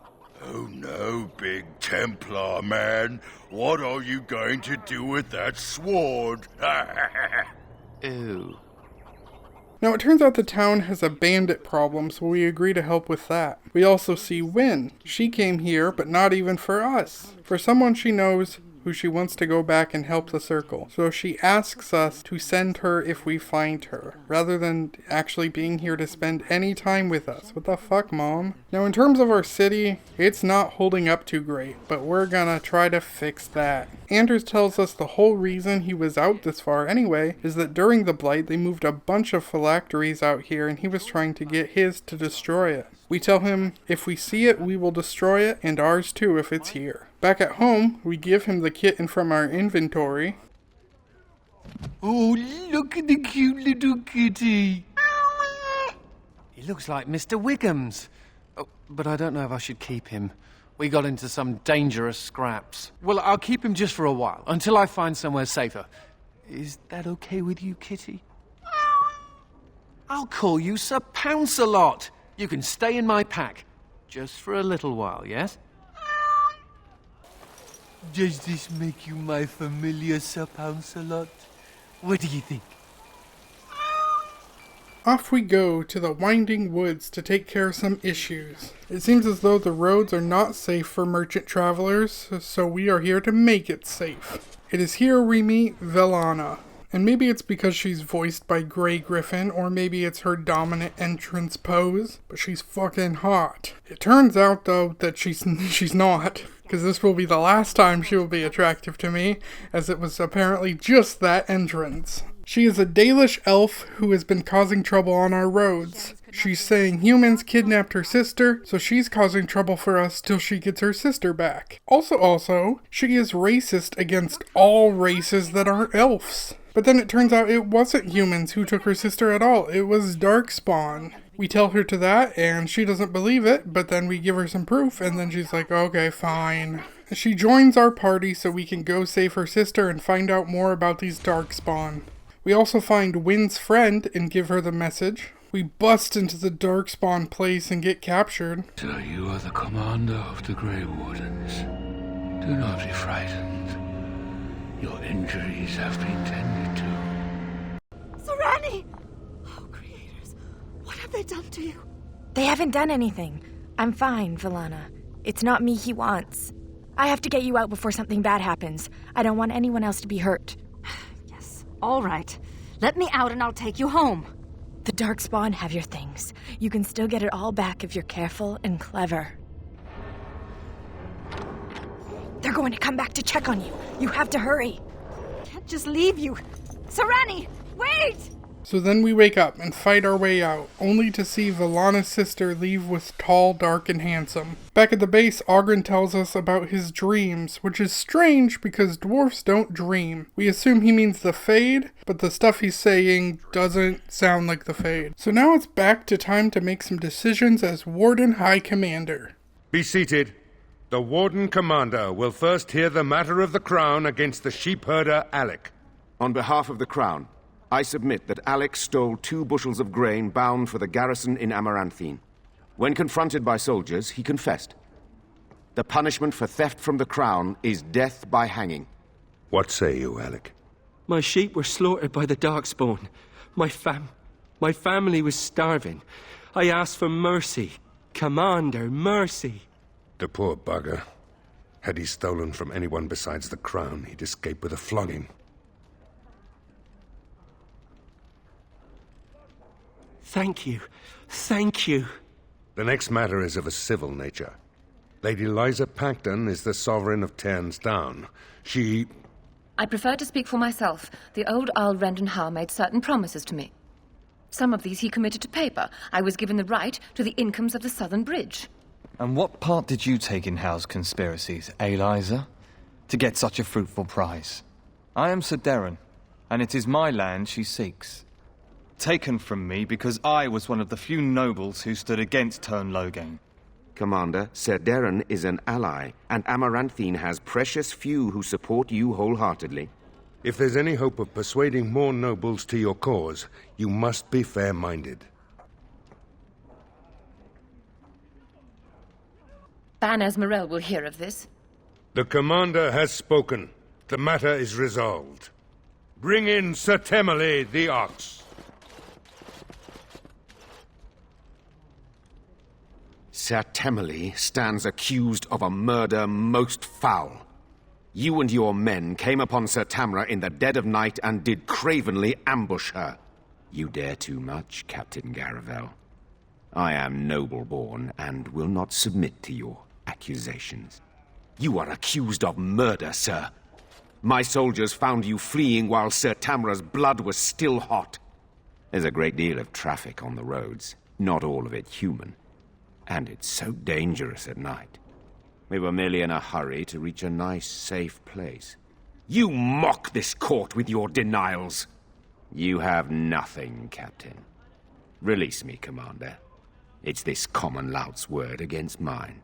Oh no, big Templar man. What are you going to do with that sword? Ew. Now it turns out the town has a bandit problem, so we agree to help with that. We also see Wynne. She came here, but not even for us. For someone she knows who she wants to go back and help the Circle. So she asks us to send her if we find her, rather than actually being here to spend any time with us. What the fuck, Mom? Now in terms of our city, it's not holding up too great, but we're gonna try to fix that. Anders tells us the whole reason he was out this far anyway is that during the Blight they moved a bunch of phylacteries out here and he was trying to get his to destroy it. We tell him if we see it, we will destroy it, and ours too if it's here. Back at home, we give him the kitten from our inventory. Oh, look at the cute little kitty. He looks like Mr. Wiggum's. Oh, but I don't know if I should keep him. We got into some dangerous scraps. Well, I'll keep him just for a while, until I find somewhere safer. Is that okay with you, kitty? I'll call you Sir Pounce-a-lot. You can stay in my pack. Just for a little while, yes? Does this make you my familiar Sir Pounce-a-lot? What do you think? Off we go to the winding woods to take care of some issues. It seems as though the roads are not safe for merchant travelers, so we are here to make it safe. It is here we meet Velana. And maybe it's because she's voiced by Grey Griffin, or maybe it's her dominant entrance pose, but she's fucking hot. It turns out, though, that she's not, because this will be the last time she will be attractive to me, as it was apparently just that entrance. She is a Dalish elf who has been causing trouble on our roads. She's saying humans kidnapped her sister, so she's causing trouble for us till she gets her sister back. Also, she is racist against all races that aren't elves. But then it turns out it wasn't humans who took her sister at all, it was Darkspawn. We tell her to that, and she doesn't believe it, but then we give her some proof, and then she's like, okay, fine. She joins our party so we can go save her sister and find out more about these Darkspawn. We also find Wynne's friend and give her the message. We bust into the Darkspawn place and get captured. So you are the commander of the Grey Wardens. Do not be frightened. Your injuries have been tended to. Serani! Oh, creators, what have they done to you? They haven't done anything. I'm fine, Velana. It's not me he wants. I have to get you out before something bad happens. I don't want anyone else to be hurt. Yes, all right. Let me out and I'll take you home. The Darkspawn have your things. You can still get it all back if you're careful and clever. They're going to come back to check on you. You have to hurry. Can't just leave you. Serani, wait! So then we wake up and fight our way out, only to see Velana's sister leave with Tall, Dark, and Handsome. Back at the base, Oghren tells us about his dreams, which is strange because dwarfs don't dream. We assume he means the Fade, but the stuff he's saying doesn't sound like the Fade. So now it's back to time to make some decisions as Warden High Commander. Be seated. The Warden Commander will first hear the matter of the Crown against the sheepherder Alec. On behalf of the Crown, I submit that Alec stole 2 bushels of grain bound for the garrison in Amaranthine. When confronted by soldiers, he confessed. The punishment for theft from the Crown is death by hanging. What say you, Alec? My sheep were slaughtered by the Darkspawn. My family was starving. I asked for mercy. Commander, mercy. The poor bugger. Had he stolen from anyone besides the Crown, he'd escape with a flogging. Thank you. Thank you. The next matter is of a civil nature. Lady Liza Pacton is the sovereign of Terns Down. She... I prefer to speak for myself. The old Earl Rendon Howe made certain promises to me. Some of these he committed to paper. I was given the right to the incomes of the Southern Bridge. And what part did you take in Howe's conspiracies, Liza? To get such a fruitful prize? I am Sir Darren, and it is my land she seeks. Taken from me because I was one of the few nobles who stood against Tern Loghain. Commander, Sir Darren is an ally, and Amaranthine has precious few who support you wholeheartedly. If there's any hope of persuading more nobles to your cause, you must be fair-minded. Ban Esmerel will hear of this. The Commander has spoken. The matter is resolved. Bring in Sir Temmerley the Ox. Sir Temmerley stands accused of a murder most foul. You and your men came upon Sir Tamra in the dead of night and did cravenly ambush her. You dare too much, Captain Garavel. I am noble-born and will not submit to your accusations. You are accused of murder, sir. My soldiers found you fleeing while Sir Tamra's blood was still hot. There's a great deal of traffic on the roads, not all of it human. And it's so dangerous at night. We were merely in a hurry to reach a nice, safe place. You mock this court with your denials. You have nothing, Captain. Release me, Commander. It's this common lout's word against mine.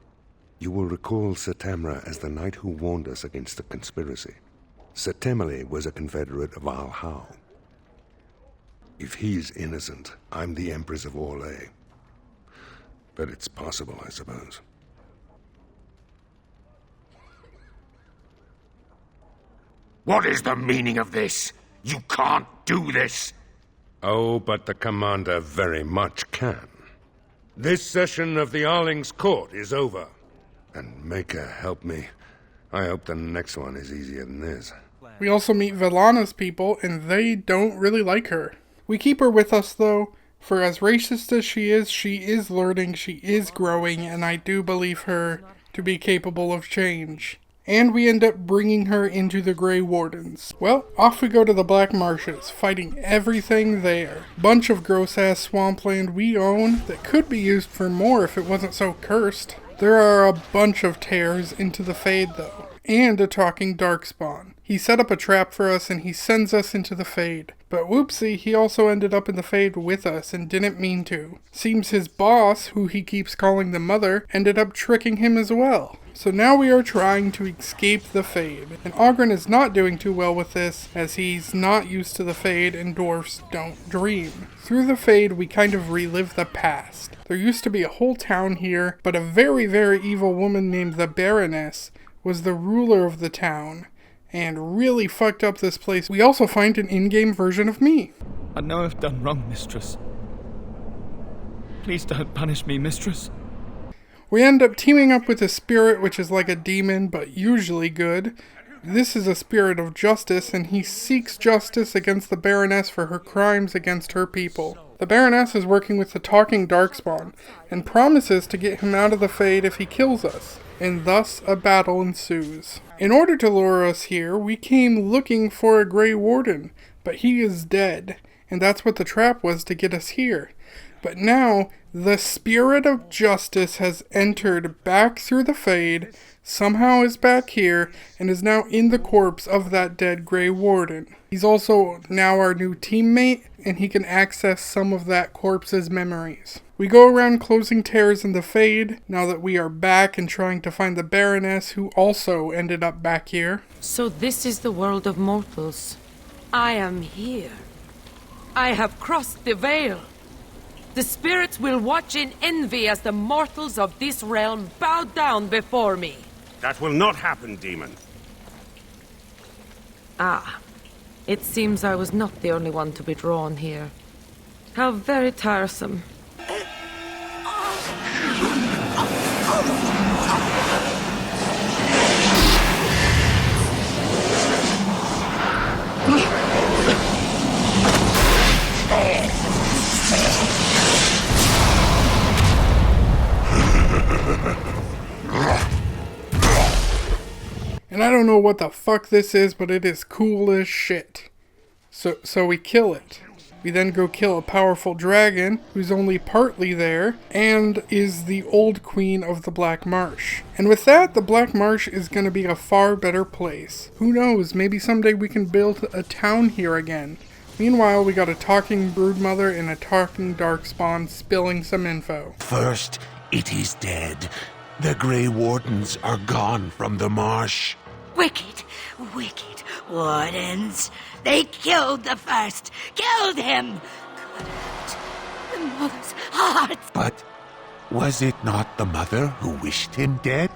You will recall Sir Tamra as the knight who warned us against the conspiracy. Sir Temmerley was a confederate of Al Howe. If he's innocent, I'm the Empress of Orlais. But it's possible, I suppose. What is the meaning of this? You can't do this! Oh, but the Commander very much can. This session of the Arling's court is over. And Maker, help me. I hope the next one is easier than this. We also meet Velana's people, and they don't really like her. We keep her with us, though, for as racist as she is learning, she is growing, and I do believe her to be capable of change. And we end up bringing her into the Grey Wardens. Well, off we go to the Black Marshes, fighting everything there. Bunch of gross-ass swampland we own that could be used for more if it wasn't so cursed. There are a bunch of tears into the Fade, though, and a talking Darkspawn. He set up a trap for us and he sends us into the Fade. But whoopsie, he also ended up in the Fade with us and didn't mean to. Seems his boss, who he keeps calling the Mother, ended up tricking him as well. So now we are trying to escape the Fade. And Oghren is not doing too well with this, as he's not used to the Fade and dwarfs don't dream. Through the Fade, we kind of relive the past. There used to be a whole town here, but a very, very evil woman named the Baroness was the ruler of the town, and really fucked up this place. We also find an in-game version of me. I know I've done wrong, mistress. Please don't punish me, mistress. We end up teaming up with a spirit, which is like a demon, but usually good. This is a spirit of justice, and he seeks justice against the Baroness for her crimes against her people. The Baroness is working with the talking Darkspawn, and promises to get him out of the Fade if he kills us, and thus a battle ensues. In order to lure us here, we came looking for a Grey Warden, but he is dead, and that's what the trap was to get us here. But now, the Spirit of Justice has entered back through the Fade, somehow is back here, and is now in the corpse of that dead Grey Warden. He's also now our new teammate, and he can access some of that corpse's memories. We go around closing tears in the Fade, now that we are back and trying to find the Baroness, who also ended up back here. So this is the world of mortals. I am here. I have crossed the veil. The spirits will watch in envy as the mortals of this realm bow down before me. That will not happen, demon. Ah, it seems I was not the only one to be drawn here. How very tiresome. And I don't know what the fuck this is, but it is cool as shit. So we kill it. We then go kill a powerful dragon, who's only partly there, and is the old queen of the Black Marsh. And with that, the Black Marsh is going to be a far better place. Who knows, maybe someday we can build a town here again. Meanwhile, we got a talking Broodmother and a talking Darkspawn spilling some info. First, it is dead. The Grey Wardens are gone from the marsh. Wicked, wicked Wardens. They killed the first. Killed him. Could hurt the mother's heart. But was it not the mother who wished him dead?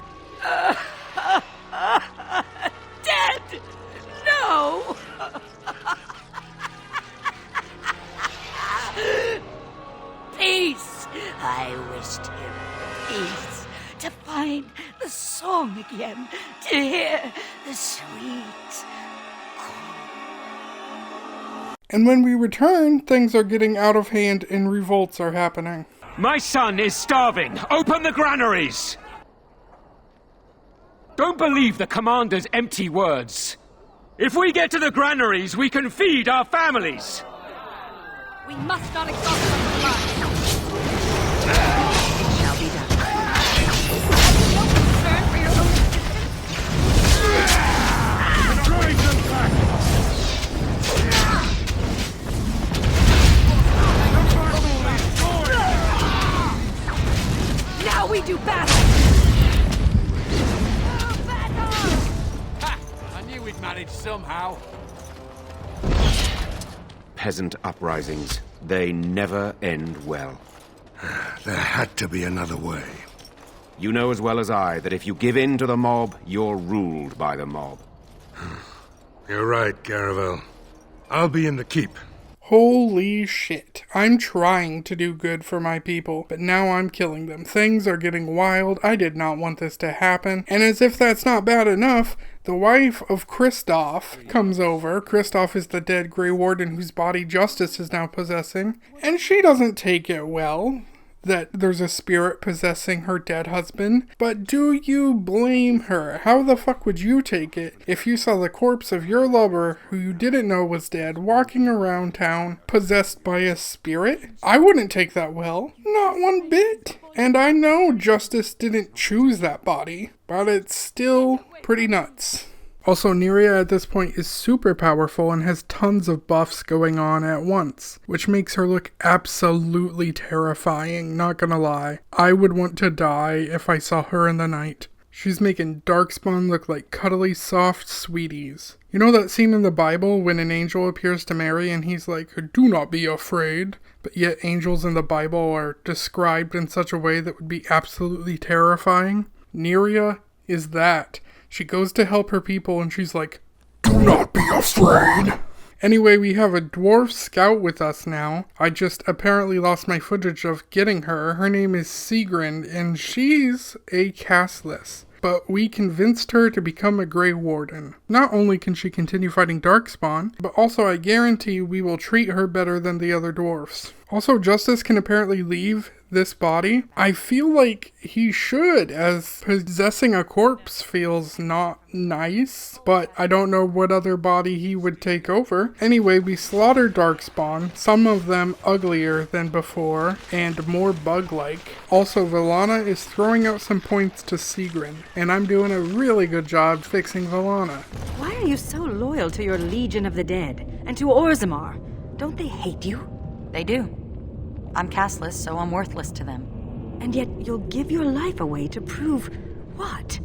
Dead? No. Peace. I wished him peace. home again to hear the sweet. And when we return, things are getting out of hand and revolts are happening. My son is starving. Open the granaries. Don't believe the commander's empty words. If we get to the granaries, we can feed our families. We must not exhaust them blood. It shall be done. No concern for your own existence. Now we do battle. Ha! I knew we'd manage somehow. Peasant uprisings. They never end well. There had to be another way. You know as well as I that if you give in to the mob, you're ruled by the mob. You're right, Garavel. I'll be in the keep. Holy shit. I'm trying to do good for my people, but now I'm killing them. Things are getting wild. I did not want this to happen. And as if that's not bad enough, the wife of Kristoff comes over. Kristoff is the dead Grey Warden whose body Justice is now possessing. And she doesn't take it well that there's a spirit possessing her dead husband. But do you blame her? How the fuck would you take it if you saw the corpse of your lover, who you didn't know was dead, walking around town possessed by a spirit? I wouldn't take that well. Not one bit. And I know Justice didn't choose that body, but it's still pretty nuts. Also, Neria at this point is super powerful and has tons of buffs going on at once, which makes her look absolutely terrifying, not gonna lie. I would want to die if I saw her in the night. She's making Darkspawn look like cuddly, soft sweeties. You know that scene in the Bible when an angel appears to Mary and he's like, "Do not be afraid," but yet angels in the Bible are described in such a way that would be absolutely terrifying? Neria is that. She goes to help her people and she's like, "Do not be afraid." Anyway, we have a dwarf scout with us now. I just apparently lost my footage of getting her. Her name is Sigrun and she's a castless. But we convinced her to become a Grey Warden. Not only can she continue fighting Darkspawn, but also I guarantee we will treat her better than the other dwarfs. Also, Justice can apparently leave this body. I feel like he should, as possessing a corpse feels not nice, but I don't know what other body he would take over. Anyway, we slaughter Darkspawn, some of them uglier than before, and more bug-like. Also, Vallana is throwing out some points to Sigrun, and I'm doing a really good job fixing Vallana. Why are you so loyal to your Legion of the Dead, and to Orzammar? Don't they hate you? They do. I'm castless, so I'm worthless to them. And yet you'll give your life away to prove what?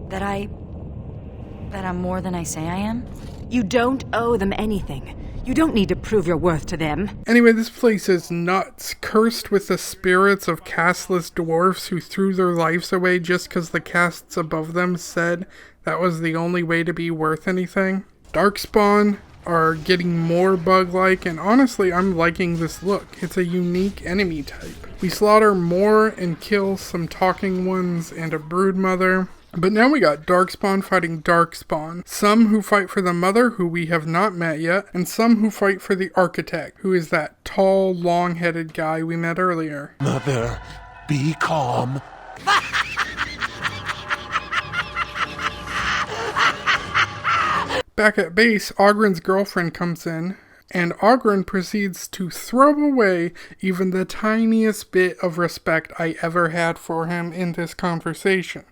That I'm more than I say I am? You don't owe them anything. You don't need to prove your worth to them. Anyway, this place is nuts. Cursed with the spirits of castless dwarfs who threw their lives away just because the castes above them said that was the only way to be worth anything. Darkspawn are getting more bug-like, and honestly, I'm liking this look. It's a unique enemy type. We slaughter more and kill some talking ones and a broodmother. But now we got Darkspawn fighting Darkspawn. Some who fight for the Mother, who we have not met yet, and some who fight for the Architect, who is that tall, long-headed guy we met earlier. Mother, be calm. Back at base, Ogren's girlfriend comes in, and Ogren proceeds to throw away even the tiniest bit of respect I ever had for him in this conversation.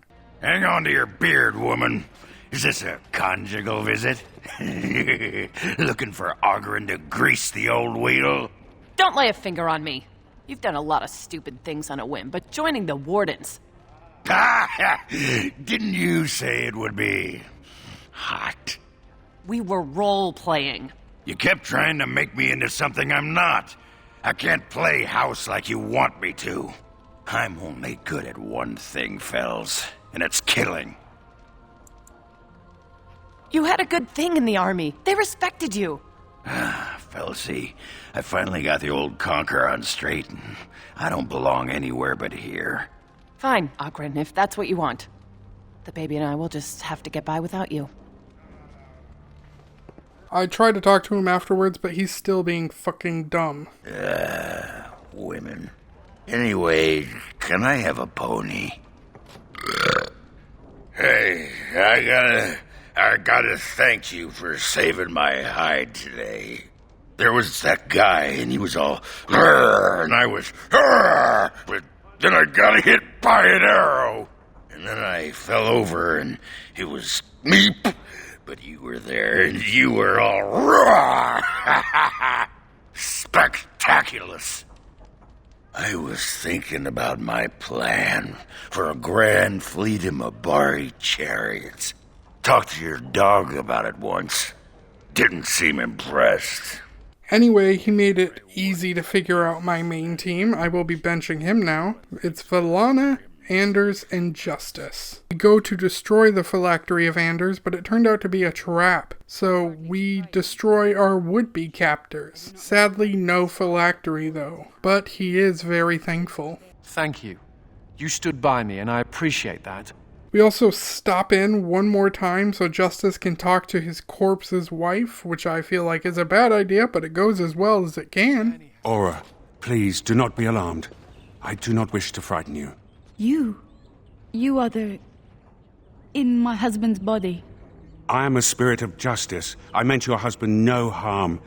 Hang on to your beard, woman. Is this a conjugal visit? Looking for Ogren to grease the old wheel? Don't lay a finger on me. You've done a lot of stupid things on a whim, but joining the Wardens... Didn't you say it would be hot? We were role-playing. You kept trying to make me into something I'm not. I can't play house like you want me to. I'm only good at one thing, Fells, and it's killing. You had a good thing in the army. They respected you. Felsie, I finally got the old conquer on straight, and I don't belong anywhere but here. Fine, Ogren, if that's what you want. The baby and I will just have to get by without you. I tried to talk to him afterwards, but he's still being fucking dumb. Women. Anyway, can I have a pony? Hey, I gotta thank you for saving my hide today. There was that guy, and he was all, and I was, but then I got hit by an arrow. And then I fell over, and it was meep, but you were there, and you were all, spectaculous. I was thinking about my plan for a grand fleet of Mabari chariots. Talked to your dog about it once. Didn't seem impressed. Anyway, he made it easy to figure out my main team. I will be benching him now. It's Valana, Anders, and Justice. We go to destroy the phylactery of Anders, but it turned out to be a trap. So we destroy our would-be captors. Sadly, no phylactery though. But he is very thankful. Thank you. You stood by me, and I appreciate that. We also stop in one more time so Justice can talk to his corpse's wife, which I feel like is a bad idea, but it goes as well as it can. Aura, please do not be alarmed. I do not wish to frighten you. You are in my husband's body. I am a spirit of justice. I meant your husband no harm.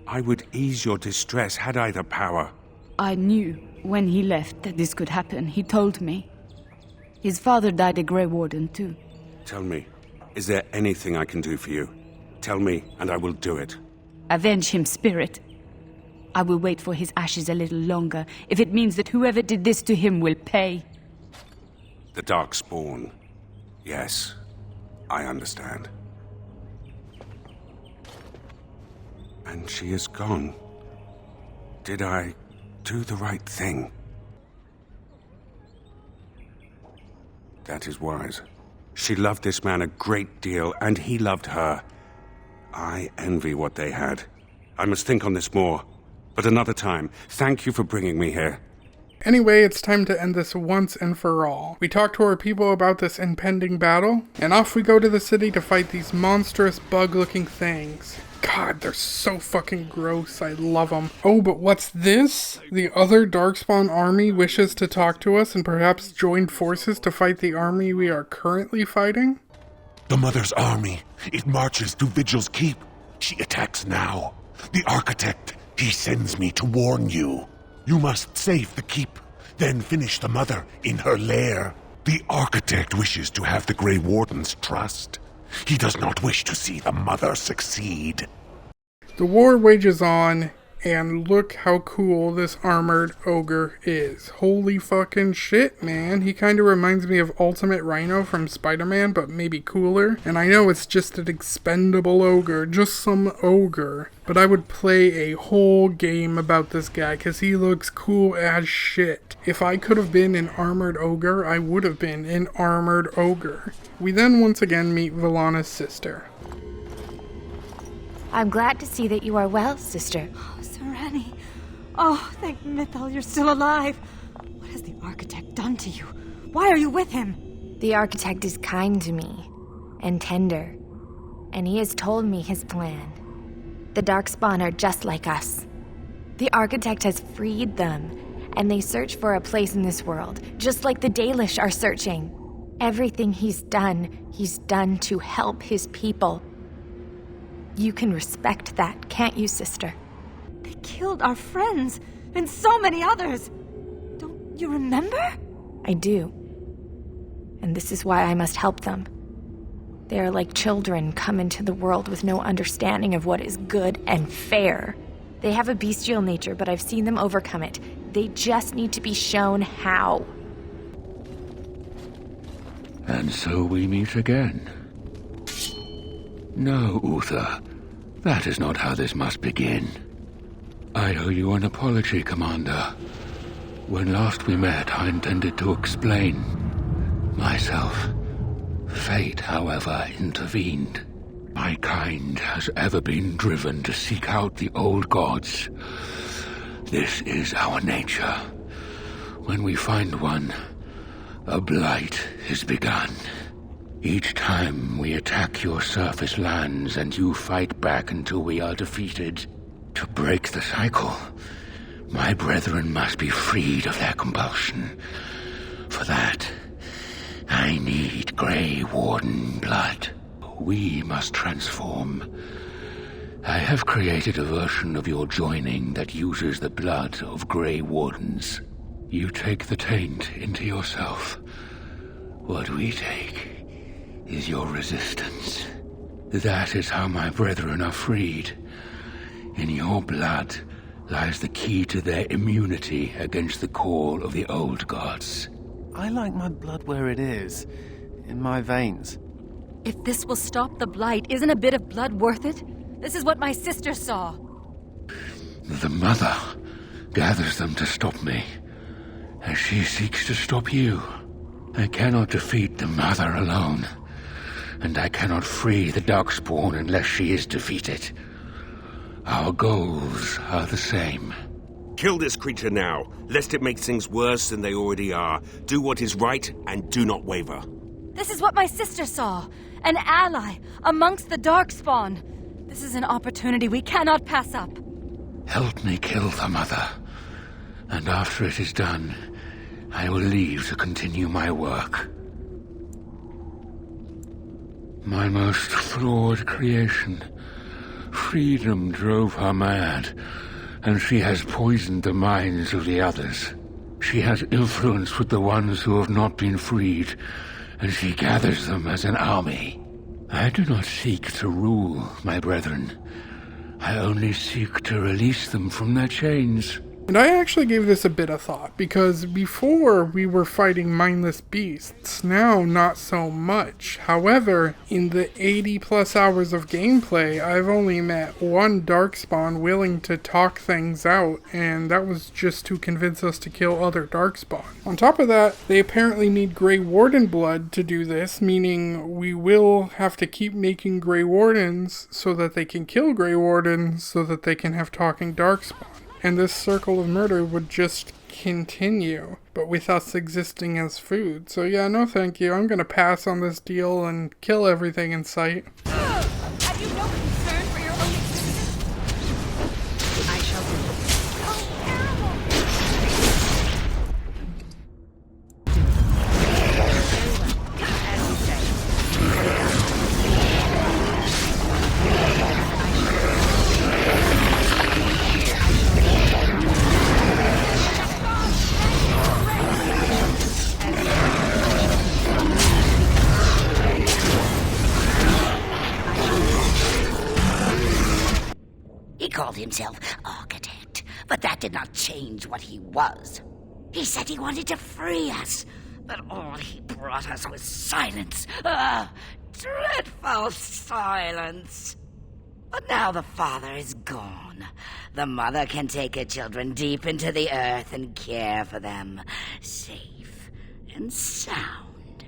I would ease your distress had I the power. I knew when he left that this could happen. He told me. His father died a Grey Warden, too. Tell me, is there anything I can do for you? Tell me, and I will do it. Avenge him, spirit. I will wait for his ashes a little longer, if it means that whoever did this to him will pay. The Darkspawn. Yes, I understand. And she is gone. Did I do the right thing? That is wise. She loved this man a great deal, and he loved her. I envy what they had. I must think on this more. But another time. Thank you for bringing me here. Anyway, it's time to end this once and for all. We talk to our people about this impending battle, and off we go to the city to fight these monstrous bug-looking things. God, they're so fucking gross. I love them. Oh, but what's this? The other Darkspawn army wishes to talk to us and perhaps join forces to fight the army we are currently fighting? The Mother's army. It marches to Vigil's Keep. She attacks now. The Architect, he sends me to warn you. You must save the Keep, then finish the Mother in her lair. The Architect wishes to have the Grey Warden's trust. He does not wish to see the Mother succeed. The war wages on, and look how cool this armored ogre is. Holy fucking shit, man. He kind of reminds me of Ultimate Rhino from Spider-Man, but maybe cooler. And I know it's just an expendable ogre, just some ogre. But I would play a whole game about this guy, because he looks cool as shit. If I could have been an armored ogre, I would have been an armored ogre. We then once again meet Valana's sister. I'm glad to see that you are well, sister. Oh, Sereni. Oh, thank Mythal you're still alive. What has the Architect done to you? Why are you with him? The Architect is kind to me, and tender, and he has told me his plan. The Darkspawn are just like us. The Architect has freed them, and they search for a place in this world, just like the Dalish are searching. Everything he's done to help his people. You can respect that, can't you, sister? They killed our friends, and so many others. Don't you remember? I do. And this is why I must help them. They are like children come into the world with no understanding of what is good and fair. They have a bestial nature, but I've seen them overcome it. They just need to be shown how. And so we meet again. No, Uther. That is not how this must begin. I owe you an apology, Commander. When last we met, I intended to explain myself. Fate, however, intervened. My kind has ever been driven to seek out the old gods. This is our nature. When we find one, a blight is begun. Each time we attack your surface lands and you fight back until we are defeated. To break the cycle, my brethren must be freed of their compulsion. For that, I need Grey Warden blood. We must transform. I have created a version of your joining that uses the blood of Grey Wardens. You take the taint into yourself. What we take is your resistance. That is how my brethren are freed. In your blood lies the key to their immunity against the call of the old gods. I like my blood where it is, in my veins. If this will stop the Blight, isn't a bit of blood worth it? This is what my sister saw. The Mother gathers them to stop me, as she seeks to stop you. I cannot defeat the Mother alone, and I cannot free the Darkspawn unless she is defeated. Our goals are the same. Kill this creature now, lest it make things worse than they already are. Do what is right, and do not waver. This is what my sister saw. An ally amongst the Darkspawn. This is an opportunity we cannot pass up. Help me kill the Mother, and after it is done, I will leave to continue my work. My most flawed creation. Freedom drove her mad, and she has poisoned the minds of the others. She has influence with the ones who have not been freed, and she gathers them as an army. I do not seek to rule, my brethren. I only seek to release them from their chains. And I actually gave this a bit of thought, because before we were fighting mindless beasts, now not so much. However, in the 80 plus hours of gameplay, I've only met one Darkspawn willing to talk things out, and that was just to convince us to kill other Darkspawn. On top of that, they apparently need Grey Warden blood to do this, meaning we will have to keep making Grey Wardens so that they can kill Grey Wardens so that they can have talking Darkspawn. And this circle of murder would just continue, but with us existing as food. So yeah, no thank you. I'm gonna pass on this deal and kill everything in sight. Have you no concern for your own existence? I shall do it. Oh, terrible! As you say. He called himself Architect, but that did not change what he was. He said he wanted to free us, but all he brought us was silence. Dreadful silence. But now the father is gone. The mother can take her children deep into the earth and care for them, safe and sound.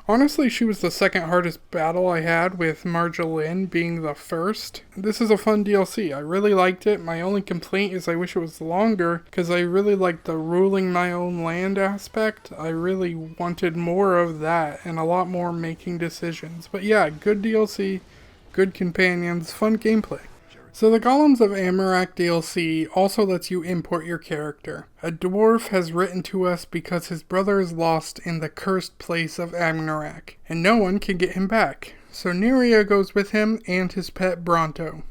Honestly, she was the second hardest battle I had, with Marjolaine being the first. This is a fun DLC. I really liked it. My only complaint is I wish it was longer, because I really liked the ruling my own land aspect. I really wanted more of that, and a lot more making decisions. But yeah, good DLC, good companions, fun gameplay. So the Golems of Amarak DLC also lets you import your character. A dwarf has written to us because his brother is lost in the cursed place of Amarak, and no one can get him back. So Neria goes with him and his pet Bronto.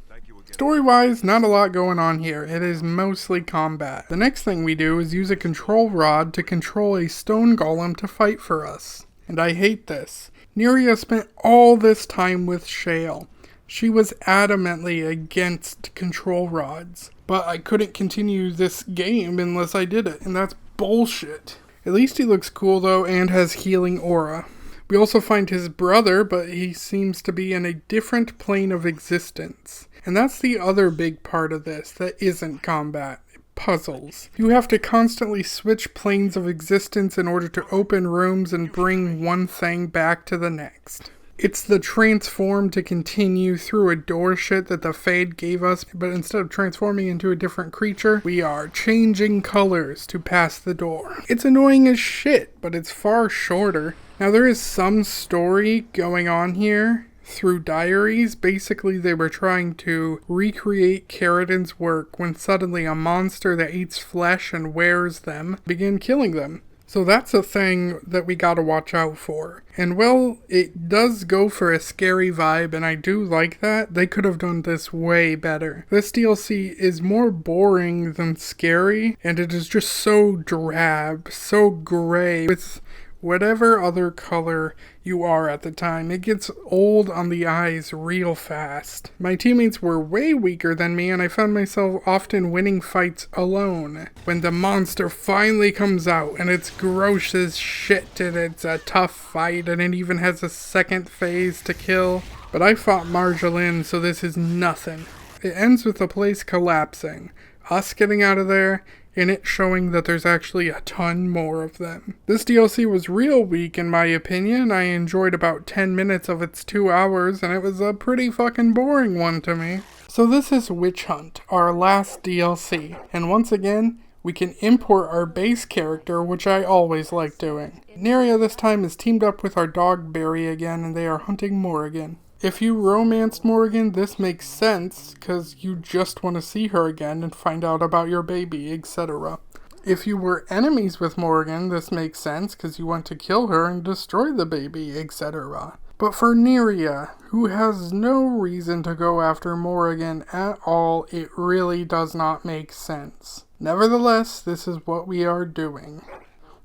Story-wise, not a lot going on here. It is mostly combat. The next thing we do is use a control rod to control a stone golem to fight for us. And I hate this. Neria spent all this time with Shale. She was adamantly against control rods, but I couldn't continue this game unless I did it, and that's bullshit. At least he looks cool though, and has healing aura. We also find his brother, but he seems to be in a different plane of existence. And that's the other big part of this that isn't combat. Puzzles. You have to constantly switch planes of existence in order to open rooms and bring one thing back to the next. It's the transform to continue through a door shit that the Fade gave us, but instead of transforming into a different creature, we are changing colors to pass the door. It's annoying as shit, but it's far shorter. Now there is some story going on here through diaries. Basically, they were trying to recreate Carradin's work when suddenly a monster that eats flesh and wears them began killing them. So that's a thing that we gotta watch out for. And well, it does go for a scary vibe, and I do like that. They could have done this way better. This DLC is more boring than scary, and it is just so drab, so gray, with whatever other color you are at the time. It gets old on the eyes real fast. My teammates were way weaker than me, and I found myself often winning fights alone. When the monster finally comes out, and it's gross as shit, and it's a tough fight, and it even has a second phase to kill. But I fought Marjolaine, so this is nothing. It ends with the place collapsing, us getting out of there, and it showing that there's actually a ton more of them. This DLC was real weak in my opinion. I enjoyed about 10 minutes of its 2 hours, and it was a pretty fucking boring one to me. So this is Witch Hunt, our last DLC, and once again, we can import our base character, which I always like doing. Neria this time is teamed up with our dog Barry again, and they are hunting Morrigan. If you romanced Morrigan, this makes sense, because you just want to see her again and find out about your baby, etc. If you were enemies with Morrigan, this makes sense, because you want to kill her and destroy the baby, etc. But for Neria, who has no reason to go after Morrigan at all, it really does not make sense. Nevertheless, this is what we are doing.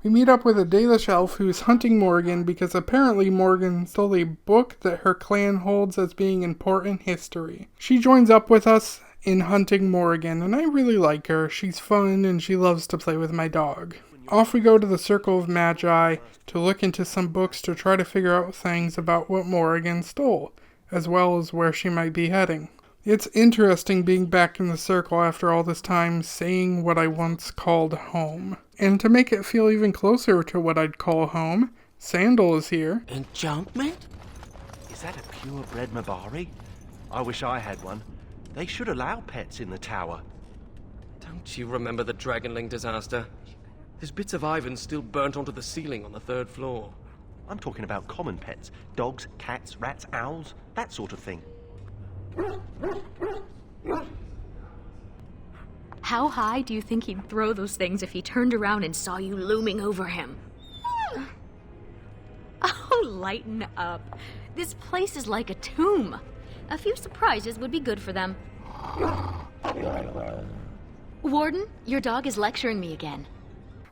We meet up with a Dalish elf who's hunting Morrigan because apparently Morrigan stole a book that her clan holds as being important history. She joins up with us in hunting Morrigan, and I really like her. She's fun and she loves to play with my dog. Off we go to the Circle of Magi to look into some books to try to figure out things about what Morrigan stole, as well as where she might be heading. It's interesting being back in the circle after all this time, saying what I once called home. And to make it feel even closer to what I'd call home, Sandal is here. Enchantment? Is that a purebred Mabari? I wish I had one. They should allow pets in the tower. Don't you remember the Dragonling disaster? There's bits of Ivan still burnt onto the ceiling on the 3rd floor. I'm talking about common pets. Dogs, cats, rats, owls, that sort of thing. How high do you think he'd throw those things if he turned around and saw you looming over him? Oh, lighten up. This place is like a tomb. A few surprises would be good for them. Warden, your dog is lecturing me again.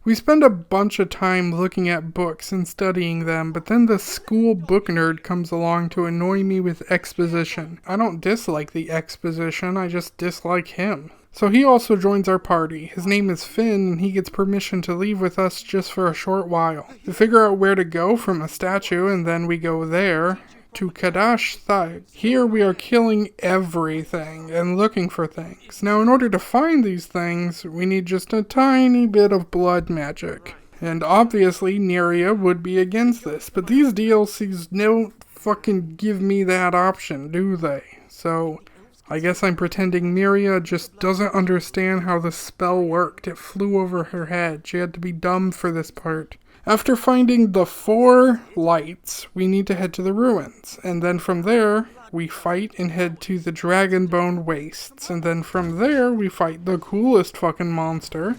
We spend a bunch of time looking at books and studying them, but then the school book nerd comes along to annoy me with exposition. I don't dislike the exposition, I just dislike him. So he also joins our party. His name is Finn, and he gets permission to leave with us just for a short while. We figure out where to go from a statue, and then we go there to Kadash Thigh. Here we are killing everything and looking for things. Now in order to find these things, we need just a tiny bit of blood magic. And obviously Neria would be against this, but these DLCs don't fucking give me that option, do they? So I guess I'm pretending Neria just doesn't understand how the spell worked. It flew over her head. She had to be dumb for this part. After finding the 4 lights, we need to head to the ruins, and then from there, we fight and head to the Dragonbone Wastes, and then from there, we fight the coolest fucking monster,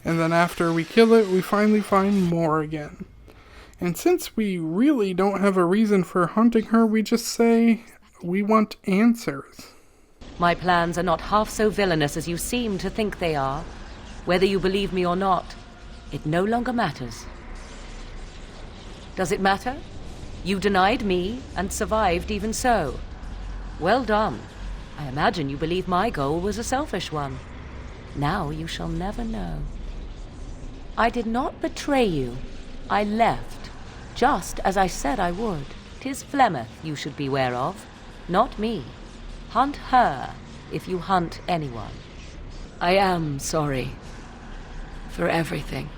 and then after we kill it, we finally find Morrigan. And since we really don't have a reason for hunting her, we just say, we want answers. My plans are not half so villainous as you seem to think they are. Whether you believe me or not, it no longer matters. Does it matter? You denied me and survived even so. Well done. I imagine you believe my goal was a selfish one. Now you shall never know. I did not betray you. I left, just as I said I would. 'Tis Flemeth you should beware of, not me. Hunt her if you hunt anyone. I am sorry for everything.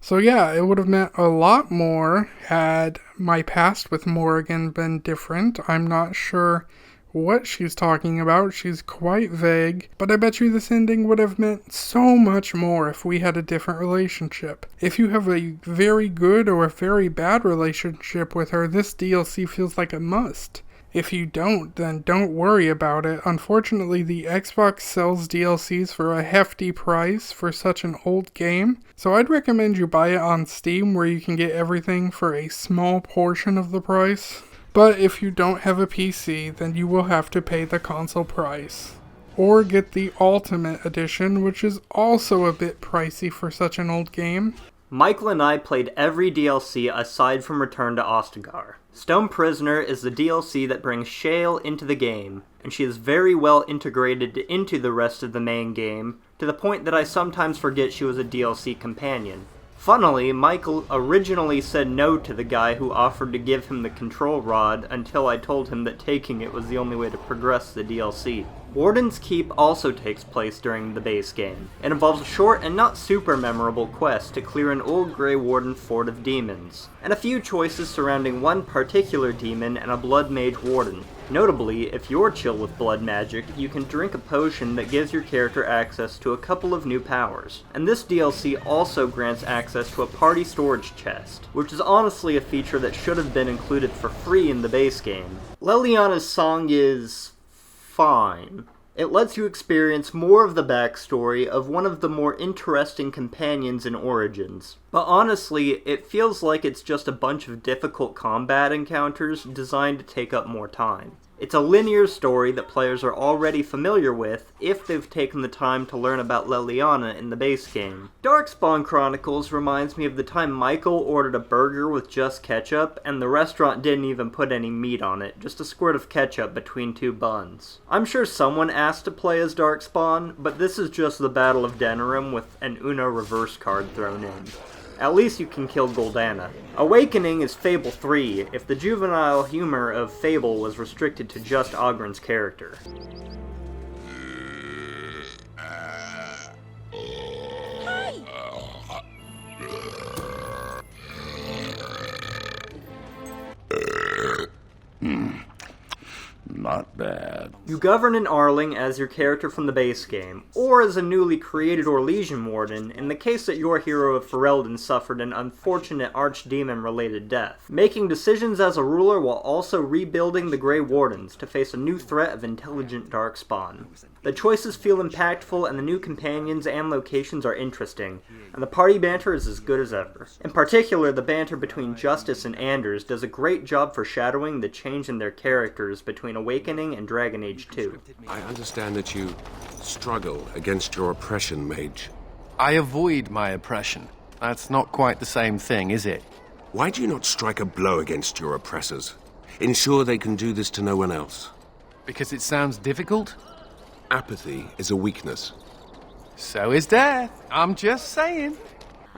So yeah, it would have meant a lot more had my past with Morrigan been different. I'm not sure what she's talking about. She's quite vague, but I bet you this ending would have meant so much more if we had a different relationship. If you have a very good or a very bad relationship with her, this DLC feels like a must. If you don't, then don't worry about it. Unfortunately, the Xbox sells DLCs for a hefty price for such an old game, so I'd recommend you buy it on Steam where you can get everything for a small portion of the price. But if you don't have a PC, then you will have to pay the console price. Or get the Ultimate Edition, which is also a bit pricey for such an old game. Michael and I played every DLC aside from Return to Ostagar. Stone Prisoner is the DLC that brings Shale into the game, and she is very well integrated into the rest of the main game, to the point that I sometimes forget she was a DLC companion. Funnily, Michael originally said no to the guy who offered to give him the control rod until I told him that taking it was the only way to progress the DLC. Warden's Keep also takes place during the base game. It involves a short and not super memorable quest to clear an old Grey Warden fort of demons, and a few choices surrounding one particular demon and a Blood Mage Warden. Notably, if you're chill with blood magic, you can drink a potion that gives your character access to a couple of new powers. And this DLC also grants access to a party storage chest, which is honestly a feature that should have been included for free in the base game. Leliana's song is fine. It lets you experience more of the backstory of one of the more interesting companions in Origins. But honestly, it feels like it's just a bunch of difficult combat encounters designed to take up more time. It's a linear story that players are already familiar with if they've taken the time to learn about Leliana in the base game. Darkspawn Chronicles reminds me of the time Michael ordered a burger with just ketchup and the restaurant didn't even put any meat on it, just a squirt of ketchup between two buns. I'm sure someone asked to play as Darkspawn, but this is just the Battle of Denerim with an Uno reverse card thrown in. At least you can kill Goldana. Awakening is Fable 3, if the juvenile humor of Fable was restricted to just Ogren's character. Not bad. You govern an Arling as your character from the base game, or as a newly created Orlesian Warden in the case that your hero of Ferelden suffered an unfortunate archdemon-related death, making decisions as a ruler while also rebuilding the Grey Wardens to face a new threat of intelligent Darkspawn. The choices feel impactful and the new companions and locations are interesting, and the party banter is as good as ever. In particular, the banter between Justice and Anders does a great job foreshadowing the change in their characters between Awakening and Dragon Age 2. I understand that you struggle against your oppression, Mage. I avoid my oppression. That's not quite the same thing, is it? Why do you not strike a blow against your oppressors? Ensure they can do this to no one else. Because it sounds difficult? Apathy is a weakness. So is death. I'm just saying.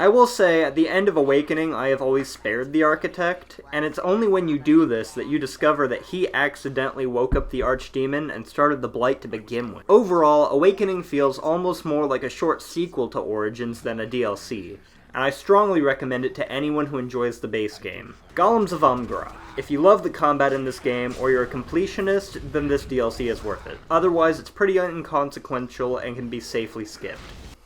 I will say, at the end of Awakening, I have always spared the Architect, and it's only when you do this that you discover that he accidentally woke up the Archdemon and started the Blight to begin with. Overall, Awakening feels almost more like a short sequel to Origins than a DLC, and I strongly recommend it to anyone who enjoys the base game. Golems of Umgra. If you love the combat in this game, or you're a completionist, then this DLC is worth it. Otherwise, it's pretty inconsequential and can be safely skipped.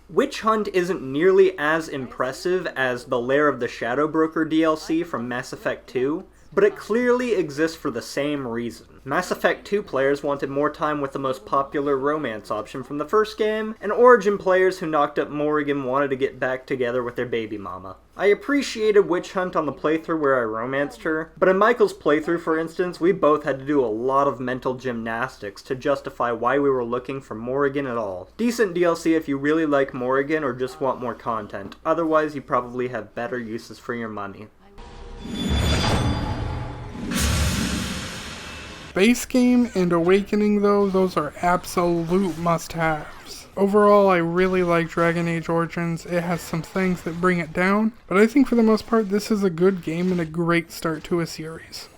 Witch Hunt isn't nearly as impressive as the Lair of the Shadow Broker DLC from Mass Effect 2, but it clearly exists for the same reason. Mass Effect 2 players wanted more time with the most popular romance option from the first game, and Origin players who knocked up Morrigan wanted to get back together with their baby mama. I appreciated Witch Hunt on the playthrough where I romanced her, but in Michael's playthrough, for instance, we both had to do a lot of mental gymnastics to justify why we were looking for Morrigan at all. Decent DLC if you really like Morrigan or just want more content, otherwise you probably have better uses for your money. Base game and Awakening, though, those are absolute must-haves. Overall, I really like Dragon Age Origins. It has some things that bring it down, but I think for the most part, this is a good game and a great start to a series.